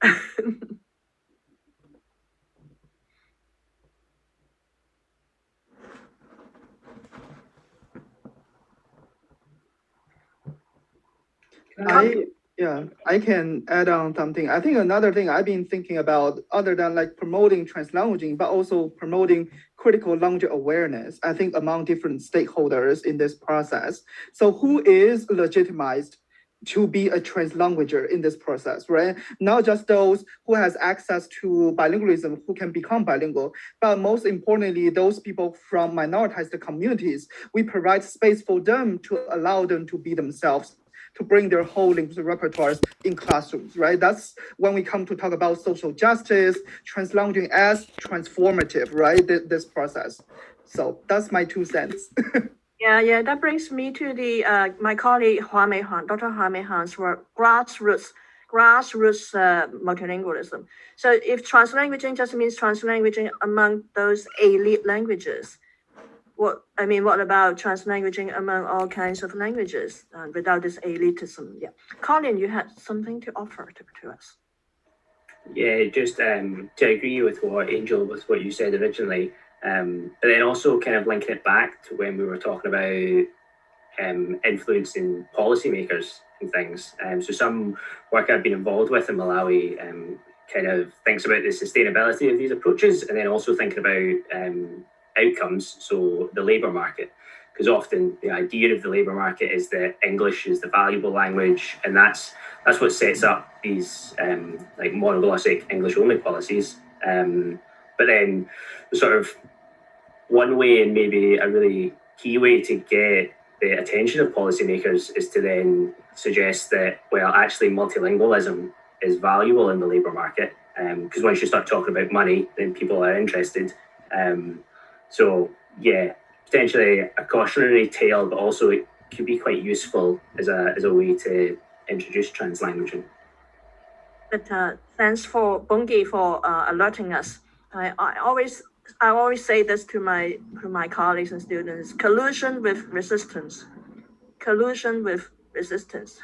I can add on something. I think another thing I've been thinking about, other than like promoting translanguaging, but also promoting critical language awareness, I think among different stakeholders in this process. So who is legitimized to be a translanguager in this process, right? Not just those who has access to bilingualism, who can become bilingual, but most importantly, those people from minoritized communities. We provide space for them to allow them to be themselves, to bring their whole linguistic repertoires in classrooms, right? That's when we come to talk about social justice, translanguaging as transformative, right? This process. So that's my 2 cents. Yeah, that brings me to the my colleague Hua Mei Han, Dr. Hua Mei Han's work, grassroots multilingualism. So if translanguaging just means translanguaging among those elite languages, what about translanguaging among all kinds of languages without this elitism? Yeah, Colin, you had something to offer to us. Yeah, just to agree with what you said originally, but then also kind of linking it back to when we were talking about influencing policymakers and things. So some work I've been involved with in Malawi kind of thinks about the sustainability of these approaches, and then also thinking about outcomes, so the labour market, because often the idea of the labour market is that English is the valuable language, and that's what sets up these like monoglossic English only policies. But then sort of one way, and maybe a really key way to get the attention of policymakers, is to then suggest that, well, actually multilingualism is valuable in the labour market, because once you start talking about money, then people are interested. So yeah, potentially a cautionary tale, but also it could be quite useful as a way to introduce translanguaging. But thanks for Bungi for alerting us. I always say this to my colleagues and students: collusion with resistance. Collusion with resistance.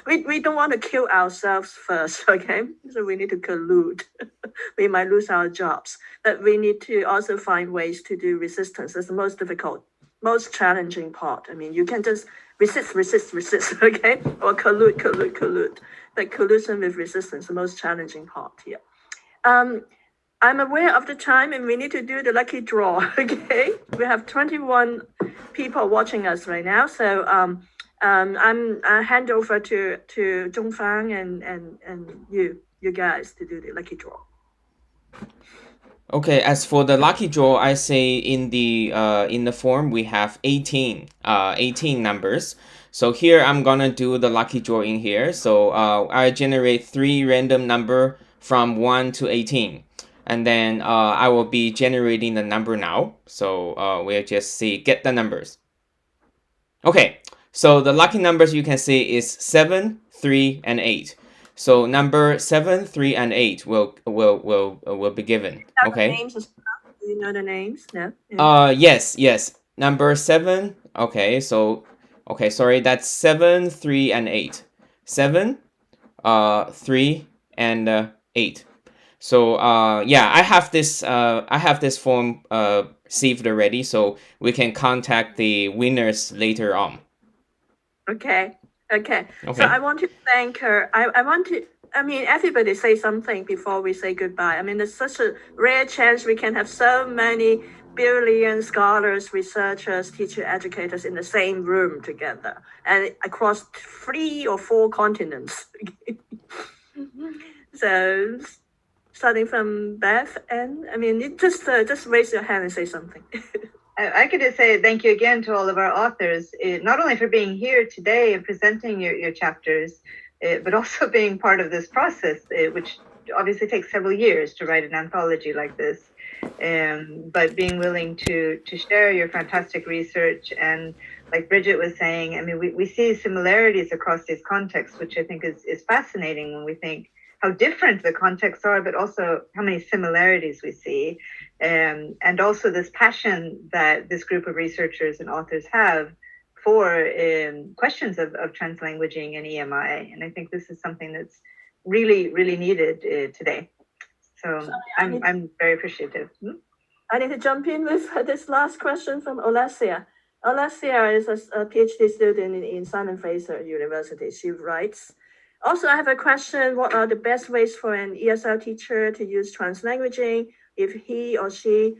we don't want to kill ourselves first, okay? So we need to collude. We might lose our jobs, but we need to also find ways to do resistance. That's the most difficult, most challenging part. I mean, you can just resist, okay? Or collude. But collusion with resistance, the most challenging part here. I'm aware of the time and we need to do the lucky draw, okay? We have 21 people watching us right now. So I hand over to Zhongfeng and you guys to do the lucky draw. Okay, as for the lucky draw, I say in the form we have 18 numbers. So here I'm gonna do the lucky draw in here. So I generate 3 random number from 1 to 18. And then I will be generating the number now. So we'll just get the numbers. Okay, so the lucky numbers you can see is 7, 3, and 8. So number 7, 3, and 8 will be given. Okay. Names, do you know the names? No. Yeah. Yes. Number 7. Okay, sorry, that's 7, 3, and 8. 7, 3, and 8. So yeah, I have this form saved already, so we can contact the winners later on. Okay. So I want to thank her. I mean, everybody say something before we say goodbye. I mean, there's such a rare chance we can have so many brilliant scholars, researchers, teachers, educators in the same room together and across 3 or 4 continents. So starting from Beth, and I mean, just raise your hand and say something. I could just say thank you again to all of our authors, not only for being here today and presenting your chapters, but also being part of this process, which obviously takes several years to write an anthology like this. But being willing to share your fantastic research, and like Bridget was saying, I mean, we see similarities across these contexts, which I think is fascinating when we think how different the contexts are, but also how many similarities we see. And also this passion that this group of researchers and authors have for questions of translanguaging and EMI. And I think this is something that's really, really needed today. So I'm very appreciative. I need to jump in with this last question from Alessia. Alessia is a PhD student in Simon Fraser University. She writes, also, I have a question. What are the best ways for an ESL teacher to use translanguaging if he or she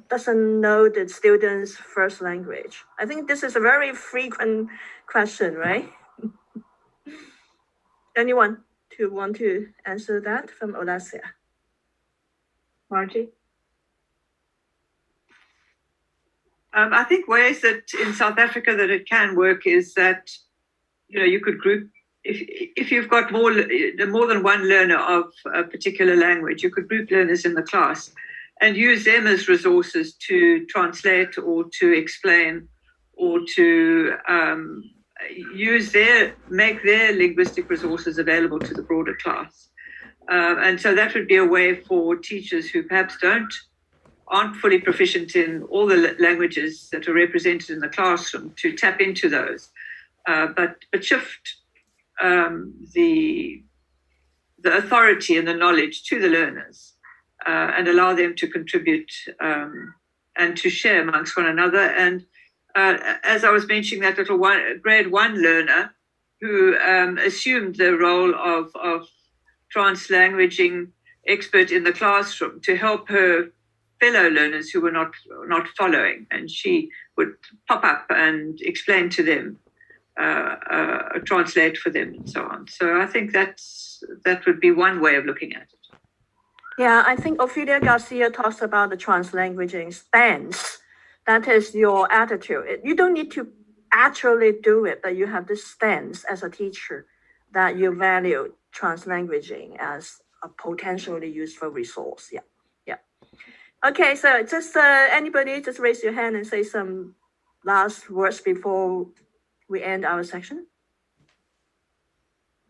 doesn't know the student's first language? I think this is a very frequent question, right? Anyone want to answer that from Alessia? Margie? I think ways that in South Africa that it can work is that, you could group, if you've got more than one learner of a particular language, you could group learners in the class and use them as resources to translate or to explain or to make their linguistic resources available to the broader class. And so that would be a way for teachers who perhaps aren't fully proficient in all the languages that are represented in the classroom to tap into those, but shift the authority and the knowledge to the learners and allow them to contribute and to share amongst one another. And as I was mentioning, that little grade 1 learner who assumed the role of translanguaging expert in the classroom to help her fellow learners who were not following, and she would pop up and explain to them, translate for them, and so on. So I think that would be one way of looking at it. Yeah, I think Ophelia Garcia talks about the translanguaging stance. That is your attitude. You don't need to actually do it, but you have this stance as a teacher that you value translanguaging as a potentially useful resource. Yeah. Okay, so just anybody just raise your hand and say some last words before we end our section.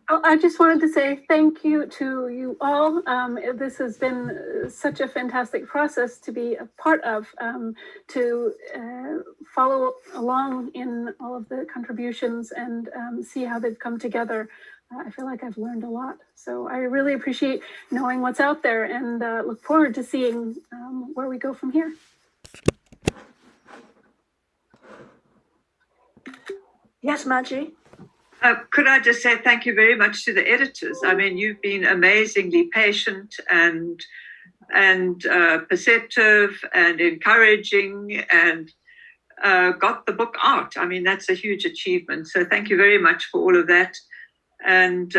Oh, I just wanted to say thank you to you all. This has been such a fantastic process to be a part of, to follow along in all of the contributions and see how they've come together. I feel like I've learned a lot. So I really appreciate knowing what's out there and look forward to seeing where we go from here. Yes, Margie? Could I just say thank you very much to the editors? I mean, you've been amazingly patient and perceptive and encouraging, and got the book out. I mean, that's a huge achievement. So thank you very much for all of that, and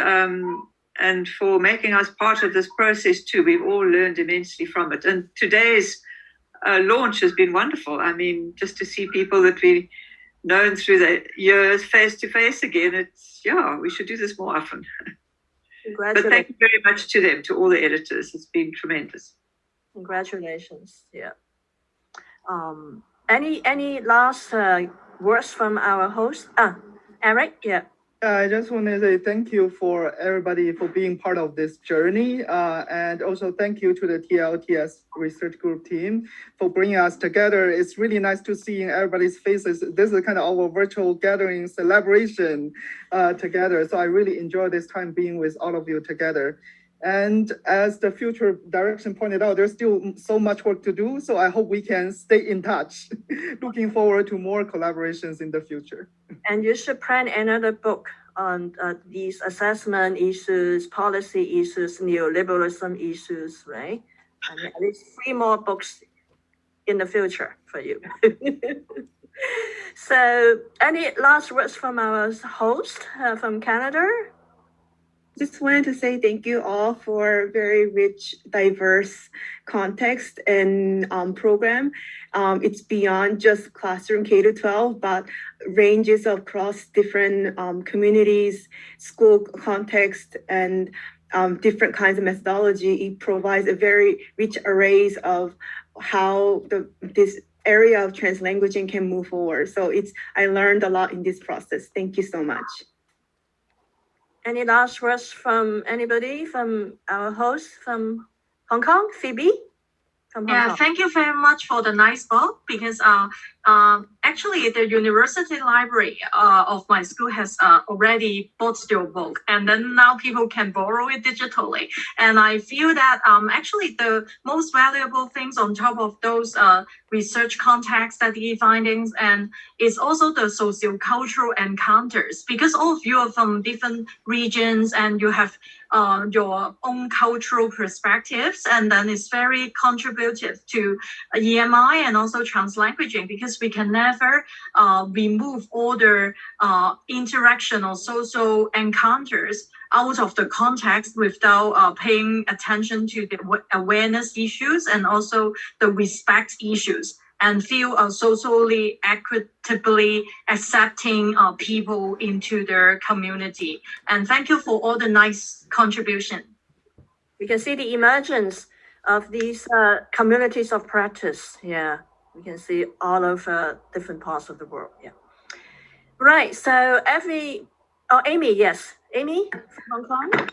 for making us part of this process too. We've all learned immensely from it. And today's launch has been wonderful. I mean, just to see people that we've known through the years face to face again, we should do this more often. But thank you very much to them, to all the editors. It's been tremendous. Congratulations. Yeah. Any last words from our host? Eric, yeah. I just want to say thank you for everybody for being part of this journey, and also thank you to the TLTS research group team for bringing us together. It's really nice to see everybody's faces. This is kind of our virtual gathering celebration together. So I really enjoy this time being with all of you together. And as the future direction pointed out, there's still so much work to do. So I hope we can stay in touch. Looking forward to more collaborations in the future. And you should plan another book on these assessment issues, policy issues, neoliberalism issues, right? And at least 3 more books in the future for you. So any last words from our host from Canada? Just wanted to say thank you all for very rich, diverse context and program. It's beyond just classroom K-12, but ranges across different communities, school context, and different kinds of methodology. It provides a very rich arrays of how this area of translanguaging can move forward. So I learned a lot in this process. Thank you so much. Any last words from anybody, from our host from Hong Kong, Phoebe? From Hong Kong. Thank you very much for the nice book, because actually the university library of my school has already bought your book, and then now people can borrow it digitally. And I feel that actually the most valuable things on top of those research context study findings and is also the socio-cultural encounters, because all of you are from different regions and you have your own cultural perspectives, and then it's very contributive to EMI and also translanguaging, because we can never remove all the interaction or social encounters out of the context without paying attention to the awareness issues and also the respect issues, and feel socially equitably accepting people into their community. And thank you for all the nice contribution. We can see the emergence of these communities of practice. Yeah, we can see all of different parts of the world. Yeah. Right. So Amy, yes. Amy from Hong Kong?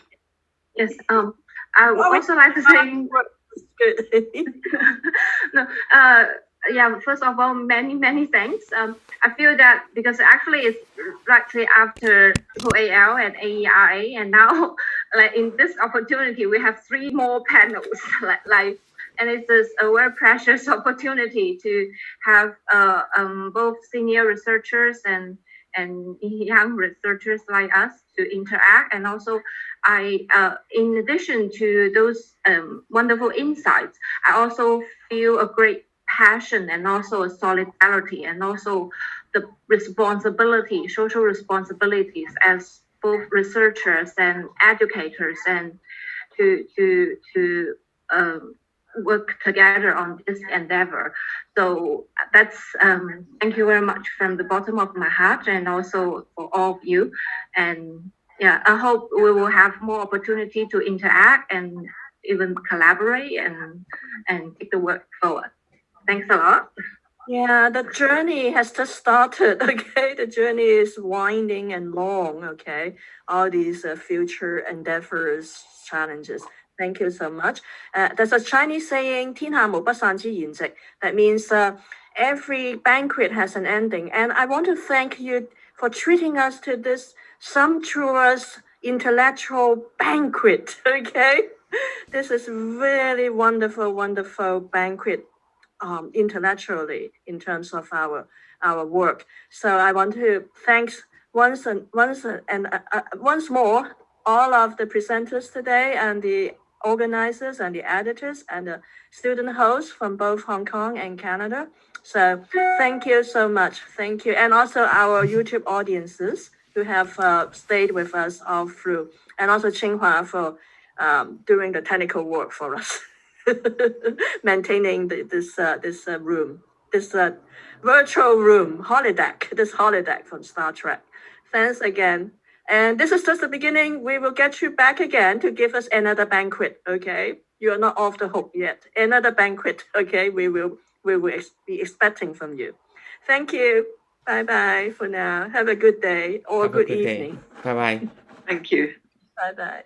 Yes. I would also like to say good. no, first of all, many thanks. I feel that because actually it's right after OAL and AERA, and now like in this opportunity we have 3 more panels and it's a very precious opportunity to have both senior researchers and young researchers like us to interact. And also in addition to those wonderful insights, I also feel a great passion and also a solidarity and also the responsibility, social responsibilities as both researchers and educators, and to work together on this endeavor. So that's thank you very much from the bottom of my heart, and also for all of you. And I hope we will have more opportunity to interact and even collaborate and take the work forward. Thanks a lot. Yeah, the journey has just started, okay? The journey is winding and long, okay? All these future endeavors, challenges. Thank you so much. There's a Chinese saying, 天下無不散之筵席. That means every banquet has an ending. And I want to thank you for treating us to this sumptuous intellectual banquet, okay? This is really wonderful banquet intellectually in terms of our work. So I want to thank once more all of the presenters today and organizers and the editors and the student hosts from both Hong Kong and Canada. So thank you so much. Thank you. And also our YouTube audiences who have stayed with us all through. And also Tsinghua for doing the technical work for us, maintaining this room, this virtual room, this holodeck from Star Trek. Thanks again. And this is just the beginning. We will get you back again to give us another banquet, okay? You are not off the hook yet. Another banquet, okay? We will be expecting from you. Thank you. Bye-bye for now. Have a good day or good evening. Bye-bye. Thank you. Bye-bye.